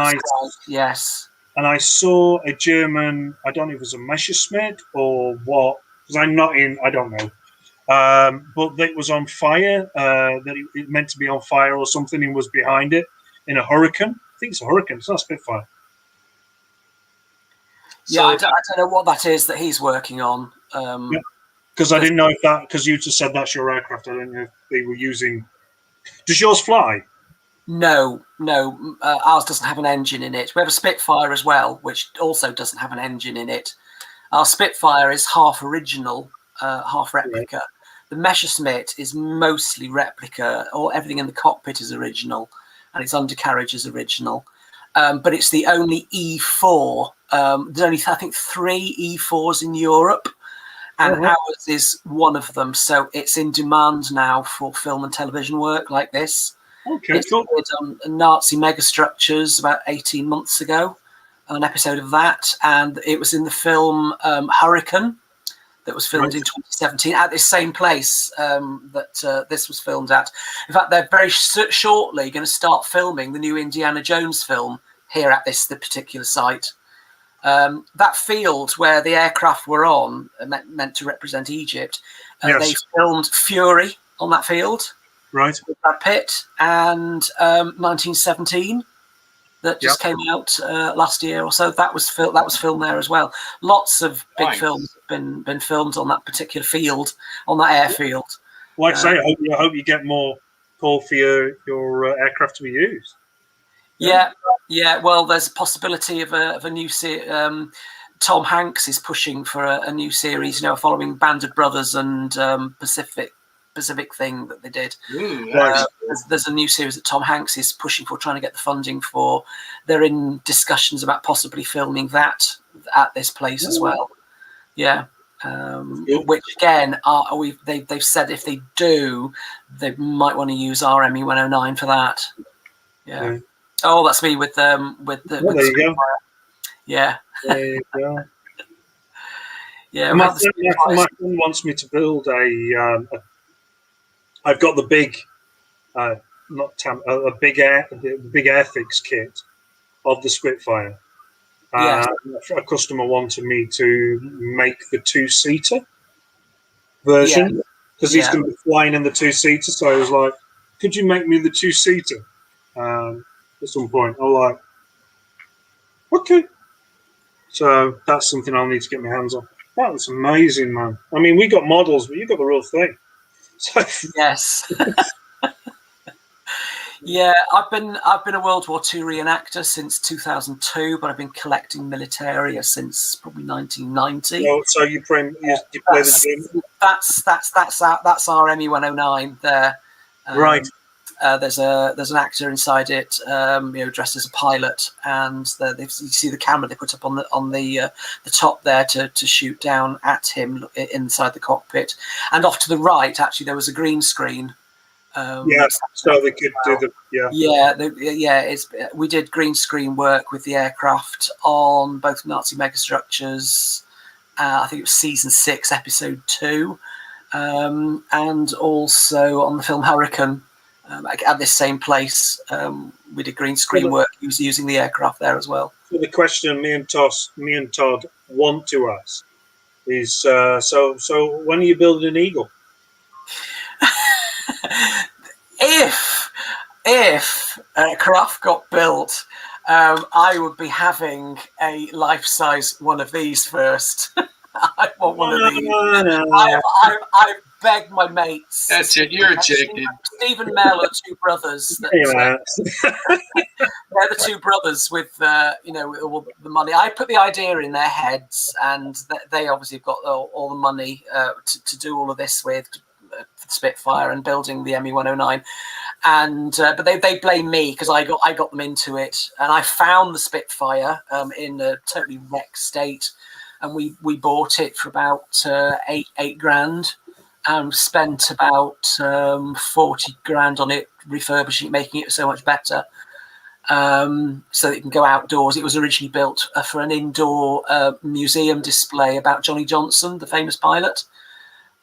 yes. And I saw a German, I don't know if it was a Messerschmitt or what, because I don't know. But it was on fire, that it meant to be on fire or something, and was behind it in a Hurricane. I think it's a Hurricane, it's not a Spitfire. Yeah, I don't know what that is that he's working on. Because I didn't know if because you just said that's your aircraft, I didn't know if they were using. Does yours fly? No. Ours doesn't have an engine in it. We have a Spitfire as well, which also doesn't have an engine in it. Our Spitfire is half original, half replica. Right. The Messerschmitt is mostly replica, or everything in the cockpit is original, and its undercarriage is original. But it's the only E4. There's only, I think, 3 E4s in Europe, and ours is one of them. So it's in demand now for film and television work like this. Okay, cool. Nazi megastructures about 18 months ago, an episode of that, and it was in the film Hurricane that was filmed in 2017 at this same place that this was filmed at. In fact, they're very shortly going to start filming the new Indiana Jones film here at the particular site. That field where the aircraft were on, meant to represent Egypt, they filmed Fury on that field. Right. With Brad Pitt, and 1917 that just came out last year or so. That was filmed there as well. Lots of big films have been filmed on that particular field, on that airfield. Like I say, I hope you get more call for your aircraft to be used. Yeah. Well, there's a possibility of a new series. Tom Hanks is pushing for a new series, following Band of Brothers and Pacific thing that they did. There's a new series that Tom Hanks is pushing for, trying to get the funding for. They're in discussions about possibly filming that at this place as well. Yeah. Which again, they've said if they do, they might want to use our ME 109 for that. Yeah. Oh, that's me with there you go. Yeah. There you go. Yeah. My friend wants me to build I've got the big, a big airfix kit of the Spitfire. A customer wanted me to make the 2-seater version because he's going to be flying in the 2-seater. So I was like, "Could you make me the 2-seater?" At some point, I'm like, "Okay." So that's something I'll need to get my hands on. That was amazing, man. I mean, we got models, but you got the real thing. So. Yes. Yeah, I've been a World War II reenactor since 2002, but I've been collecting militaria since probably 1990. Oh, so you play the game? That's our ME 109 there. Right. There's an actor inside it, dressed as a pilot, and you see the camera they put up on the top there to shoot down at him inside the cockpit. And off to the right, actually, there was a green screen. So they could do we did green screen work with the aircraft on both Nazi megastructures. I think it was season 6, episode 2, and also on the film Hurricane. At this same place, we did green screen work using the aircraft there as well. So the question me and Todd want to ask is, so when are you building an Eagle? If a craft got built, I would be having a life-size one of these first. I want one of these. No. I've begged my mates. That's it. You're ejected. Stephen Mell are two brothers. Yeah. They're the two brothers with, with all the money. I put the idea in their heads, and they obviously have got all the money to do all of this with the Spitfire and building the ME-109. And but they blame me because I got them into it, and I found the Spitfire in a totally wrecked state, and we bought it for about eight grand. Spent about 40 grand on it, refurbishing it, making it so much better. So that it can go outdoors. It was originally built for an indoor museum display about Johnny Johnson, the famous pilot.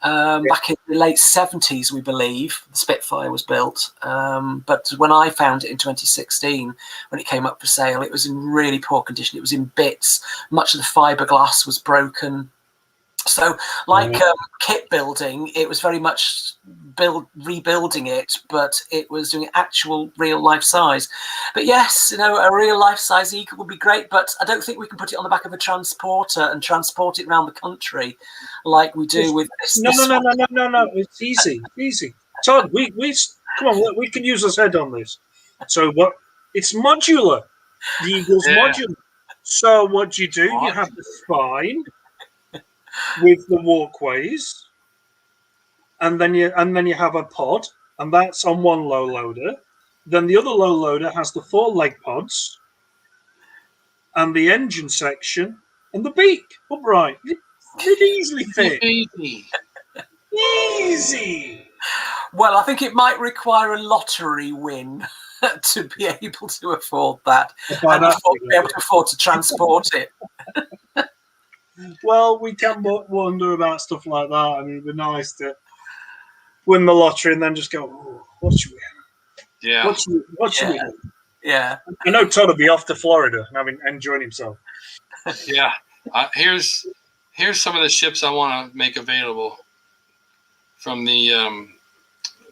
Back in the late 70s, we believe, the Spitfire was built. But when I found it in 2016, when it came up for sale, it was in really poor condition. It was in bits. Much of the fiberglass was broken. So, like kit building, it was very much rebuilding it, but it was doing actual real life size. But yes, a real life size Eagle would be great, but I don't think we can put it on the back of a transporter and transport it around the country like we do with this. No. It's easy. Todd, we come on. We can use our head on this. So what? It's modular. The Eagle's modular. So what do? You have the spine with the walkways, and then you have a pod, and that's on one low loader. Then the other low loader has the 4 leg pods, and the engine section, and the beak upright. It easily fit. Easy. Well, I think it might require a lottery win to be able to afford that, and be able to afford to transport it. Well, we can wonder about stuff like that. I mean, it'd be nice to win the lottery and then just go, oh, what should we have? Yeah. What should we do? Yeah. I know Todd will be off to Florida and enjoying himself. Yeah. Here's some of the ships I want to make available from the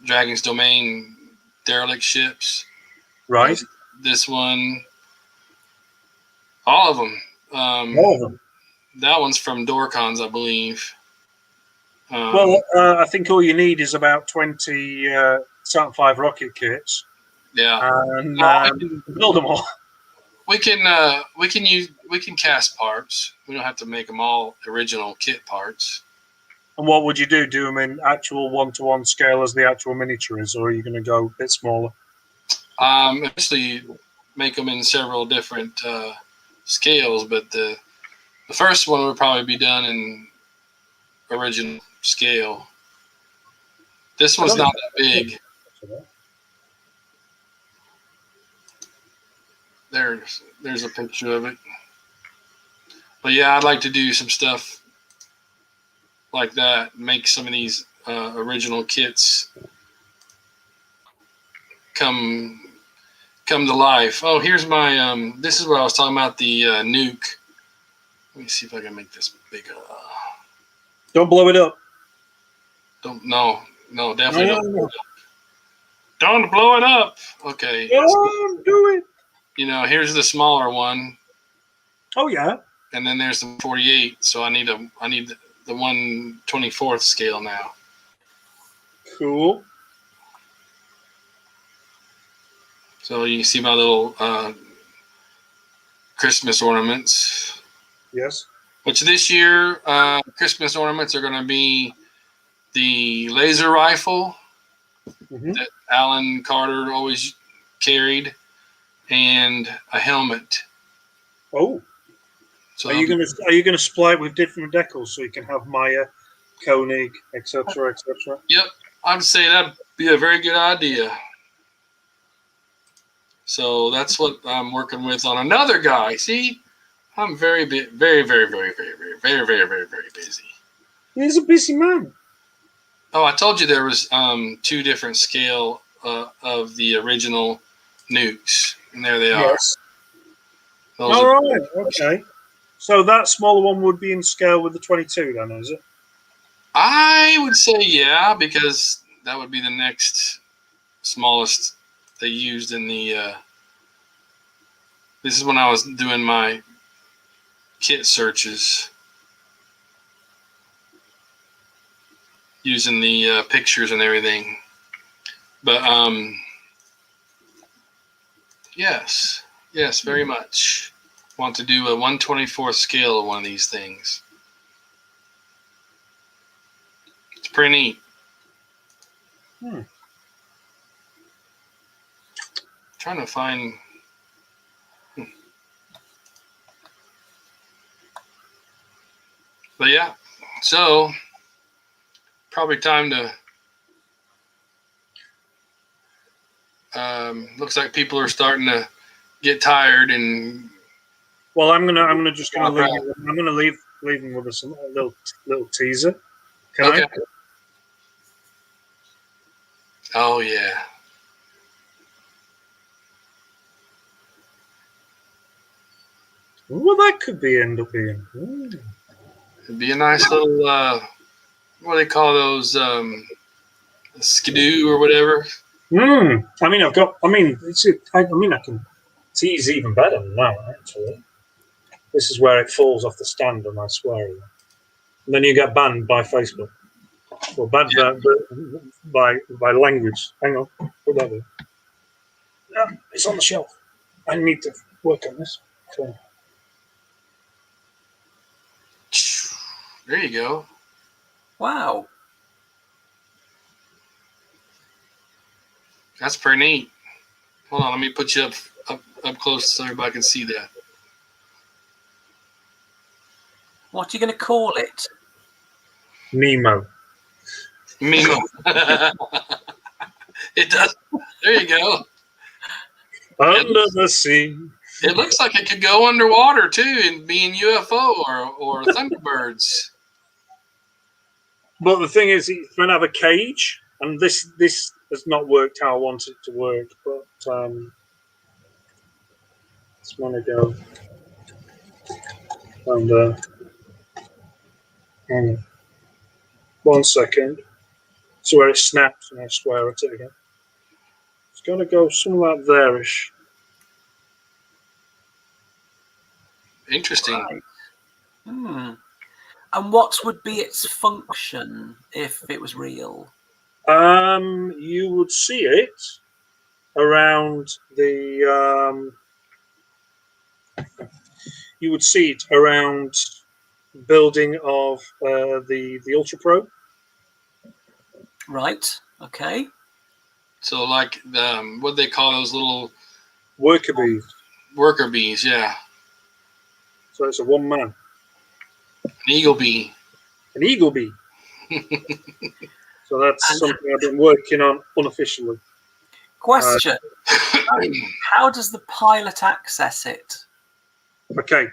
Dragon's Domain derelict ships. Right. This one. All of them. All of them. That one's from Dorcons, I believe. I think all you need is about 20 Saturn V rocket kits. Yeah. And build them all. We can cast parts. We don't have to make them all original kit parts. And what would you do? Do them in actual 1-to-1 scale as the actual miniature is, or are you going to go a bit smaller? Actually, make them in several different scales, but the first one would probably be done in original scale. This one's not that big. There's a picture of it. But yeah, I'd like to do some stuff like that. Make some of these original kits come to life. Oh, here's my this is what I was talking about, the nuke. Let me see if I can make this bigger. Don't blow it up. No, definitely don't blow it up. Don't blow it up. Okay. Don't do it. Here's the smaller one. Oh yeah. And then there's the 48. So I need the 1/24th scale now. Cool. So you can see my little Christmas ornaments. Yes. Which this year, Christmas ornaments are going to be the laser rifle that Alan Carter always carried, and a helmet. Oh. So are you gonna supply it with different decals so you can have Maya, Koenig, etc., etc.? Yep, I'd say that'd be a very good idea. So that's what I'm working with on another guy. See, I'm very, very, very, very, very, very, very, very, very, very, very busy. He's a busy man. Oh, I told you there was 2 different scale of the original nukes, and there they are. Yes. All right. Okay. So that smaller one would be in scale with the 22, then, is it? I would say yeah, because that would be the next smallest they used in the. This is when I was doing my kit searches. using the pictures and everything. But yes, very much want to do a 1/24 scale of one of these things. It's pretty neat. Trying to find. But yeah, so probably time to. Looks like people are starting to get tired and. Well, I'm gonna leave them with a little teaser. Can I? Oh yeah. Well, that could end up being. It'd be a nice little what do they call those skidoo or whatever. I mean, I can tease even better than that, actually. This is where it falls off the stand, and I swear. And then you get banned by Facebook. Or banned by language. Hang on. Put that there. Yeah, it's on the shelf. I need to work on this. So. There you go. Wow. That's pretty neat. Hold on, let me put you up close so everybody can see that. What are you going to call it? Nemo. It does. There you go. Under the sea. It looks like it could go underwater too and be in UFO or Thunderbirds. But the thing is, it's going to have a cage, and this has not worked how I want it to work. But it's going to go. And hang on. 1 second. So where it snaps and I swear at it again. It's going to go somewhere like there-ish. Interesting. Right. And what would be its function if it was real? You would see it around the. You would see it around building of the Ultra Pro. Right. Okay. So like what they call those little Worker bees. Worker bees, yeah. So it's a one man. An eagle bee. An eagle bee. So that's something I've been working on unofficially. Question. How does the pilot access it? Okay.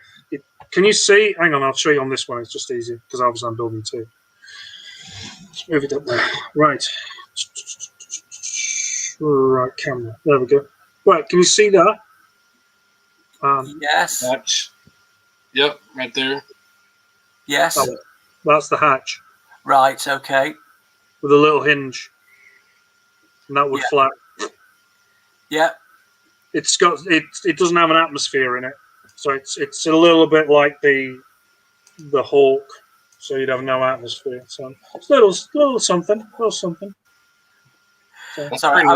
Can you see? Hang on, I'll show you on this one. It's just easier because obviously I'm building two. Let's move it up there. Right. Right, camera. There we go. Right, can you see that? Yes. Hatch. Yep, right there. Yes. Oh, that's the hatch Right. Okay. with a little hinge, and that would flap. Yeah. It's got it doesn't have an atmosphere in it, so it's a little bit like the Hawk. So you'd have no atmosphere. So it's little something. So, sorry, I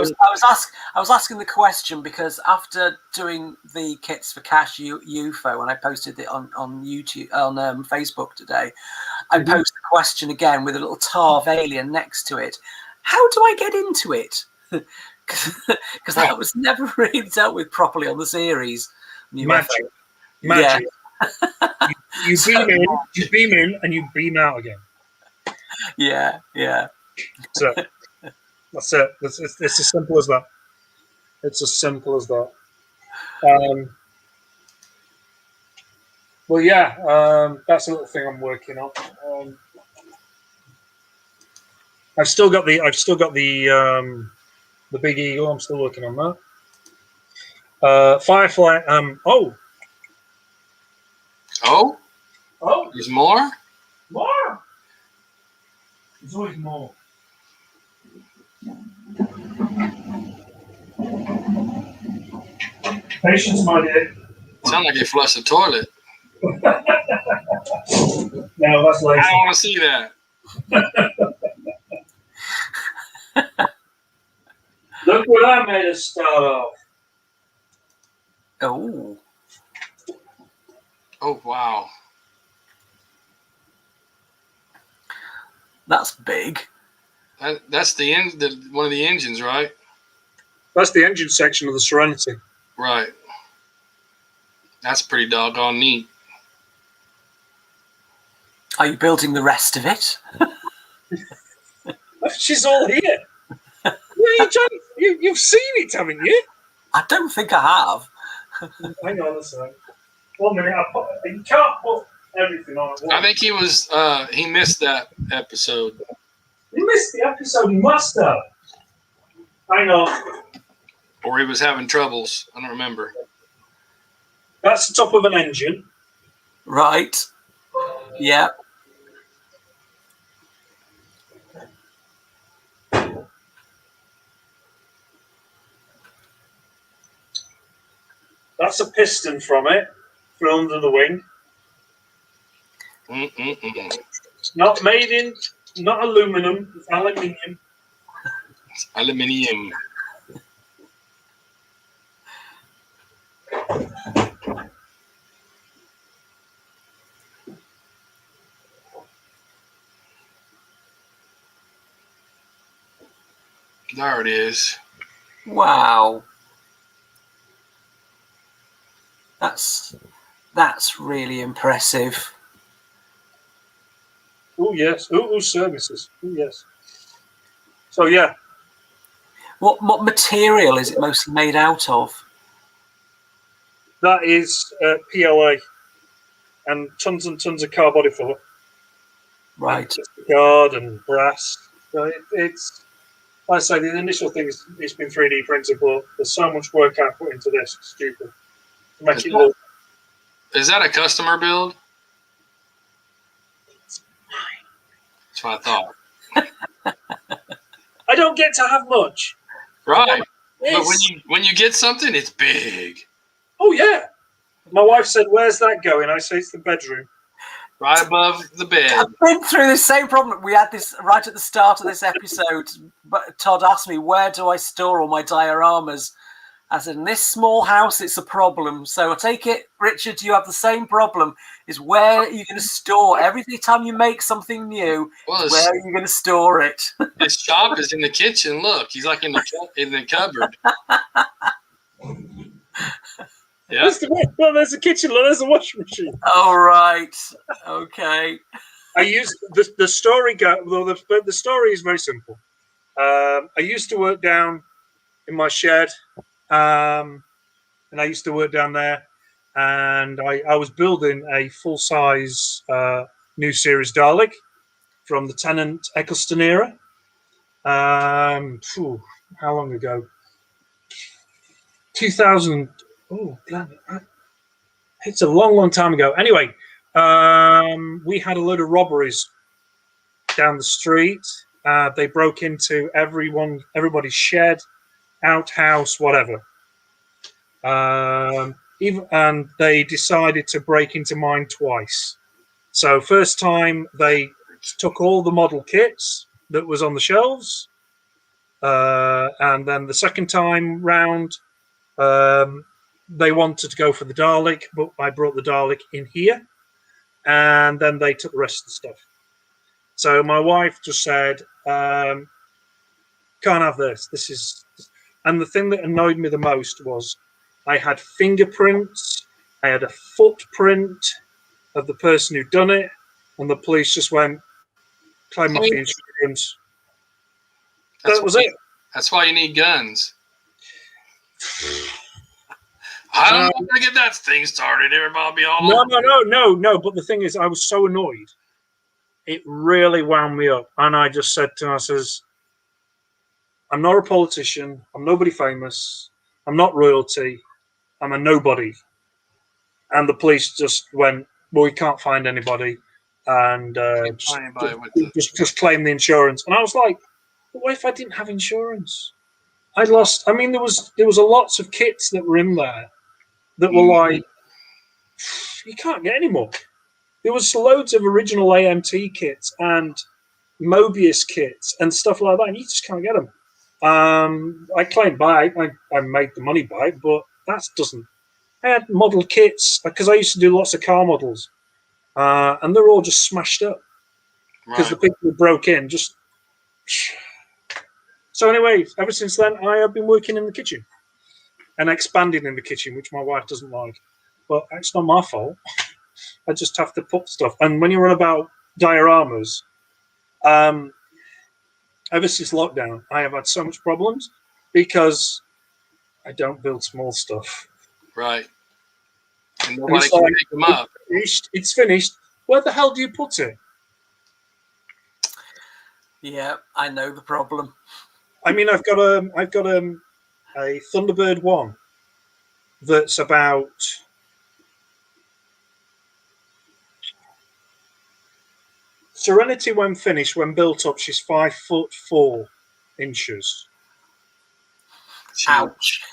was asking the question because after doing the kits for Cash UFO, and I posted it on YouTube on Facebook today, I posted the question again with a little Tarv alien next to it. How do I get into it? Because that was never really dealt with properly on the series. Magic. Yeah. You beam in, and you beam out again. Yeah. So that's it. It's as simple as that. It's as simple as that. Well, yeah, that's a little thing I'm working on. I've still got the Big Eagle. I'm still working on that. Firefly. Oh, there's more? More. There's always more. Patience, my dear. Sound like you flushed the toilet. No, that's later. I don't want to see that. Look what I made us start off. Oh, Oh wow. that's big. That's the end. One of the engines, right? That's the engine section of the Serenity. Right. That's pretty doggone neat. Are you building the rest of it? She's all here. You've seen it, haven't you? I don't think I have. Hang on a second. 1 minute. You can't put everything on at once. I think he missed that episode. You missed the episode. You must have. Hang on. Or he was having troubles. I don't remember. That's the top of an engine. Right. Yeah. That's a piston from it, for under the wing. It's not aluminum, it's aluminium. It's aluminium. There it is. Wow. That's really impressive. Oh yes. Oh, services. Oh yes. So yeah. What material is it mostly made out of? That is PLA and tons of car body filler. Right. And guard and brass. So it's like I say, the initial thing is it's been 3D printed, but there's so much work I put into this. It's stupid. To make it look. Is that a customer build? That's what I thought. I don't get to have much. Right. But when you get something, it's big. Oh yeah. My wife said, "Where's that going?" I say, "It's the bedroom." Right above the bed. I've been through the same problem. We had this right at the start of this episode. But Todd asked me, "Where do I store all my dioramas?" I said, "In this small house, it's a problem." So I take it, Richard, you have the same problem. Is where are you going to store every time you make something new? Well, where are you going to store it? His shop is in the kitchen. Look, he's like in the cupboard. Yeah. There's the kitchen. There's the washing machine. All right. Okay. I used the story. Well, the story is very simple. I used to work down in my shed, and I used to work down there, and I was building a full size new series Dalek from the Tennant Eccleston era. How long ago? 2000. Oh, it's a long time ago. Anyway, we had a load of robberies down the street. They broke into everybody's shed, outhouse, whatever. And they decided to break into mine twice. So first time they took all the model kits that was on the shelves, and then the second time round, they wanted to go for the Dalek, but I brought the Dalek in here, and then they took the rest of the stuff. So my wife just said, "Can't have this. This is." And the thing that annoyed me the most was I had fingerprints, I had a footprint of the person who'd done it, and the police just went, claim off the insurance. That was it. That's why you need guns. I don't know how to get that thing started. Everybody will be all over. No. But the thing is, I was so annoyed. It really wound me up. And I just said to her, I says, I'm not a politician. I'm nobody famous. I'm not royalty. I'm a nobody. And the police just went, well, we can't find anybody. And just claim the insurance. And I was like, but what if I didn't have insurance? I lost. I mean, there was a lots of kits that were in there that were like, you can't get any more. There was loads of original AMT kits and Mobius kits and stuff like that, and you just can't get them. I claim by it. I made the money by it, but that doesn't. I had model kits because I used to do lots of car models, and they're all just smashed up because the Right. people who broke in just. So anyway, ever since then, I have been working in the kitchen and expanding in the kitchen, which my wife doesn't like. But it's not my fault. I just have to put stuff. And when you're on about dioramas, ever since lockdown, I have had so much problems because I don't build small stuff. Right. And And nobody it's can like, pick them up. it's finished. Where the hell do you put it? Yeah, I know the problem. I mean, I've got a Thunderbird 1 that's about Serenity when finished, when built up, she's 5'4" Ouch.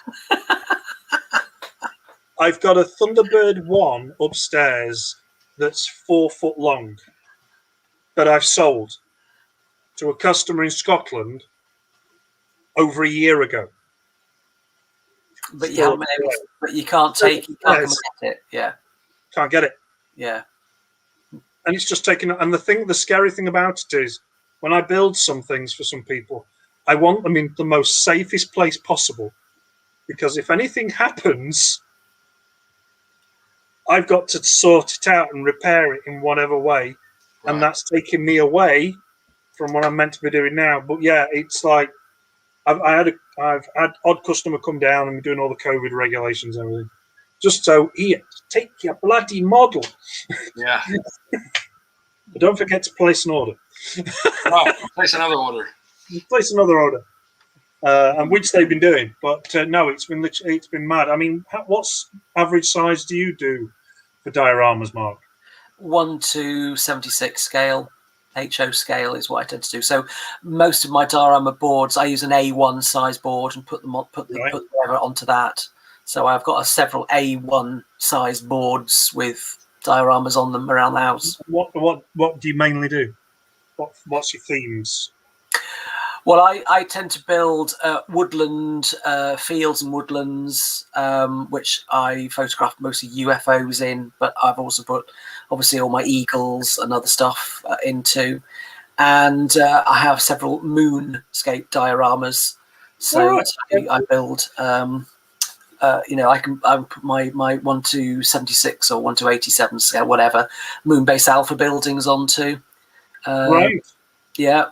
I've got a Thunderbird 1 upstairs that's 4 foot long that I've sold to a customer in Scotland over a year ago. But you Still haven't been able to, but you can't take, you can't come and get it. Yeah. Can't get it. Yeah. And it's just taken. And the scary thing about it is when I build some things for some people, I want them in the most safest place possible. Because if anything happens, I've got to sort it out and repair it in whatever way. Right. And that's taking me away from what I'm meant to be doing now. But yeah, it's like I've had odd customer come down and we're doing all the COVID regulations and everything. Just so here, take your bloody model. Yeah. But don't forget to place an order. Oh, place another order. Place another order. And which they've been doing, but no, it's been mad. I mean, what's average size do you do for dioramas, Mark? 1:76 scale, HO scale is what I tend to do. So most of my diorama boards, I use an A1 size board and put whatever onto that. So I've got several A1 size boards with dioramas on them around the house. What do you mainly do? What's your themes? Well, I tend to build woodland fields and woodlands, which I photograph mostly UFOs in, but I've also put obviously all my eagles and other stuff into. And I have several moonscape dioramas. So Right. I build, I can put my 1:76 or 1:87 scale, whatever, moon base alpha buildings onto. Right. Yeah.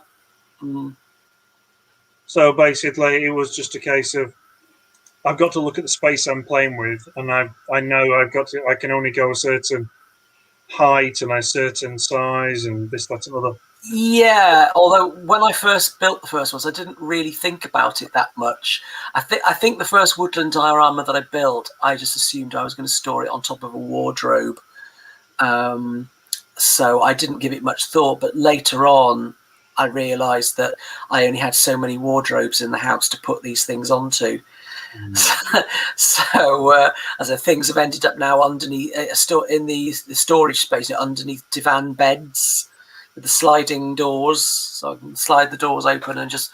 So basically, it was just a case of I've got to look at the space I'm playing with, and I know I can only go a certain height and a certain size, and this, that, and other. Yeah, although when I first built the first ones, I didn't really think about it that much. I think the first woodland diorama that I built, I just assumed I was going to store it on top of a wardrobe. So I didn't give it much thought, but later on, I realised that I only had so many wardrobes in the house to put these things onto. So as things have ended up now underneath, in the storage space underneath divan beds with the sliding doors, so I can slide the doors open and just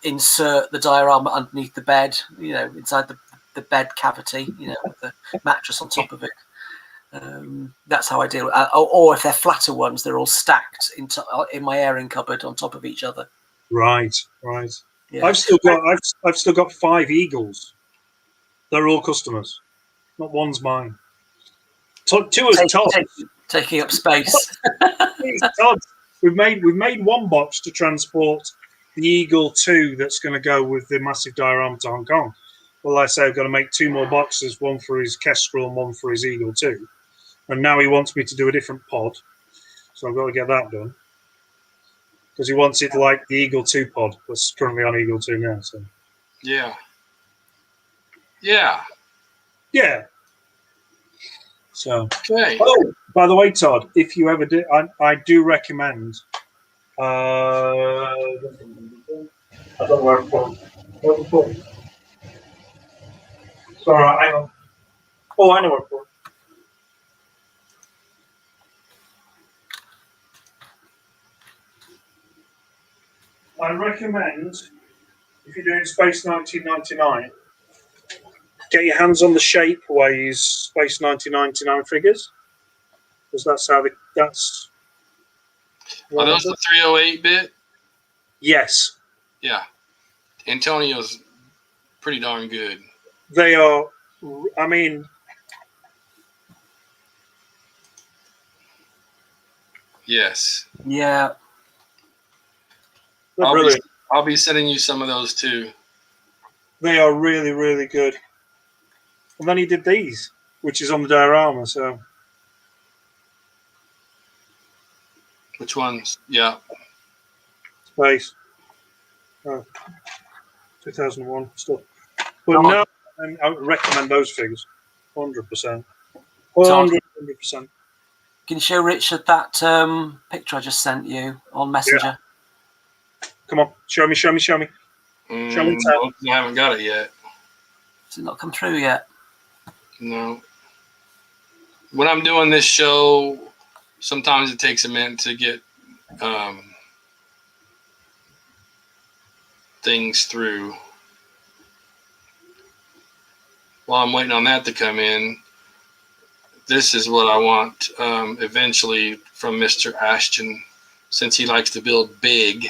insert the diorama underneath the bed, inside the bed cavity, with the mattress on top of it. That's how I deal with it. Or if they're flatter ones, they're all stacked in my airing cupboard on top of each other. Right. Yeah. I've still got 5 eagles. They're all customers. Not one's mine. 2 is Todd. Taking up space. Todd. We've made one box to transport the Eagle 2 that's going to go with the massive diorama to Hong Kong. Well, like I say, I've got to make 2 more boxes, one for his Kestrel and one for his Eagle 2. And now he wants me to do a different pod, so I've got to get that done. Because he wants it like the Eagle 2 pod that's currently on Eagle 2 now. So. Yeah. So. Okay. Oh, by the way, Todd, if you ever do, I do recommend. I don't know where I'm from. Sorry, hang on. Oh, I know where I'm from. I recommend if you're doing Space 1999, get your hands on the Shapeways Space 1999 figures, because that's how that's. Are those the 308 bit? Yes, Yeah. Antonio's pretty darn good. they are. I mean, Yes. Yeah. they're brilliant. I'll be sending you some of those too. They are really, really good. And then he did these, which is on the diorama. So Which ones? Yeah. Space, 2001 stuff. But no, and I would recommend those figures, 100%. 100%. Can you show Richard that picture I just sent you on Messenger? Yeah. Come on, show me. Show me, Ted. I haven't got it yet. Has it not come through yet? No. When I'm doing this show, sometimes it takes a minute to get things through. While I'm waiting on that to come in, this is what I want eventually from Mr. Ashton, since he likes to build big.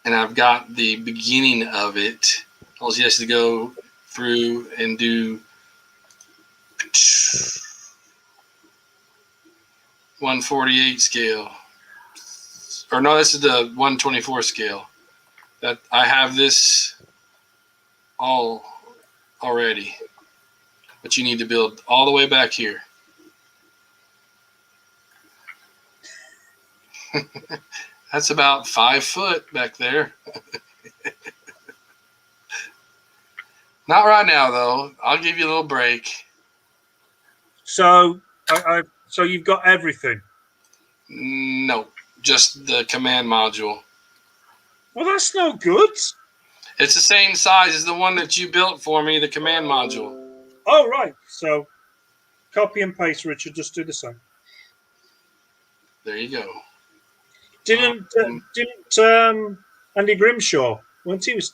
And I've got the beginning of it. All he has to go through and do 148 scale. Or no, this is the 124 scale. That I have this all already. But you need to build all the way back here. That's about 5 foot back there. Not right now, though. I'll give you a little break. So, so you've got everything? No, just the command module. Well, that's no good. It's the same size as the one that you built for me, the command module. Oh, right. So, copy and paste, Richard. Just do the same. There you go. Didn't Andy Grimshaw? Once he was,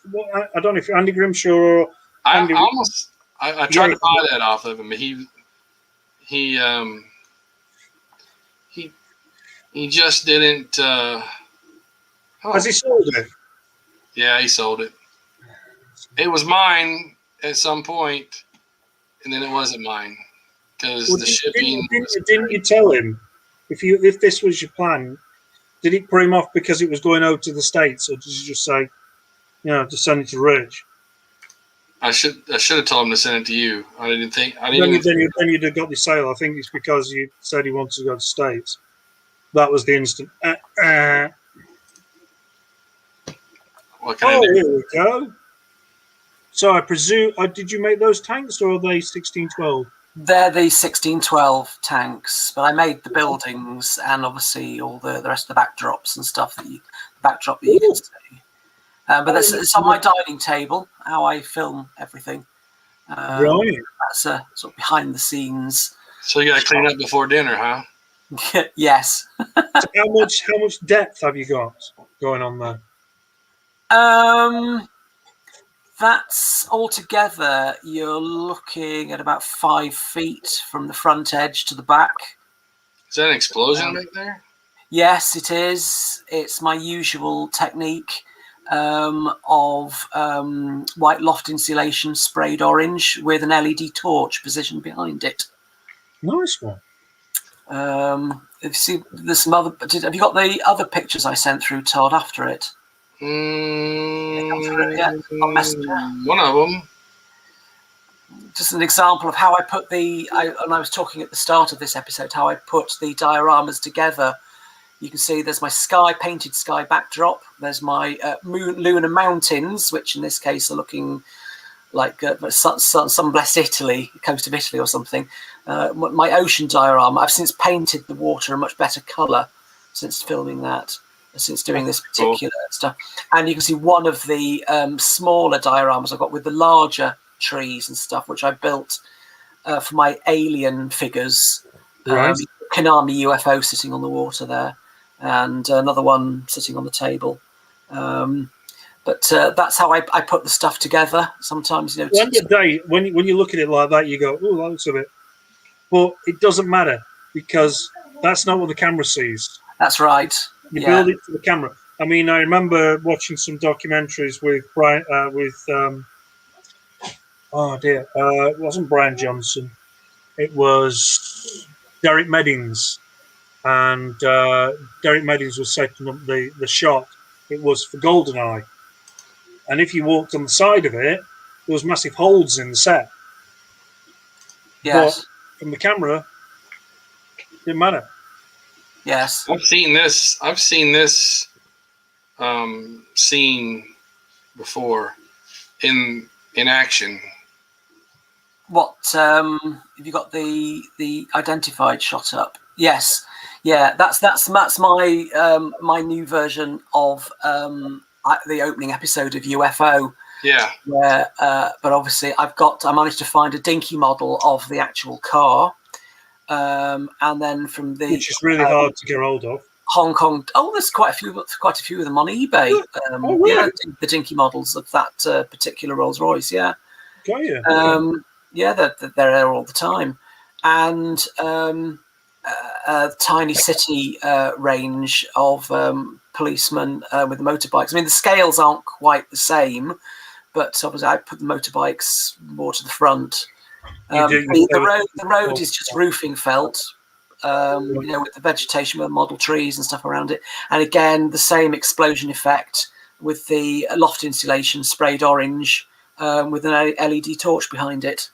I don't know if Andy Grimshaw or Andy. I tried to buy that off of him, but he just didn't. Has he sold it? Yeah, he sold it. It was mine at some point, and then it wasn't mine because the shipping. Didn't you tell him if this was your plan? Did it put him off because it was going over to the States, or did you just say, to send it to Rich? I should have told him to send it to you. I didn't think. Then you'd have got the sale. I think it's because you said he wanted to go to the States. That was the instant. What can I do? Here we go. So I presume, did you make those tanks, or are they 1612? They're the 1612 tanks, but I made the buildings and obviously all the rest of the backdrops and stuff the backdrop that you can see. But it's on my dining table, how I film everything. Right. That's a sort of behind the scenes. So you got to clean up before dinner, huh? Yes. So how much depth have you got going on there? That's altogether, you're looking at about 5 feet from the front edge to the back. Is that an explosion back there? Yes, it is. It's my usual technique of white loft insulation sprayed orange with an LED torch positioned behind it. Nice one. If you see, there's some other. Have you got the other pictures I sent through, Todd, after it? One of them. Just an example of how I put and I was talking at the start of this episode, how I put the dioramas together. You can see there's my painted sky backdrop. There's my lunar mountains, which in this case are looking like some blessed Italy, coast of Italy or something. My ocean diorama, I've since painted the water a much better colour since filming that. Since doing this particular stuff. And you can see one of the smaller dioramas I've got with the larger trees and stuff, which I built for my alien figures. Right. Konami UFO sitting on the water there, and another one sitting on the table. But that's how I put the stuff together. Sometimes, At the end of the day, when you look at it like that, you go, "Oh, that looks a bit," but it doesn't matter because that's not what the camera sees. That's right. You build it for the camera. I mean, I remember watching some documentaries with Brian, oh dear, it wasn't Brian Johnson. It was Derek Meddings, and Derek Meddings was setting up the shot. It was for GoldenEye, and if you walked on the side of it, there was massive holes in the set. Yes. But from the camera, it didn't matter. Yes. I've seen this scene before in action. What have you got the identified shot up? Yes. Yeah, that's my my new version of the opening episode of UFO. Yeah. Where, but obviously I managed to find a dinky model of the actual car. And then from the Which is really hard to get hold of. Hong Kong. Oh, there's quite a few of them on eBay. Really? Yeah, the dinky models of that particular Rolls Royce. Yeah. Got you. Yeah, they're there all the time, and a tiny city range of policemen with the motorbikes. I mean, the scales aren't quite the same, but obviously I put the motorbikes more to the front. The road is just roofing felt, with the vegetation, with model trees and stuff around it. And again, the same explosion effect with the loft insulation sprayed orange with an LED torch behind it.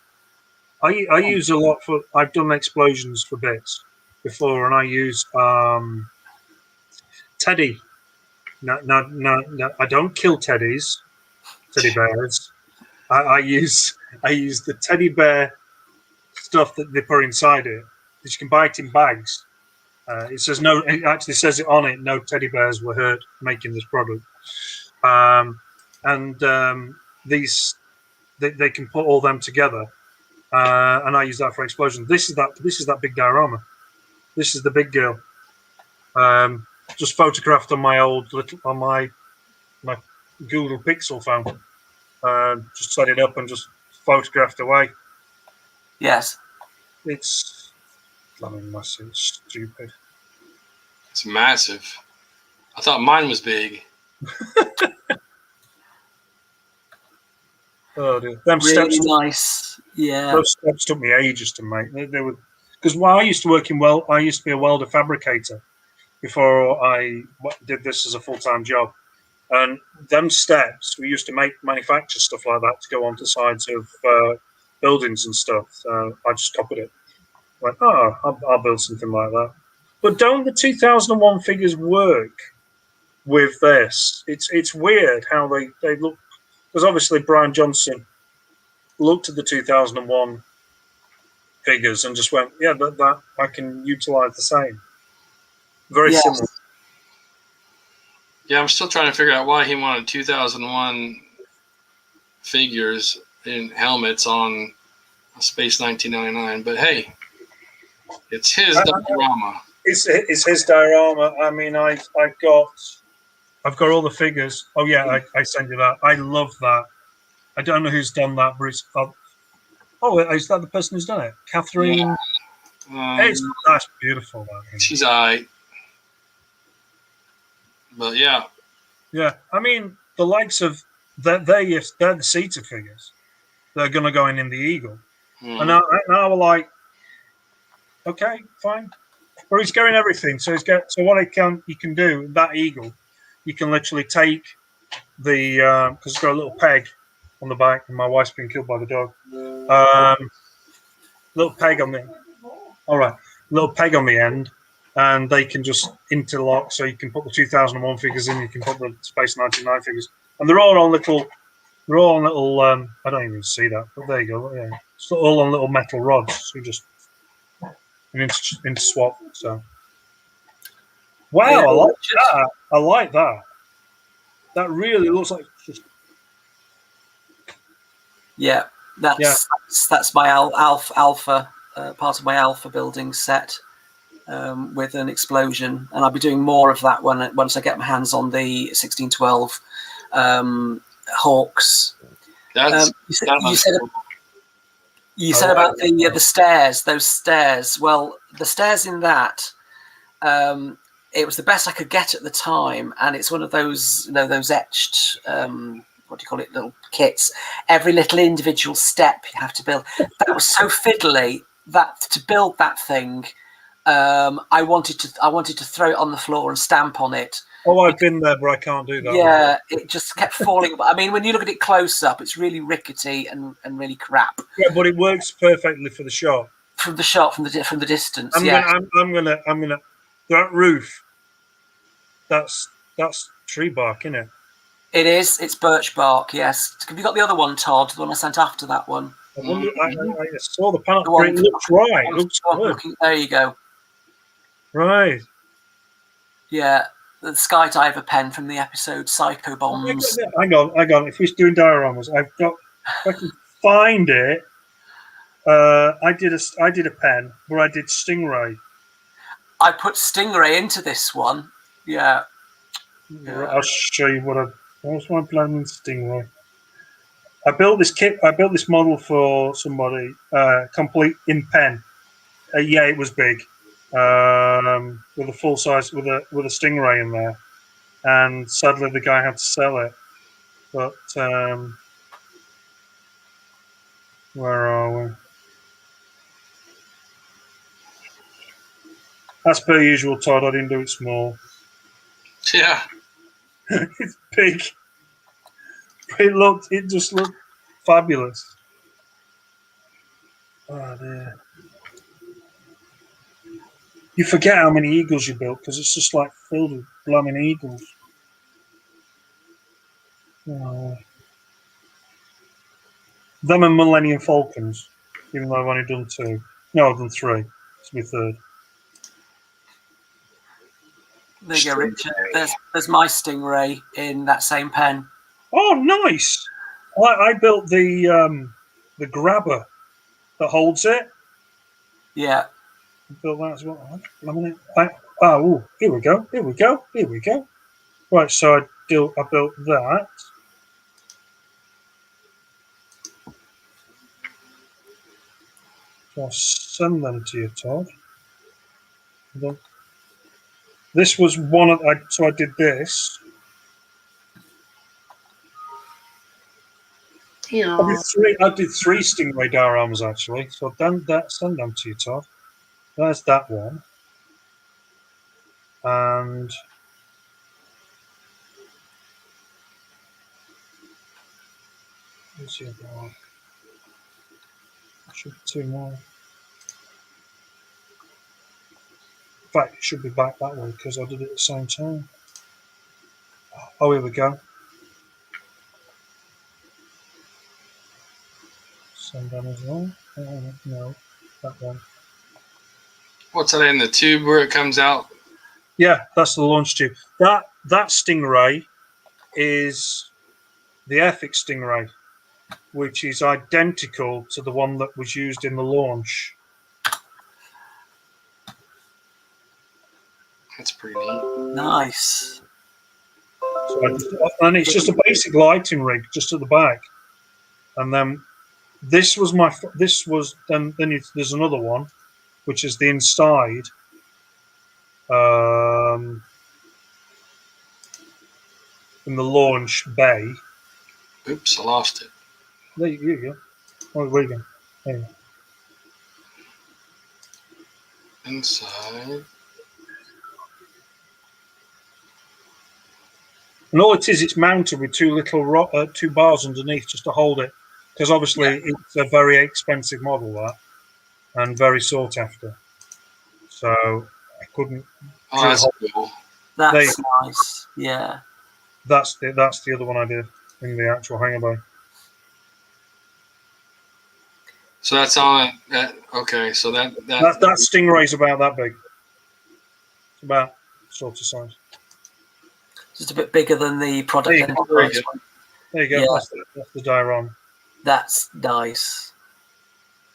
I use a lot for. I've done explosions for bits before, and I use teddy. No, I don't kill teddy bears. I use the teddy bear stuff that they put inside it, that you can buy it in bags. It says no. It actually says it on it. No teddy bears were hurt making this product. These they can put all them together, and I use that for explosion. This is that big diorama. This is the big girl. Just photographed on my Google Pixel phone. Just set it up and just photographed away. Yes. It's massive. It's stupid. It's massive. I thought mine was big. Oh dear. Them really steps, nice. Yeah. those steps took me ages to make. They were because while I used to work I used to be a welder fabricator before I did this as a full-time job. And them steps, we used to manufacture stuff like that to go onto sides of buildings and stuff. So I just copied it. Went, I'll build something like that. But don't the 2001 figures work with this? It's weird how they look. Because obviously Brian Johnson looked at the 2001 figures and just went, yeah, that I can utilize the same. Very similar. Yeah, I'm still trying to figure out why he wanted 2001 figures in helmets on Space 1999. But hey, it's his diorama. It's his diorama. I mean, I've got all the figures. Oh yeah, I sent you that. I love that. I don't know who's done that, but it's is that the person who's done it? Catherine. Yeah. That's beautiful. That she's alright. But yeah. Yeah, I mean, the likes of they're the Cedar figures. They're going to go in the Eagle. And now we're like, okay, fine. But he's going everything. So what you can do that Eagle, you can literally take the because it's got a little peg on the back, and my wife's been killed by the dog. Little peg on the end. And they can just interlock, so you can put the 2001 figures in, you can put the Space 99 figures, and they're all on little. I don't even see that, but there you go. Yeah, it's all on little metal rods. So you just into swap. So, wow, yeah, I like that. I like that. That really looks like. Yeah, that's my alpha part of my alpha building set. With an explosion, and I'll be doing more of that once I get my hands on the 1612 hawks. That's You said about the stairs, those stairs. Well, the stairs in that, it was the best I could get at the time, and it's one of those, those etched, what do you call it, little kits. Every little individual step you have to build. That was so fiddly that to build that thing, I wanted to throw it on the floor and stamp on it. Oh, I've been there, but I can't do that. Yeah, it just kept falling. I mean, when you look at it close up, it's really rickety and really crap. Yeah, but it works perfectly for the shot. From the shot, from the distance. I'm gonna. That roof. That's tree bark, isn't it? It is. It's birch bark. Yes. Have you got the other one, Todd? The one I sent after that one. I wonder. I saw the panel. It looks right. It looks good. There you go. Right. Yeah. The skydiver pen from the episode Psycho Bombs. Hang on. If we're doing dioramas, I've got. If I can find it. I did a pen where I did Stingray. I put Stingray into this one. Yeah. I'll show you what was my plan with Stingray. I built this kit. I built this model for somebody, complete in pen. Yeah, it was big, with a full size with a Stingray in there, and sadly the guy had to sell it. But where are we? As per usual, Todd. I didn't do it small. Yeah. It's big. It just looked fabulous. Oh dear. You forget how many eagles you built because it's just like filled with blooming eagles. Oh. Them and Millennium Falcons, even though I've only done 2. No, I've done 3. It's my 3rd. There you go, Richard. There's my Stingray in that same pen. Oh, nice! I built the grabber that holds it. Yeah. I built that as well. Here we go. Right, so I built that. So I'll send them to you, Todd. This was one of so I did this. Yeah. I did three Stingray dioramas actually. So I've done that. Send them to you, Todd. There's that one. And where's the other one? There should be 2 more. In fact, it should be back that way because I did it at the same time. Oh, here we go. Send them as well. No, that one. What's that in the tube where it comes out? Yeah, that's the launch tube. That Stingray is the Airfix Stingray, which is identical to the one that was used in the launch. That's pretty neat. Nice. And it's just a basic lighting rig just at the back. And then there's another one, which is the inside. In the launch bay. Oops, I lost it. There you go. Oh, where you go? There you go. Inside. And all it is, it's mounted with 2 little 2 bars underneath just to hold it, because obviously it's a very expensive model that, and very sought after. So I couldn't. Oh, that's cool. That's nice. Yeah. That's the other one I did in the actual hangar bay. So that's on that. Okay, so that Stingray's about that big. It's about sort of size. Just a bit bigger than the product. There you go. Yeah. That's the diorama. That's nice.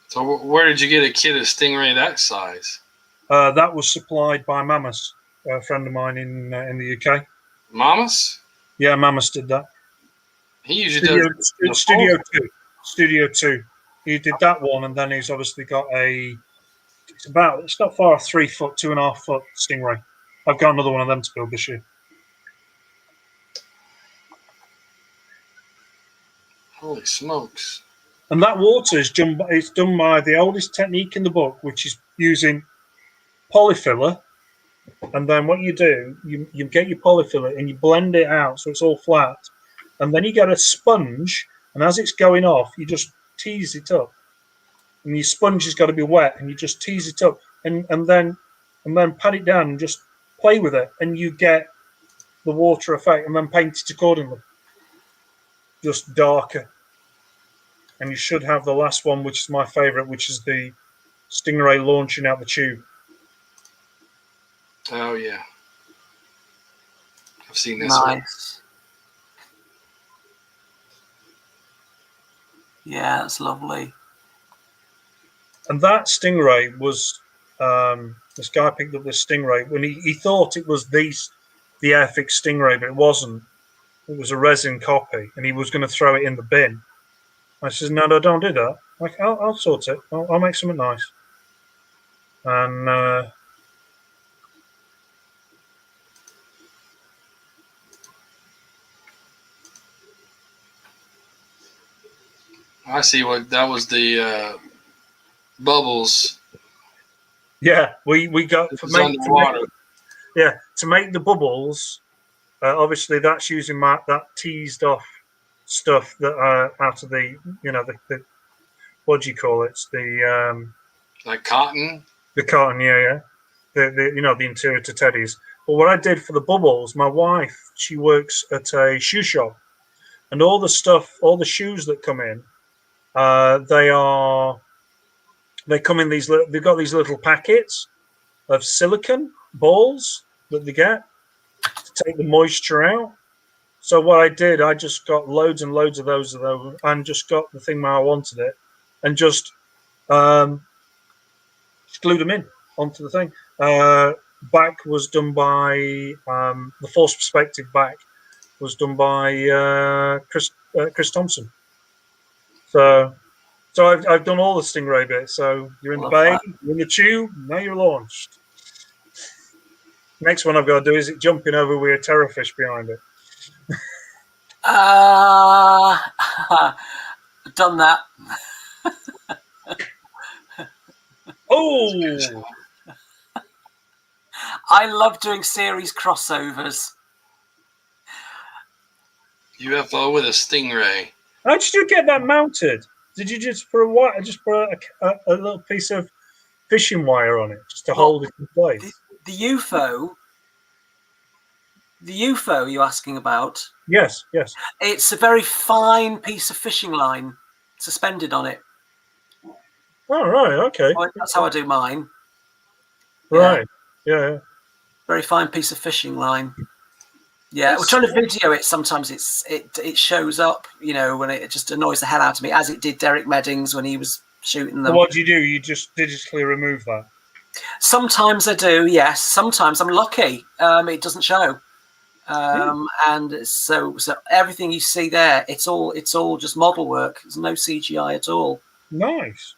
So where did you get a kit of Stingray that size? That was supplied by Mammoth, a friend of mine in the UK. Mamas? Yeah, Mammoth did that. He usually does Studio 2. He did that one, and then he's obviously got it's not far, 3 foot, 2.5 foot Stingray. I've got another one of them to build this year. Holy smokes. And that water is done by the oldest technique in the book, which is using polyfiller. And then what you do, you get your polyfiller and you blend it out so it's all flat. And then you get a sponge, and as it's going off, you just tease it up. And your sponge has got to be wet, and you just tease it up, and then pat it down and just play with it, and you get the water effect, and then paint it accordingly. Just darker. And you should have the last one, which is my favourite, which is the Stingray launching out the tube. Oh, yeah. I've seen this Nice. one. Yeah, that's lovely. And that Stingray was, this guy picked up this Stingray when he thought it was the Airfix Stingray, but it wasn't. It was a resin copy, and he was going to throw it in the bin. I said, no, don't do that. Like, I'll sort it. I'll make something nice. And I see what that was, the bubbles. yeah, we got It was underwater. to make the bubbles. Obviously, that's using that teased off stuff that out of the the what do you call it? It's the Like cotton. the cotton, yeah. The interior to teddies. But what I did for the bubbles, my wife, she works at a shoe shop, and all the shoes that come in, they come in they've got these little packets of silicone balls that they get to take the moisture out. So what I did, I just got loads and loads of those, and just got the thing where I wanted it, and just glued them in onto the thing. Back was done by the force perspective. Back was done by Chris Thompson. So I've done all the Stingray bits. So you're in the bay, you're in the tube, now you're launched. Next one I've got to do is it jumping over with a terrorfish behind it. Done that. Oh, I love doing series crossovers. UFO with a Stingray. how did you get that mounted? Did you just put a little piece of fishing wire on it just to hold it in place? The UFO you're asking about? Yes. It's a very fine piece of fishing line suspended on it. Oh, right, okay. That's how I do mine. Right, yeah. Very fine piece of fishing line. Yeah, we're trying to video it. Sometimes it shows up, when it just annoys the hell out of me, as it did Derek Meddings when he was shooting them. What do? You just digitally remove that? Sometimes I do, yes. Sometimes I'm lucky. It doesn't show. And so everything you see there, it's all just model work. There's no CGI at all. Nice.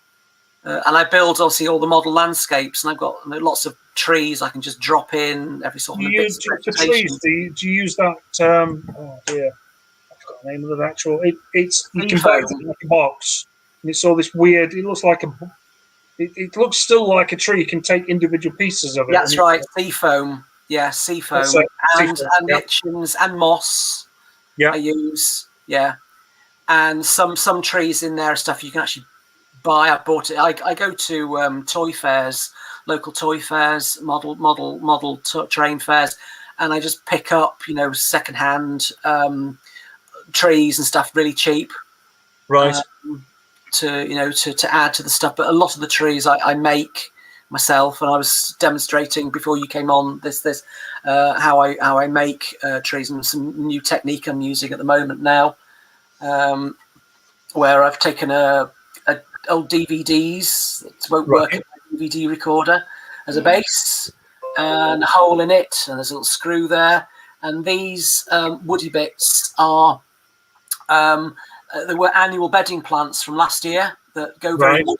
And I build obviously all the model landscapes, and I've got lots of trees I can just drop in every sort of bits of vegetation. Do you use that? Oh dear, I forgot the name of the actual. It's you can buy it in like a box, and it's all this weird. It looks like it looks still like a tree. You can take individual pieces of it. That's right, sea foam. Yeah, sea foam and lichens and moss. Yeah, I use and some trees in there are stuff you can actually buy. I bought it. I go to toy fairs, local toy fairs, model train fairs, and I just pick up secondhand trees and stuff really cheap. Right. To add to the stuff, but a lot of the trees I make myself, and I was demonstrating before you came on this how I make trees, and some new technique I'm using at the moment now, where I've taken old DVDs that won't work in my DVD recorder as a base, and a hole in it, and there's a little screw there, and these woody bits are There were annual bedding plants from last year that go very well,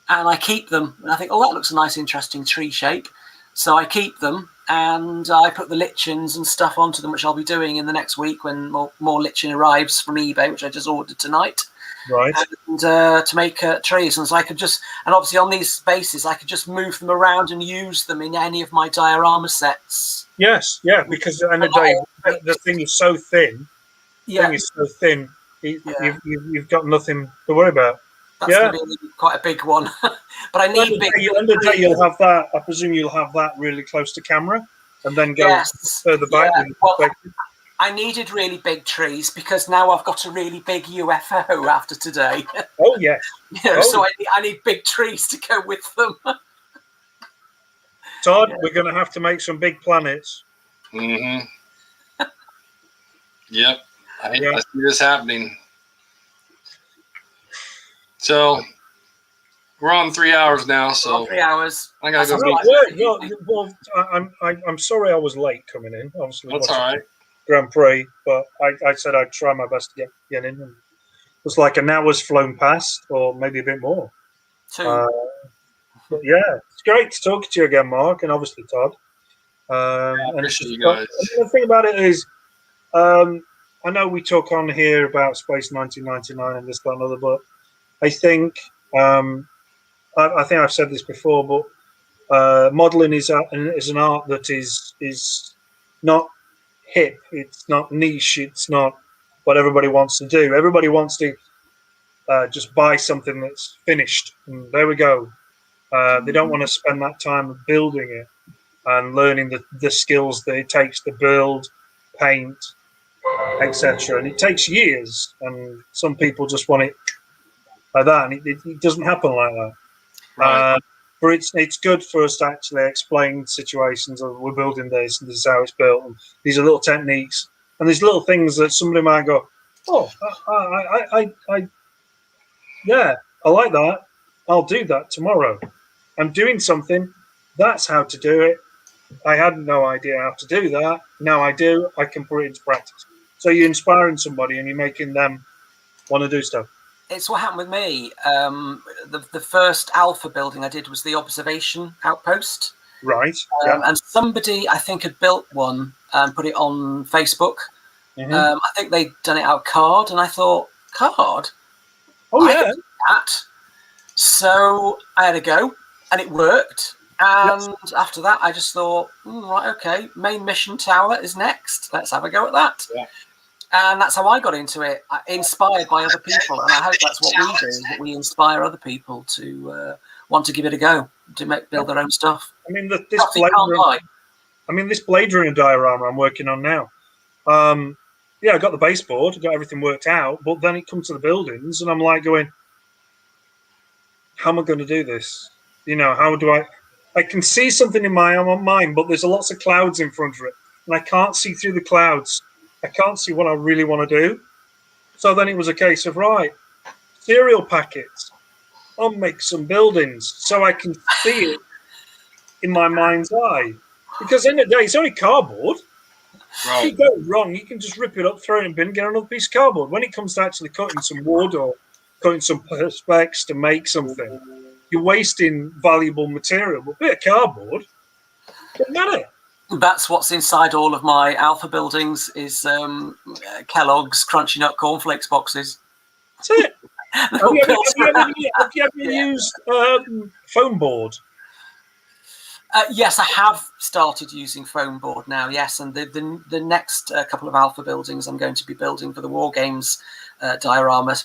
and I keep them. And I think, oh, that looks a nice, interesting tree shape. So I keep them, and I put the lichens and stuff onto them, which I'll be doing in the next week when more lichen arrives from eBay, which I just ordered tonight. Right. And to make trees. And so I could just, and obviously on these spaces, I could just move them around and use them in any of my diorama sets. Yes, yeah, because at the end of the day, the thing is so thin. Yeah. Thing is so thin, you've got nothing to worry about. That's going to be quite a big one. But I need big. End of the day, you'll have that. I presume you'll have that really close to camera, and then go further back. Yeah. Well, I needed really big trees because now I've got a really big UFO after today. Oh yeah. So I need big trees to go with them. Todd, we're going to have to make some big planets. Mm-hmm. Yep. I see this happening. So we're on 3 hours now. So 3 hours. I gotta go. Well, I'm sorry I was late coming in. Obviously, that's all right. Grand Prix, but I said I'd try my best to get in. And it was like an hour's flown past, or maybe a bit more. But yeah, it's great to talk to you again, Mark, and obviously Todd. I appreciate you guys. The thing about it is, I know we talk on here about Space 1999 and this, that, and other, but I think I think I've said this before, but modelling is an art that is not hip. It's not niche. It's not what everybody wants to do. Everybody wants to just buy something that's finished, and there we go. They don't want to spend that time building it and learning the skills that it takes to build, paint, etc. And it takes years, and some people just want it like that, and it doesn't happen like that. Right. But it's good for us to actually explain situations of we're building this, and this is how it's built, and these are little techniques, and these little things that somebody might go, oh, I like that. I'll do that tomorrow. I'm doing something. That's how to do it. I had no idea how to do that. Now I do. I can put it into practice. So you're inspiring somebody and you're making them want to do stuff. It's what happened with me. The first alpha building I did was the observation outpost. Right. And somebody, I think, had built one and put it on Facebook. Mm-hmm. I think they'd done it out of card, and I thought, card? Oh, yeah. I could do that. So I had a go, and it worked. And after that, I just thought, right, okay, main mission tower is next. Let's have a go at that. Yeah. And that's how I got into it, inspired by other people. And I hope that's what we do, that we inspire other people to want to give it a go, to build their own stuff. I mean, this Blade Runner diorama I'm working on now. I got the baseboard, got everything worked out, but then it comes to the buildings, and I'm like going, how am I going to do this? How do I can see something in my mind, but there's lots of clouds in front of it, and I can't see through the clouds. I can't see what I really want to do. So then it was a case of, right, cereal packets. I'll make some buildings so I can see it in my mind's eye. Because in the day, it's only cardboard. Right. If you go wrong, you can just rip it up, throw it in a bin, get another piece of cardboard. When it comes to actually cutting some wood or cutting some perspex to make something, you're wasting valuable material. But a bit of cardboard, doesn't matter. That's what's inside all of my alpha buildings is Kellogg's Crunchy Nut Cornflakes boxes. That's it. Have you ever used foam board? Yes, I have started using foam board now, yes. And the next couple of alpha buildings I'm going to be building for the War Games diorama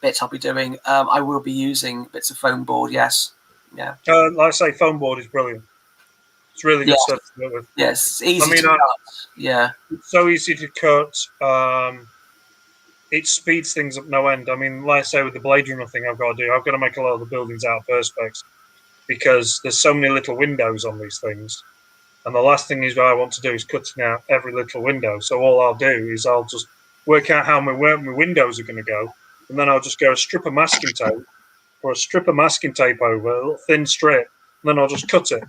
bit I'll be doing, I will be using bits of foam board, yes. Yeah. Like I say, foam board is brilliant. It's really good stuff to work with. Yes, easy to cut. Yeah. It's so easy to cut. It speeds things up no end. I mean, like I say, with the Blade Runner thing I've got to make a lot of the buildings out of perspex because there's so many little windows on these things. And the last thing is what I want to do is cutting out every little window. So all I'll do is I'll just work out where my windows are going to go. And then I'll just go a strip of masking tape or a strip of masking tape over, a little thin strip. And then I'll just cut it.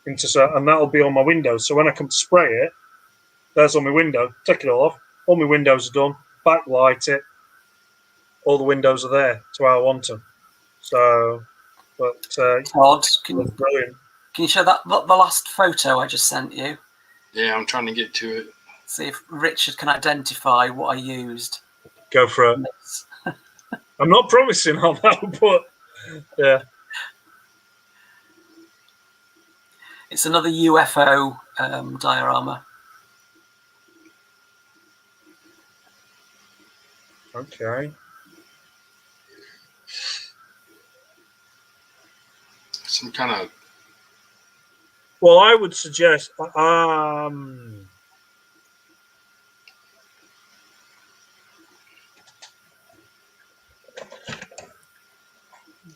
And that'll be on my windows. So when I come to spray it, there's on my window. Take it all off. All my windows are done. backlight it. All the windows are there to how I want them. So, but Todd, it's can brilliant. you show that the last photo I just sent you? Yeah, I'm trying to get to it. See if Richard can identify what I used. Go for it. I'm not promising on that, but yeah. It's another UFO diorama. Okay. Some kind of. Well, I would suggest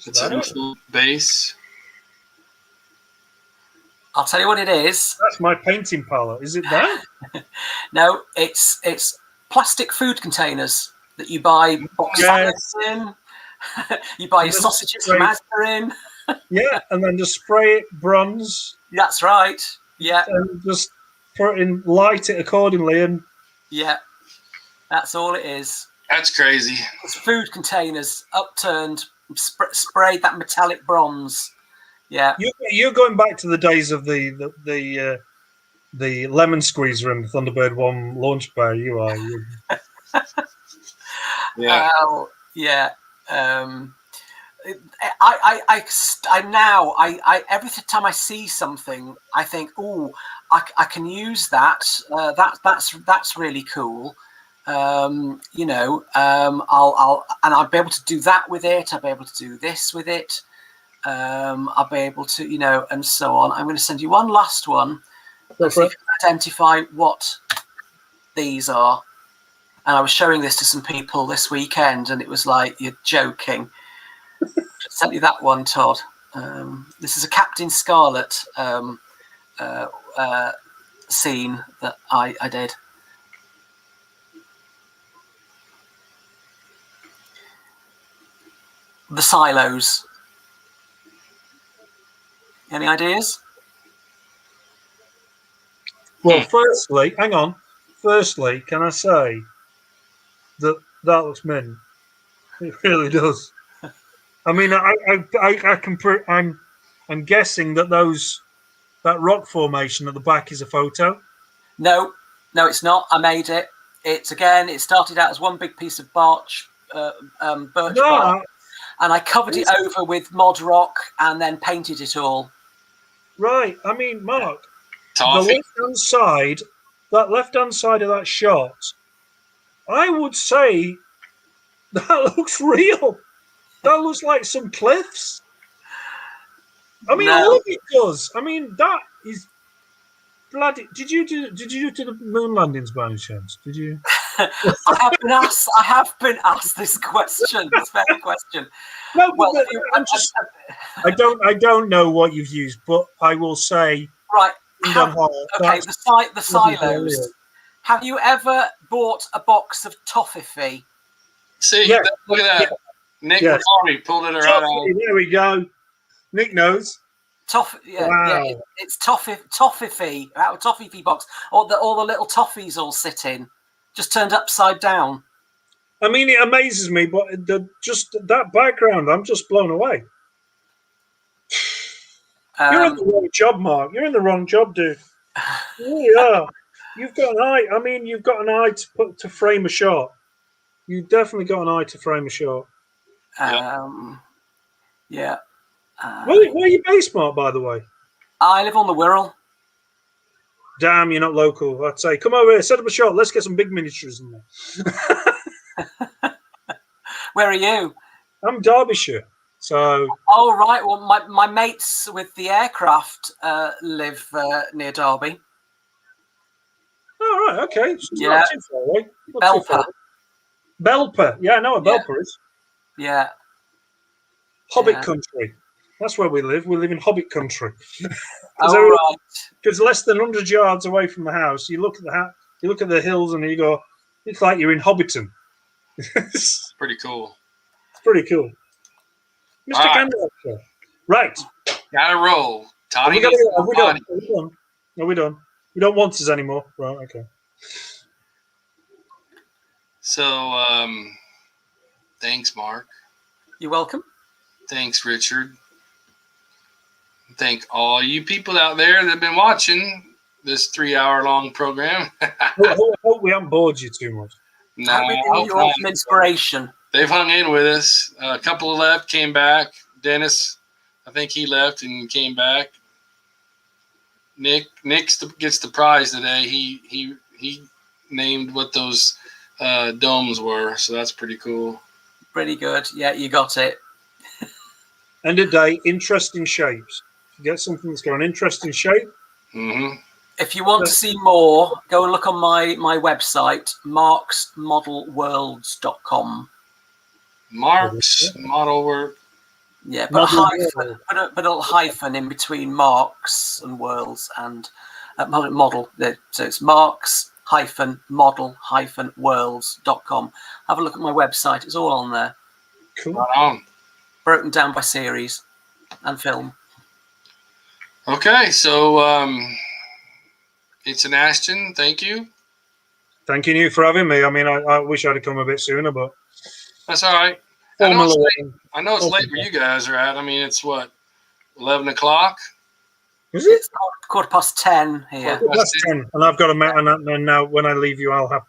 It's an infant base. I'll tell you what it is. That's my painting palette. Is it that? No, it's plastic food containers that you buy box salads in. You buy your sausages from Asda in. Yeah, and then just spray it bronze. That's right. Yeah. And just put it in, light it accordingly, and yeah, that's all it is. That's crazy. It's food containers upturned, sprayed that metallic bronze. Yeah. You're going back to the days of the lemon squeezer and the Thunderbird 1 launch bar. You are. Yeah. Yeah. I now every time I see something, I think, oh, I can use that. That's really cool. I'll be able to do that with it. I'll be able to do this with it. I'll be able to, and so on. I'm going to send you one last one. Let's see if you can identify what these are. And I was showing this to some people this weekend, and it was like, you're joking. Sent you that one, Todd. This is a Captain Scarlet scene that I did. The silos. Any ideas? Well, firstly, hang on. Firstly, can I say that looks mint? It really does. I mean, I'm guessing that that rock formation at the back is a photo. No, it's not. I made it. It started out as one big piece of birch bark, and I covered it over with mod rock and then painted it all. Right. I mean, Mark, Toffee. the left-hand side of that shot, I would say that looks real. That looks like some cliffs. I mean, all of it does. I mean, that is bloody. Did you do the moon landings by any chance? Did you? I have been asked this question. This very question. No, well, I don't know what you've used, but I will say. Right. The silos. Have you ever bought a box of toffee? See, look at that. Nick pulled it around. There we go. Nick knows. It's toffee out of toffee box. All the little toffees all sitting, just turned upside down. I mean, it amazes me, but just that background, I'm just blown away. You're in the wrong job, Mark. You're in the wrong job, dude. Yeah, you've got an eye. I mean, you've got an eye to frame a shot. You've definitely got an eye to frame a shot. Yeah. Where are you based, Mark, by the way? I live on the Wirral. Damn, you're not local. I'd say, come over here, set up a shot. Let's get some big miniatures in there. Where are you? I'm Derbyshire. So. Oh, right. Well, my mates with the aircraft live near Derby. Oh, right. Okay. It's not too far away. Belper. Belper. Yeah, I know what Belper is. Yeah. Hobbit country. That's where we live. We live in Hobbit country. Right. Because less than 100 yards away from the house, you look at the hills and you go, it's like you're in Hobbiton. It's pretty cool. It's pretty cool. Mr. Gandalf. Right. Gotta roll. Todd, Are we done? Are we done? We don't want us anymore. Right, okay. So, thanks, Mark. You're welcome. Thanks, Richard. Thank all you people out there that have been watching this 3-hour-long program. I hope we haven't bored you too much. No, Hope we've given you all some inspiration. They've hung in with us. A couple left, came back. Dennis, I think he left and came back. Nick gets the prize today. He named what those domes were, so that's pretty cool. Pretty good. Yeah, you got it. End of day, interesting shapes. If you get something that's got an interesting shape. Mm-hmm. If you want to see more, go and look on my website, marksmodelworlds.com. Mark's Model Work. Yeah, but a hyphen in between Marks and Worlds and model. So it's marks-model-worlds.com. Have a look at my website. It's all on there. Cool. Right on. Broken down by series and film. Okay, so it's an Ashton. Thank you. Thanking you for having me. I mean, I wish I'd have come a bit sooner, but That's all right. I know it's late where you guys are at. I mean, it's what, 11 o'clock? Is it? It's 10:15 here. That's 10, and I've got and now when I leave you, I'll have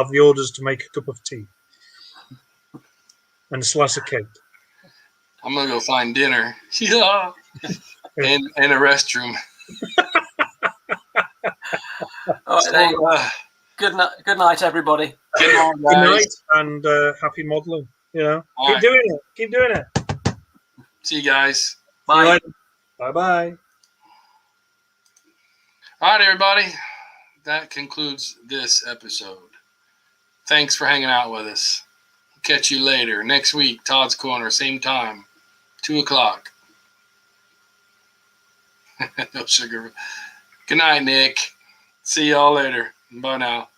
the orders to make a cup of tea and a slice of cake. I'm gonna go find dinner. Yeah, and a restroom. All right, good night, everybody. Good night, Good guys. night and happy modelling. You know, All keep right. doing it. Keep doing it. See you guys. Bye. Bye bye. All right, everybody. That concludes this episode. Thanks for hanging out with us. Catch you later next week. Todd's Corner, same time, 2 o'clock. No sugar. Good night, Nick. See y'all later. Bye now.